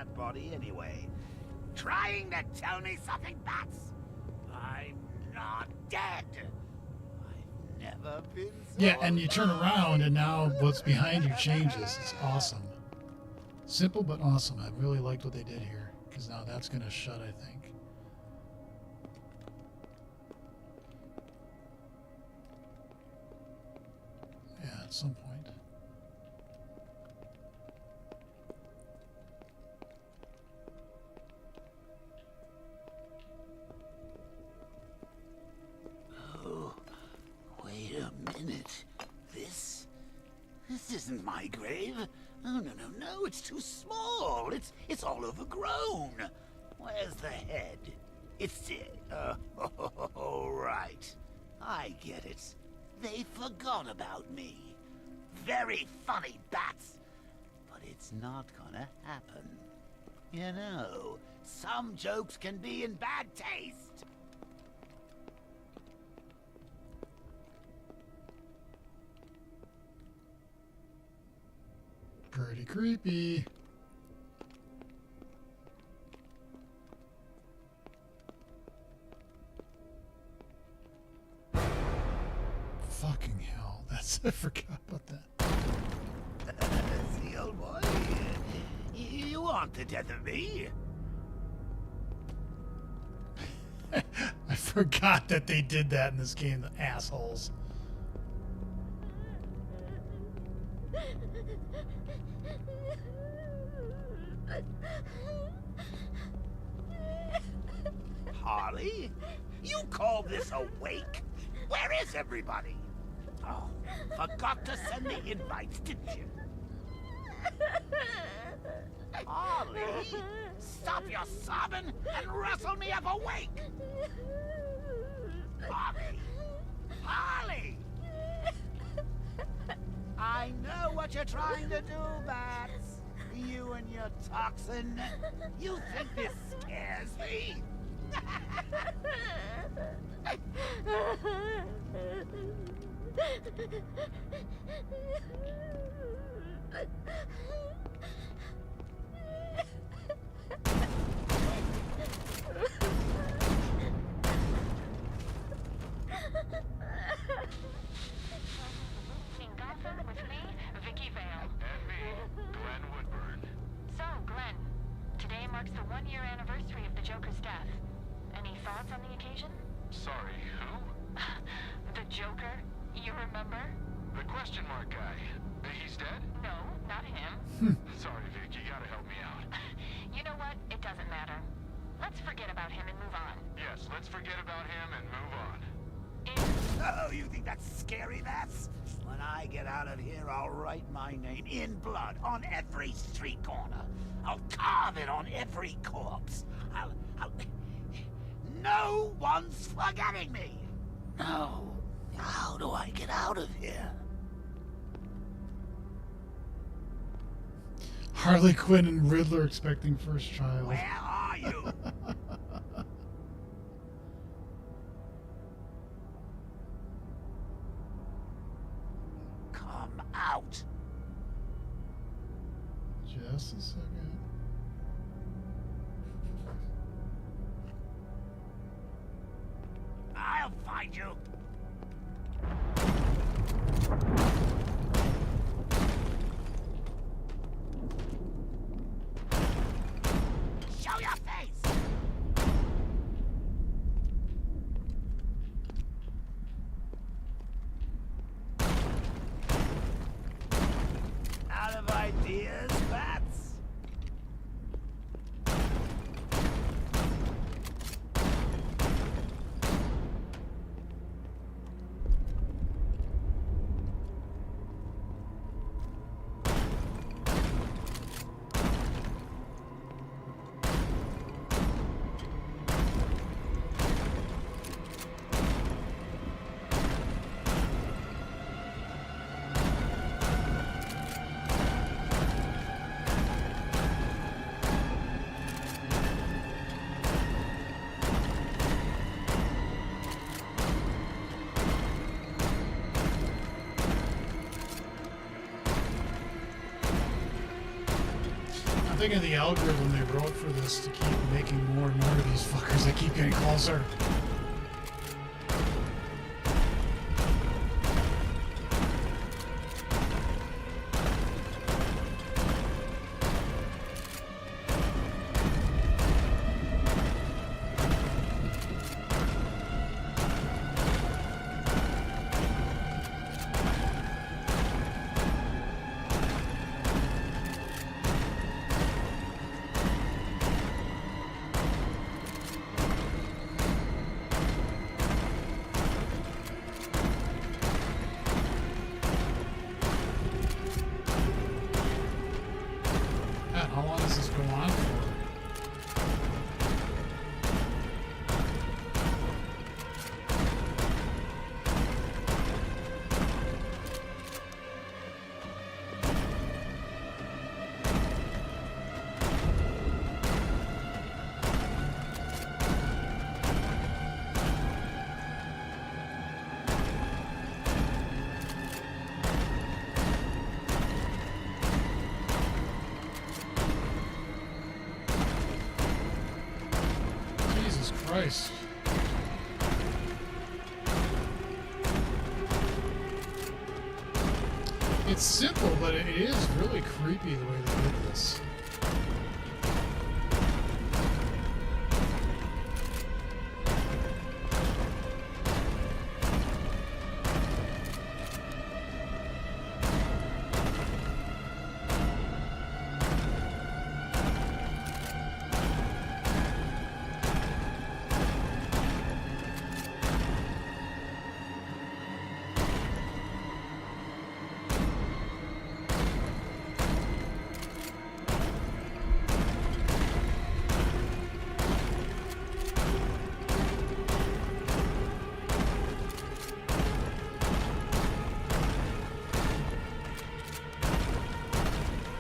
that body anyway? Trying to tell me something, Bats? I'm not dead. I've never been so Yeah, and you turn around and now what's behind you changes. It's awesome. Simple but awesome. I really liked what they did here, because now that's going to shut, I think. Yeah, at some point. Oh, wait a minute. This isn't my grave. Oh, no, it's too small. It's all overgrown. Where's the head? It's oh, right. I get it. They forgot about me. Very funny, Bats. But it's not gonna happen. You know, some jokes can be in bad taste. Pretty creepy. Fucking hell. That's I forgot about that. See, old boy, you aren't the death of me. I forgot that they did that in this game, the assholes. Harley? You call this a wake? Where is everybody? Oh, forgot to send the invites, didn't you? Harley, stop your sobbing and rustle me up a wake! Harley! Harley! I know what you're trying to do, Bats. You and your toxin. You think this scares me? In Gotham with me, Vicky Vale. And me, Glenn Woodburn. So, Glenn, today marks the 1-year anniversary of the Joker's death. Any thoughts on the occasion? Sorry, who? The Joker, you remember? The question mark guy. He's dead? No, not him. Sorry, Vic, you gotta help me out. You know what? It doesn't matter. Let's forget about him and move on. Yes, let's forget about him and move on. Oh, you think that's scary, Bats? When I get out of here, I'll write my name in blood on every street corner. I'll carve it on every corpse. I'll... No one's forgetting me! No. How do I get out of here? Harley Quinn and Riddler expecting first child. Where are you? Come out. Just a second. I'll find you. Show your face. Out of ideas, Bats? thinking the algorithm they wrote for this to keep making more and more of these fuckers that keep getting closer. How long does this go on for? Christ. It's simple, but it is really creepy the way they did this.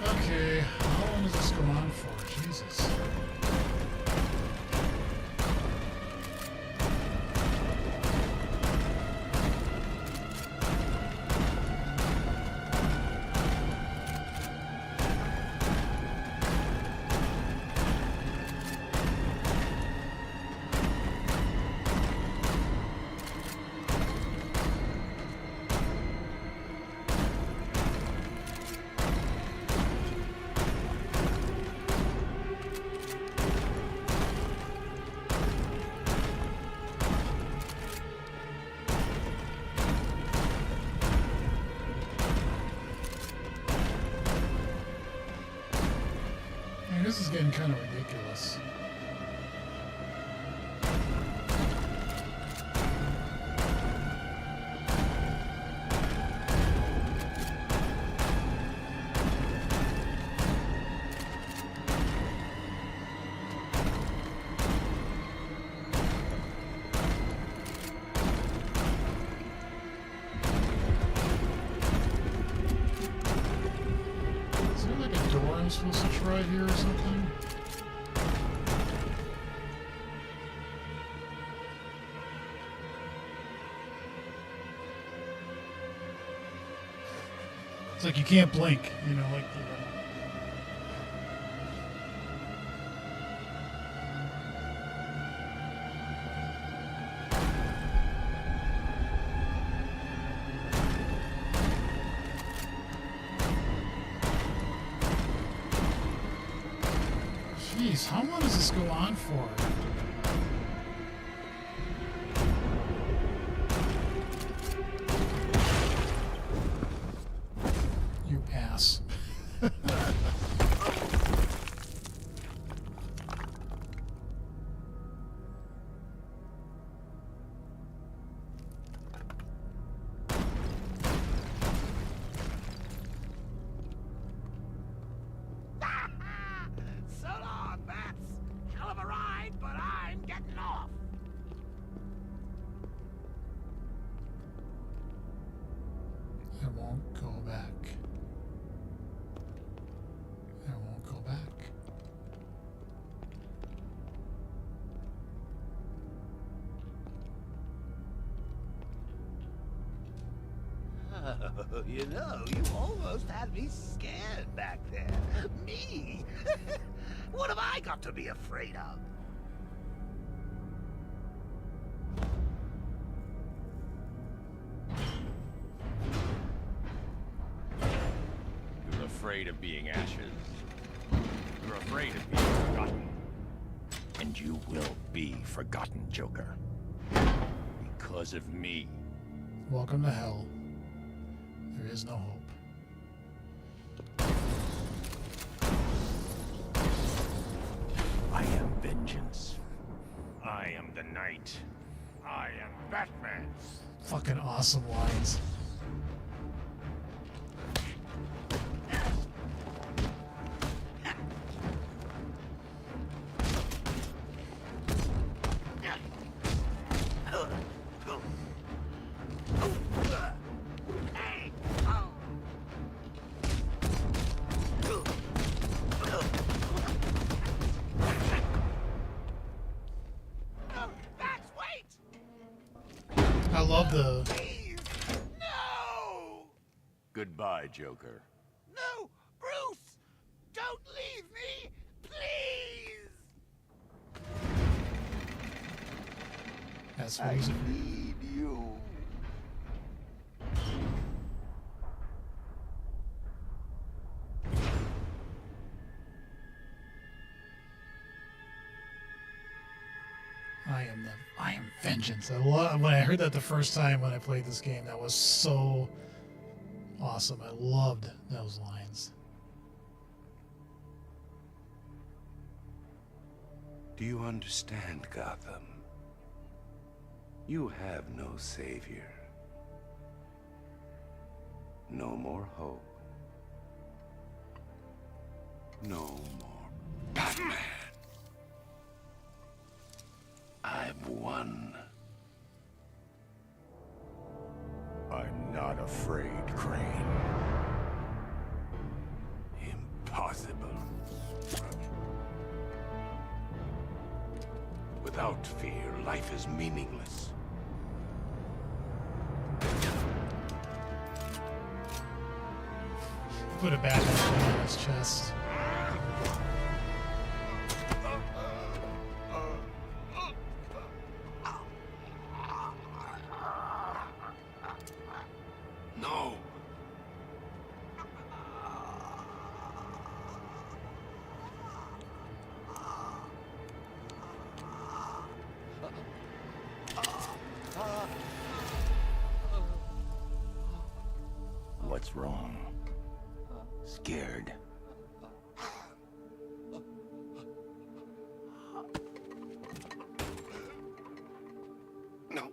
Okay, how long does this go on for? Jesus. This is getting kind of ridiculous. Is there like a door I'm supposed to try here or something? It's like you can't blink, you know, like the, Jeez, how long does this go on for? You ass. So long, Bats. Hell of a ride, but I'm getting off. I won't go back. I won't go back. You know, you almost had me scared back there. Me? What have I got to be afraid of? You're afraid of being ashes. You're afraid of being forgotten. And you will be forgotten, Joker. Because of me. Welcome to hell. There is no hope. I am vengeance. I am the night. I am Batman. Fucking awesome lines. I love the... No! Goodbye, Joker. No! Bruce! Don't leave me! Please! That's what he's... need you. I am vengeance. When I heard that the first time when I played this game, that was so awesome. I loved those lines. Do you understand, Gotham? You have no savior. No more hope. No more Batman. I've won. I'm not afraid, Crane. Impossible. Without fear, life is meaningless. Put a bat on his chest. No. What's wrong? Scared? No.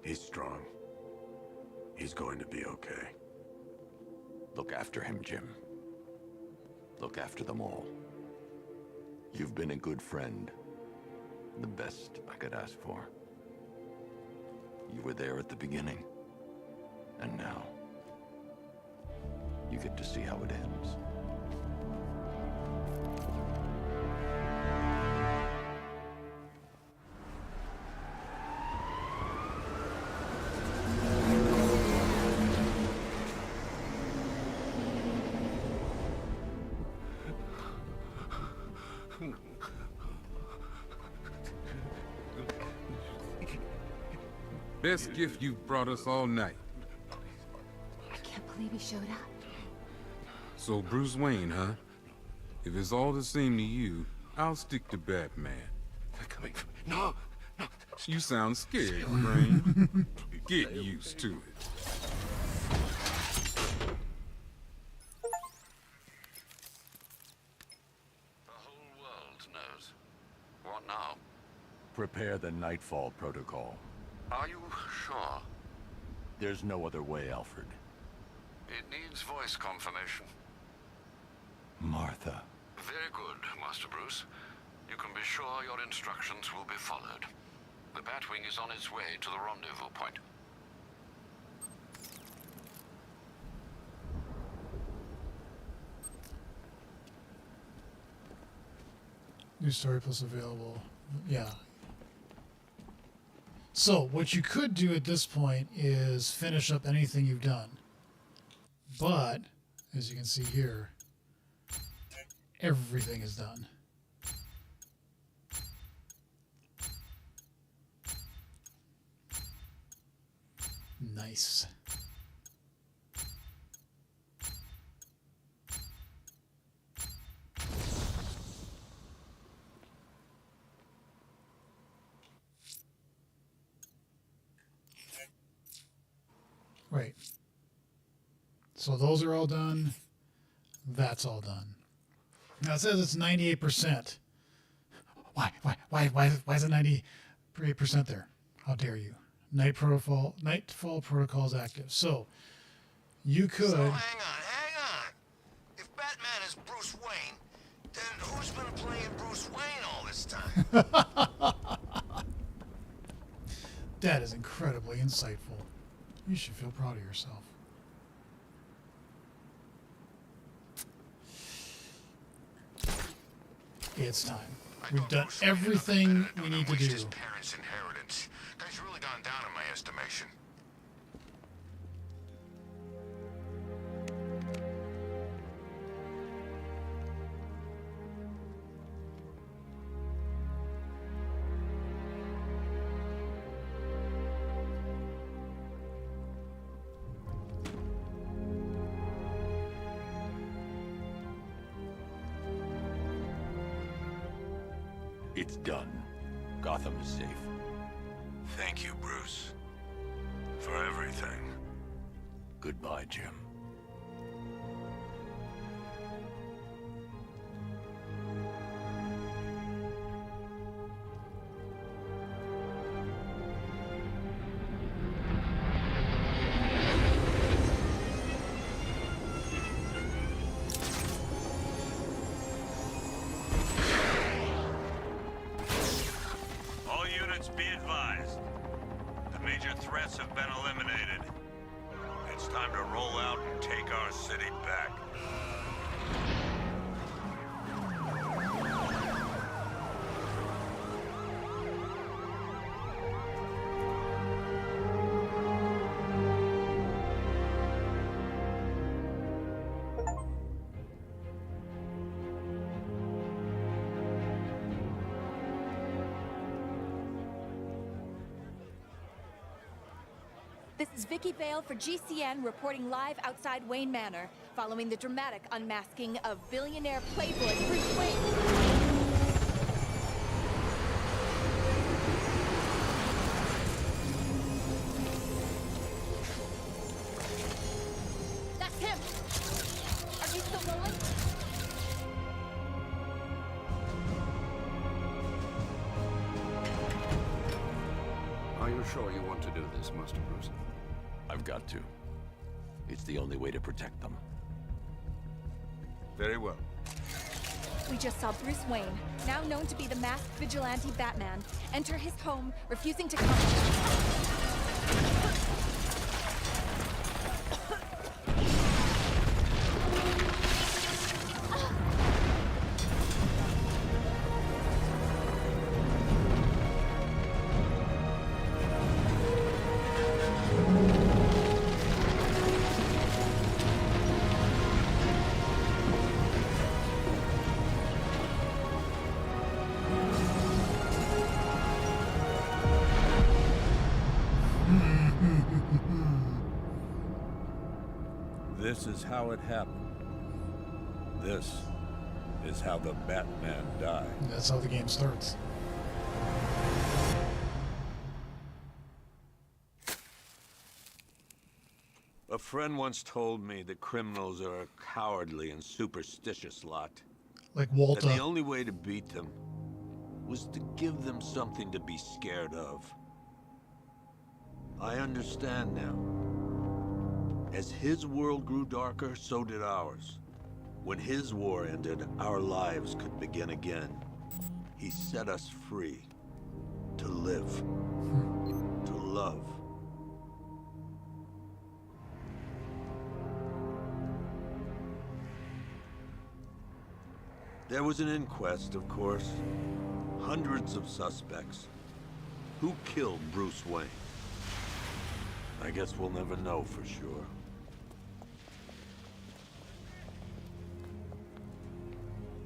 He's strong. He's going to be okay. Look after him, Jim. Look after them all. You've been a good friend. The best I could ask for. You were there at the beginning. And now, you get to see how it ends. Best gift you've brought us all night. I can't believe he showed up. So Bruce Wayne, huh? If it's all the same to you, I'll stick to Batman. No! You sound scared, Crane. Get used to it. The whole world knows. What now? Prepare the Nightfall Protocol. Are you sure? There's no other way, Alfred. It needs voice confirmation. Martha. Very good, Master Bruce. You can be sure your instructions will be followed. The Batwing is on its way to the rendezvous point. New story plus available. Yeah. So, what you could do at this point is finish up anything you've done. But, as you can see here, everything is done. Nice. Right. So those are all done. That's all done. Now it says it's 98%. Why is it 98% there? How dare you? Nightfall protocol is active. So you could. So hang on. If Batman is Bruce Wayne, then who's been playing Bruce Wayne all this time? That is incredibly insightful. You should feel proud of yourself. It's time. We've done everything we need to do. His parents' inheritance. Guy's really gone down in my estimation. It's done. Gotham is safe. Thank you, Bruce. For everything. Goodbye, Jim. Be advised. The major threats have been eliminated. It's time to roll out and take our city back. This is Vicky Vale for GCN reporting live outside Wayne Manor, following the dramatic unmasking of billionaire playboy Bruce Wayne. That's him! Are you still rolling? Are you sure you want to do this, Master Bruce? I've got to. It's the only way to protect them. Very well. We just saw Bruce Wayne, now known to be the masked vigilante Batman, enter his home, refusing to come. This is how it happened. This is how the Batman died. That's how the game starts. A friend once told me that criminals are a cowardly and superstitious lot. Like Walter. That the only way to beat them was to give them something to be scared of. I understand now. As his world grew darker, so did ours. When his war ended, our lives could begin again. He set us free. To live. To love. There was an inquest, of course. Hundreds of suspects. Who killed Bruce Wayne? I guess we'll never know for sure.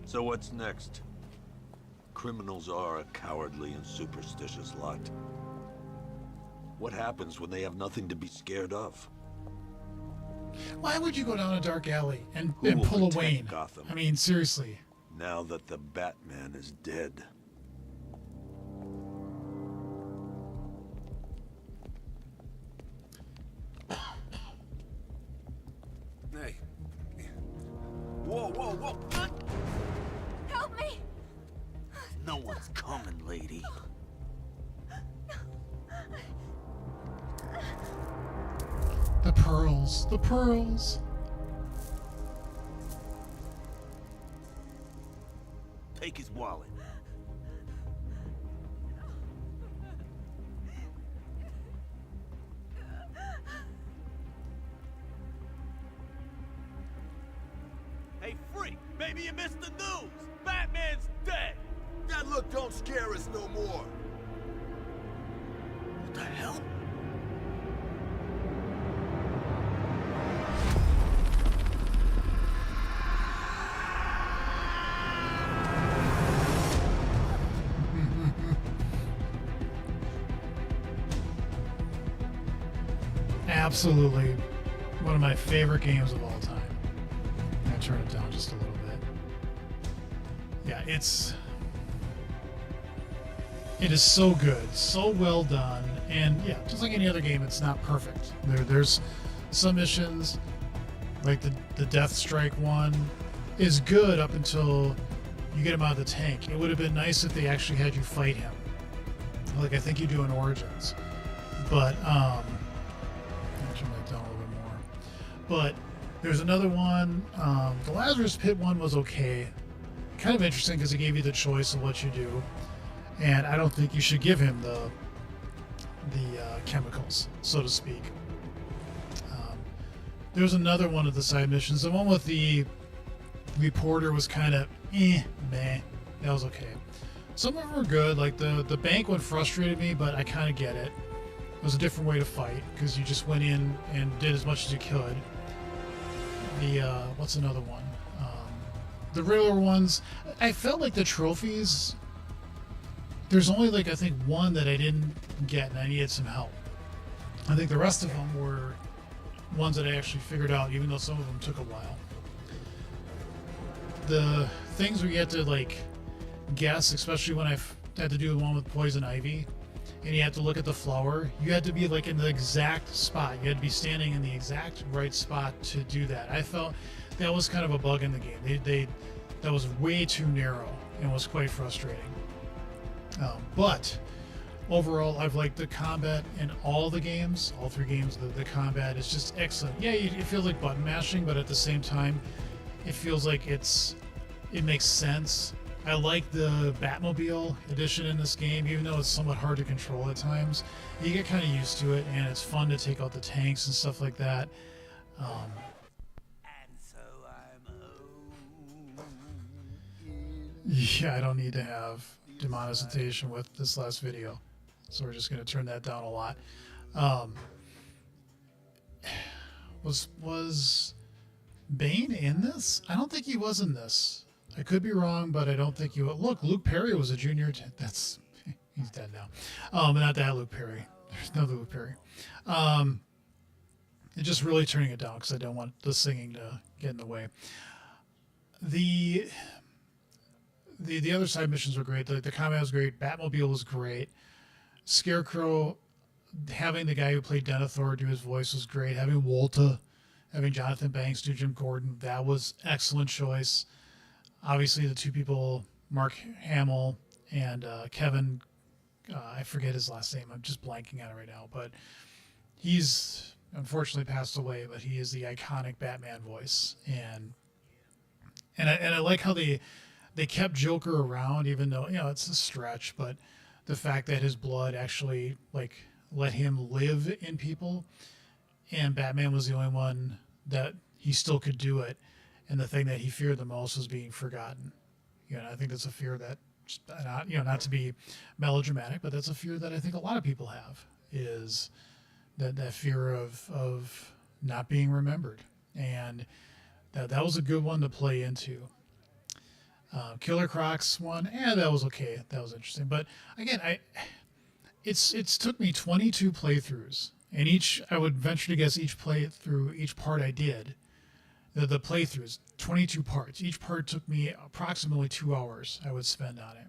So what's next? Criminals are a cowardly and superstitious lot. What happens when they have nothing to be scared of? Why would you go down a dark alley and Who will pull a protect Wayne? Gotham? I mean, seriously. Now that the Batman is dead. Hey. Whoa, whoa, whoa! Help me! No one's coming, lady. The pearls. The pearls. Take his wallet. Hey, freak! Maybe you missed the news! Batman's dead! That look don't scare us no more. What the hell? Absolutely one of my favorite games of all time. I'm gonna turn it down just a little bit. Yeah, it is so good, so well done, and yeah, just like any other game, it's not perfect. There's some missions, like the Death Strike one, is good up until you get him out of the tank. It would have been nice if they actually had you fight him, like I think you do in Origins. But I'll turn that down a little bit more. But there's another one. The Lazarus Pit one was okay, kind of interesting because it gave you the choice of what you do. And I don't think you should give him the chemicals, so to speak. There's another one of the side missions. The one with the reporter was kind of meh. That was okay. Some of them were good. Like the bank one frustrated me, but I kind of get it. It was a different way to fight because you just went in and did as much as you could. The what's another one? The Riddler ones. I felt like the trophies. There's only like I think one that I didn't get and I needed some help. I think the rest of them were ones that I actually figured out, even though some of them took a while. The things where you had to like guess, especially when I had to do the one with Poison Ivy, and you had to look at the flower, you had to be like in the exact spot. You had to be standing in the exact right spot to do that. I felt that was kind of a bug in the game. That was way too narrow and was quite frustrating. But overall, I've liked the combat in all the games, all three games. The combat is just excellent. Yeah, it feels like button mashing, but at the same time, it feels like it makes sense. I like the Batmobile edition in this game, even though it's somewhat hard to control at times. You get kind of used to it, and it's fun to take out the tanks and stuff like that. Yeah, I don't need to have demonetization with this last video, so we're just going to turn that down a lot. Was Bane in this? I don't think he was in this. I could be wrong, but I don't think he was. Look, Luke Perry was a junior. He's dead now. Not that Luke Perry. There's no Luke Perry. It's just really turning it down because I don't want the singing to get in the way. The other side missions were great. The combat was great. Batmobile was great. Scarecrow, having the guy who played Denethor do his voice was great. Having Walter, having Jonathan Banks do Jim Gordon, that was excellent choice. Obviously, the two people, Mark Hamill and Kevin, I forget his last name. I'm just blanking on it right now. But he's unfortunately passed away, but he is the iconic Batman voice, and I like how they kept Joker around, even though it's a stretch, but the fact that his blood actually like let him live in people, and Batman was the only one that he still could do it, and the thing that he feared the most was being forgotten. I think that's a fear that, not to be melodramatic, but that's a fear that I think a lot of people have, is that fear of not being remembered, and that was a good one to play into. Killer Croc's one, that was okay. That was interesting, but again, it's took me 22 playthroughs, and I would venture to guess each playthrough, each part I did, the playthroughs, 22 parts. Each part took me approximately 2 hours I would spend on it.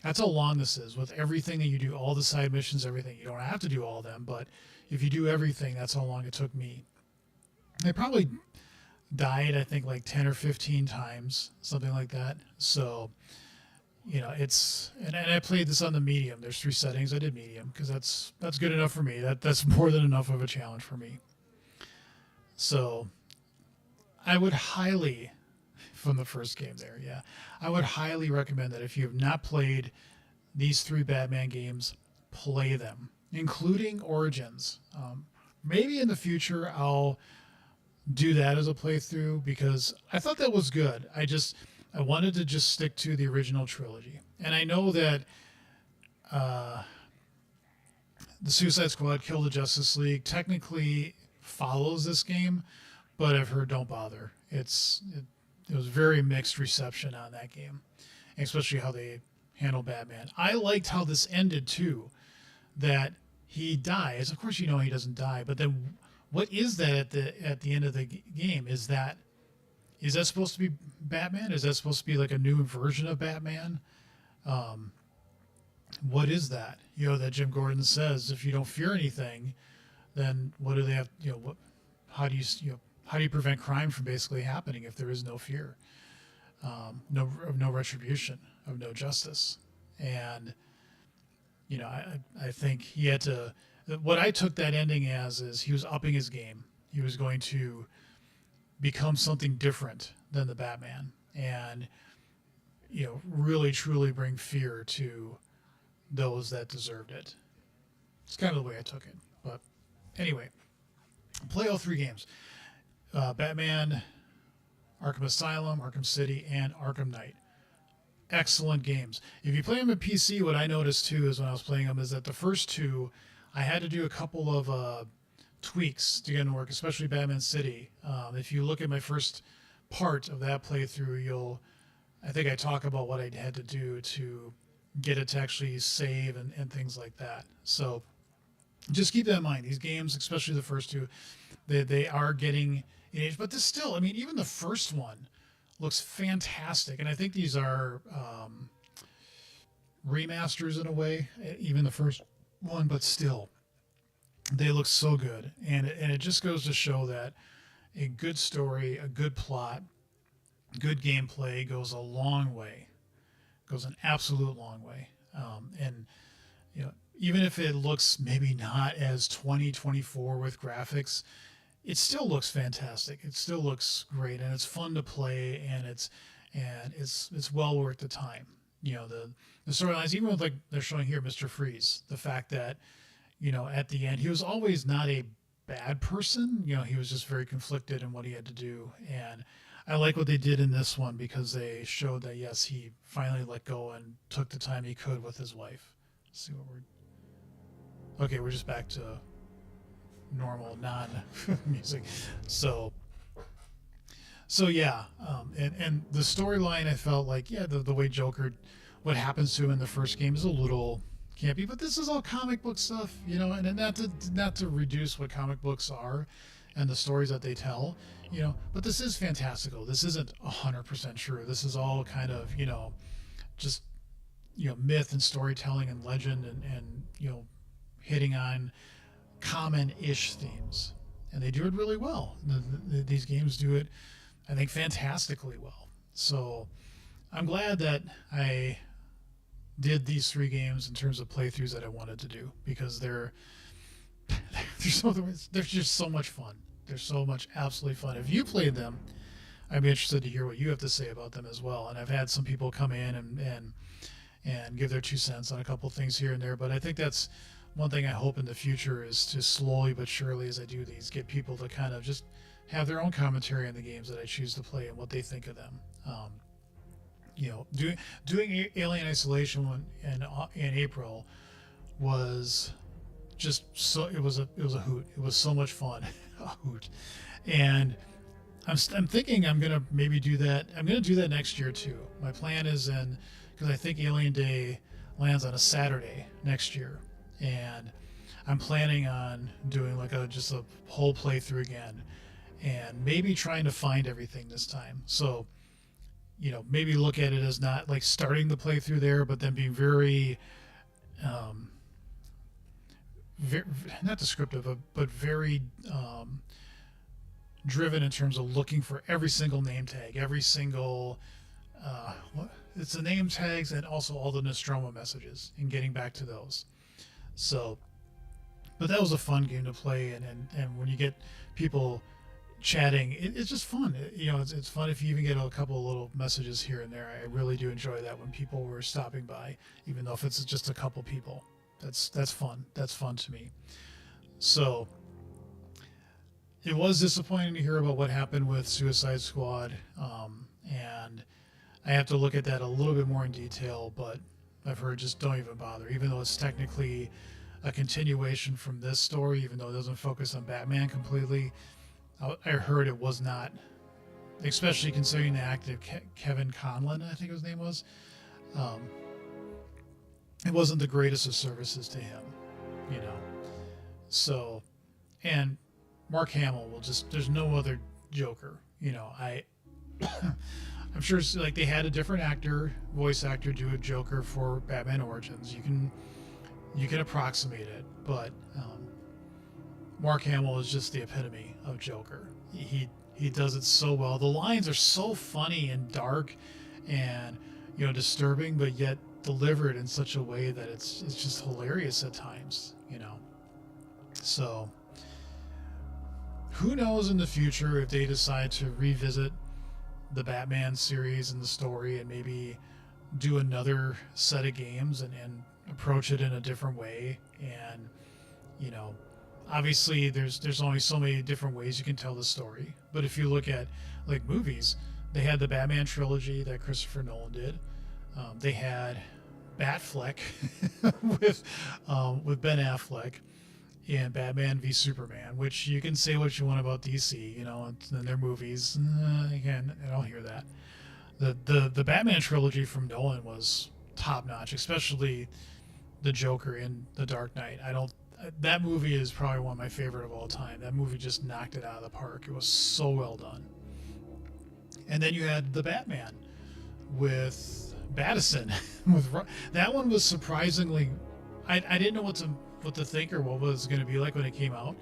That's how long this is, with everything that you do, all the side missions, everything. You don't have to do all of them, but if you do everything, that's how long it took me. I probably died, I think, like 10 or 15 times, something like that. So, it's, and I played this on the medium. There's 3 settings. I did medium because that's good enough for me. That's more than enough of a challenge for me. So I would highly, from the first game there, I would highly recommend that if you have not played these 3 Batman games, play them, including Origins. Maybe in the future I'll do that as a playthrough, because I thought that was good. I wanted to just stick to the original trilogy. And I know that the Suicide Squad Kill the Justice League technically follows this game, but I've heard don't bother. It was very mixed reception on that game, especially how they handle Batman. I liked how this ended too, that he dies. Of course, he doesn't die, but then what is that at the end of the game? Is that supposed to be Batman? Is that supposed to be like a new version of Batman? What is that? That Jim Gordon says, if you don't fear anything, then what do they have? How do you prevent crime from basically happening if there is no fear, no retribution, of no justice? And I think he had to. What I took that ending as is he was upping his game. He was going to become something different than the Batman, and really truly bring fear to those that deserved it. It's kind of the way I took it. But anyway, play all 3 games. Batman, Arkham Asylum, Arkham City, and Arkham Knight. Excellent games. If you play them at PC, what I noticed too is when I was playing them is that the first 2, I had to do a couple of tweaks to get them to work, especially Batman City. If you look at my first part of that playthrough, I think I talk about what I had to do to get it to actually save and things like that. So just keep that in mind. These games, especially the first 2, they are getting in age, but this still, even the first one looks fantastic. And I think these are remasters in a way, even the first one, but still, they look so good. And it just goes to show that a good story, a good plot, good gameplay goes a long way, goes an absolute long way. And even if it looks maybe not as 2024 with graphics, it still looks fantastic. It still looks great, and it's fun to play, and it's well worth the time. The storylines, even with, like they're showing here, Mr. Freeze, the fact that at the end he was always not a bad person. He was just very conflicted in what he had to do, and I like what they did in this one, because they showed that yes, he finally let go and took the time he could with his wife. Let's see what we're just back to normal non-music. So yeah, and the storyline, I felt like, the way Joker, what happens to him in the first game is a little campy, but this is all comic book stuff, and not to reduce what comic books are and the stories that they tell, but this is fantastical. This isn't 100% true. This is all kind of, just, myth and storytelling and legend and hitting on common-ish themes, and they do it really well. These games do it, I think, fantastically well. So I'm glad that I did these 3 games in terms of playthroughs that I wanted to do, because they're they're just so much fun. They're so much absolutely fun. If you played them, I'd be interested to hear what you have to say about them as well. And I've had some people come in and give their 2 cents on a couple things here and there. But I think that's one thing I hope in the future is to slowly but surely, as I do these, get people to kind of just have their own commentary on the games that I choose to play and what they think of them. Doing Alien Isolation in April was just so it was a hoot. It was so much fun, a hoot, and I'm thinking I'm gonna maybe do that. I'm gonna do that next year too. My plan is because I think Alien Day lands on a Saturday next year, and I'm planning on doing like just a whole playthrough again, and maybe trying to find everything this time. So, maybe look at it as not like starting the playthrough there, but then being very not descriptive, but very driven in terms of looking for every single name tag, every single it's the name tags, and also all the Nostromo messages, and getting back to those. So, but that was a fun game to play, and when you get people chatting, it's just fun. It's fun if you even get a couple of little messages here and there. I really do enjoy that when people were stopping by, even though if it's just a couple people. That's fun. That's fun to me. So it was disappointing to hear about what happened with Suicide Squad, and I have to look at that a little bit more in detail, but I've heard just don't even bother, even though it's technically a continuation from this story, even though it doesn't focus on Batman completely. I heard it was not, especially considering the actor Kevin Conlon, I think his name was. It wasn't the greatest of services to him, So, and Mark Hamill there's no other Joker, I'm sure like they had a different voice actor do a Joker for Batman Origins. You can approximate it, but Mark Hamill is just the epitome of Joker. He does it so well. The lines are so funny and dark and disturbing, but yet delivered in such a way that it's just hilarious at times, So who knows in the future if they decide to revisit the Batman series and the story and maybe do another set of games and approach it in a different way. And obviously there's only so many different ways you can tell the story, but if you look at like movies, they had the Batman trilogy that Christopher Nolan did. They had Batfleck with Ben Affleck in Batman v Superman, which you can say what you want about DC, and their movies. Again, I don't hear that. The Batman trilogy from Nolan was top notch, especially the Joker in The Dark Knight. That movie is probably one of my favorite of all time. That movie just knocked it out of the park. It was so well done. And then you had the Batman with Battison. That one was surprisingly, I didn't know what to think or what was going to be like when it came out,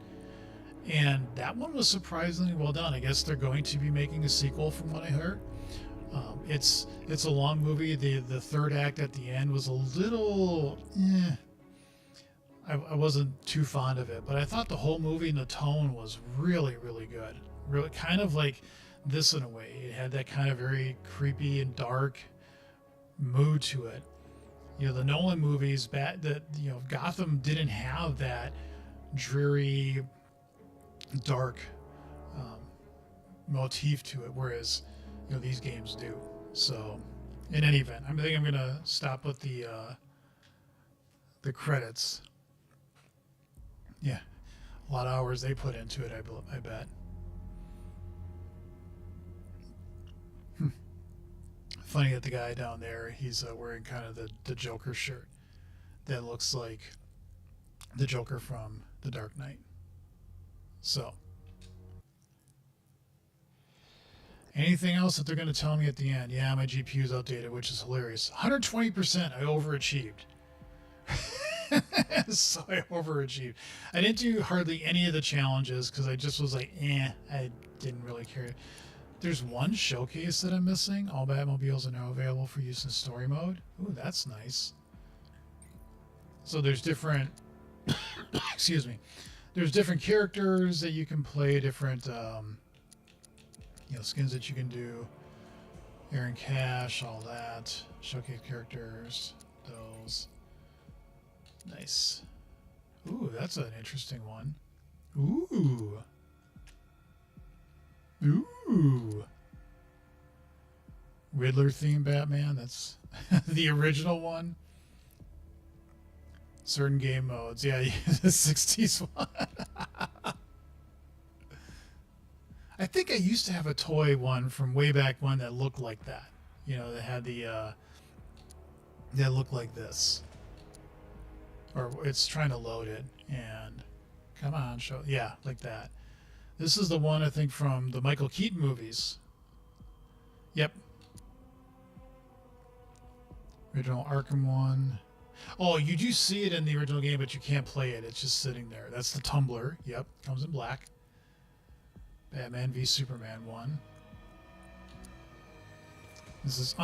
and that one was surprisingly well done. I guess they're going to be making a sequel from what I heard. It's a long movie. The third act at the end was a little I wasn't too fond of it, but I thought the whole movie and the tone was really, really good. Really kind of like this in a way. It had that kind of very creepy and dark mood to it. The Nolan movies, Gotham didn't have that dreary, dark motif to it, whereas these games do. So, in any event, I think I'm gonna stop with the credits. Yeah, a lot of hours they put into it, I bet. Funny that the guy down there, he's wearing kind of the Joker shirt that looks like the Joker from The Dark Knight. So, anything else that they're going to tell me at the end? Yeah, my GPU's outdated, which is hilarious. 120%, I overachieved. So I overachieved. I didn't do hardly any of the challenges because I just was like, I didn't really care. There's one showcase that I'm missing. All Batmobiles are now available for use in story mode. Ooh, that's nice. So there's different excuse me. There's different characters that you can play, different skins that you can do. Aaron Cash, all that. Showcase characters, those. Nice. Ooh, that's an interesting one. Ooh. Ooh. Riddler theme Batman. That's the original one. Certain game modes. Yeah, the 60s one. I think I used to have a toy one from way back when that looked like that. You know, that had the that looked like this. Or it's trying to load it, and come on, show, yeah, like that. This is the one I think from the Michael Keaton movies. Yep. Original Arkham one. Oh, you do see it in the original game, but you can't play it. It's just sitting there. That's the tumbler. Yep, comes in black. Batman v Superman 1. This is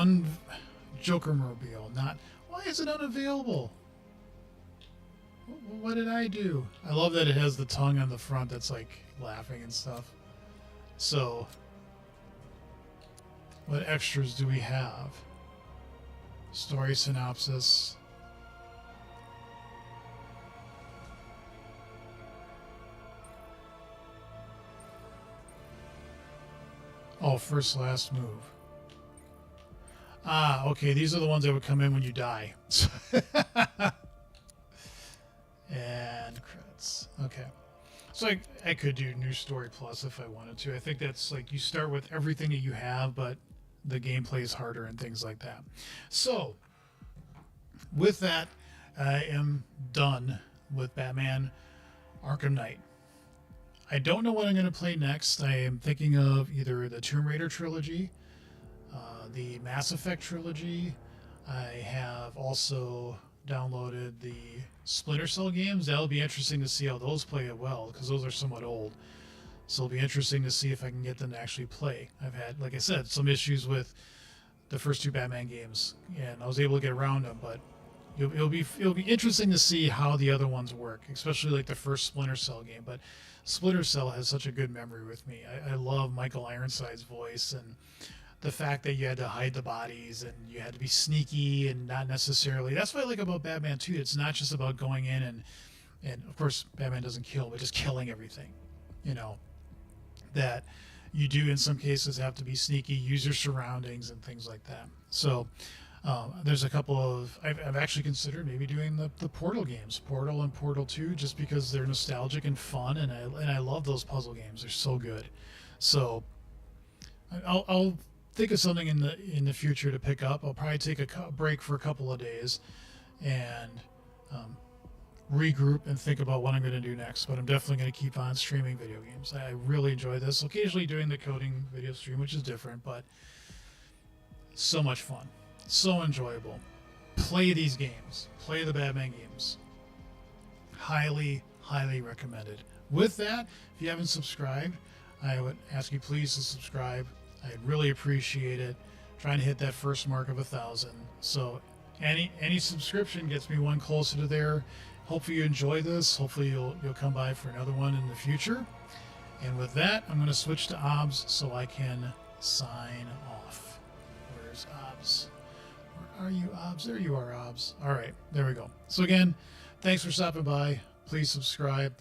Jokermobile. Not. Why is it unavailable? What did I do? I love that it has the tongue on the front that's like laughing and stuff. So, what extras do we have? Story synopsis. Oh, first last move. Ah, okay. These are the ones that would come in when you die. And credits. Okay. So I could do New Story Plus if I wanted to. I think that's like you start with everything that you have, but the gameplay is harder and things like that. So, with that, I am done with Batman Arkham Knight. I don't know what I'm going to play next. I am thinking of either the Tomb Raider trilogy, the Mass Effect trilogy. I have also downloaded the Splinter Cell games. That'll be interesting to see how those play well, because those are somewhat old. So it'll be interesting to see if I can get them to actually play. I've had, like I said, some issues with the first two Batman games, and I was able to get around them, but it'll be interesting to see how the other ones work, especially like the first Splinter Cell game. But Splinter Cell has such a good memory with me. I love Michael Ironside's voice, and the fact that you had to hide the bodies and you had to be sneaky and not necessarily. That's what I like about Batman 2. It's not just about going in and of course Batman doesn't kill, but just killing everything. You know, that you do in some cases have to be sneaky, use your surroundings and things like that. So there's a couple of I've actually considered maybe doing the Portal games, Portal and Portal 2, just because they're nostalgic and fun, and I love those puzzle games. They're so good. So I'll think of something in the future to pick up. I'll probably take a break for a couple of days and regroup and think about what I'm going to do next. But I'm definitely going to keep on streaming video games. I really enjoy this. Occasionally doing the coding video stream, which is different, but so much fun. So enjoyable. Play these games. Play the Batman games. Highly, highly recommended. With that, if you haven't subscribed, I would ask you please to subscribe. I'd really appreciate it. Trying to hit that first mark of 1,000. So any subscription gets me one closer to there. Hopefully you enjoy this. Hopefully you'll come by for another one in the future. And with that, I'm going to switch to OBS so I can sign off. Where's OBS? Where are you, OBS? There you are, OBS. All right, there we go. So again, thanks for stopping by. Please subscribe.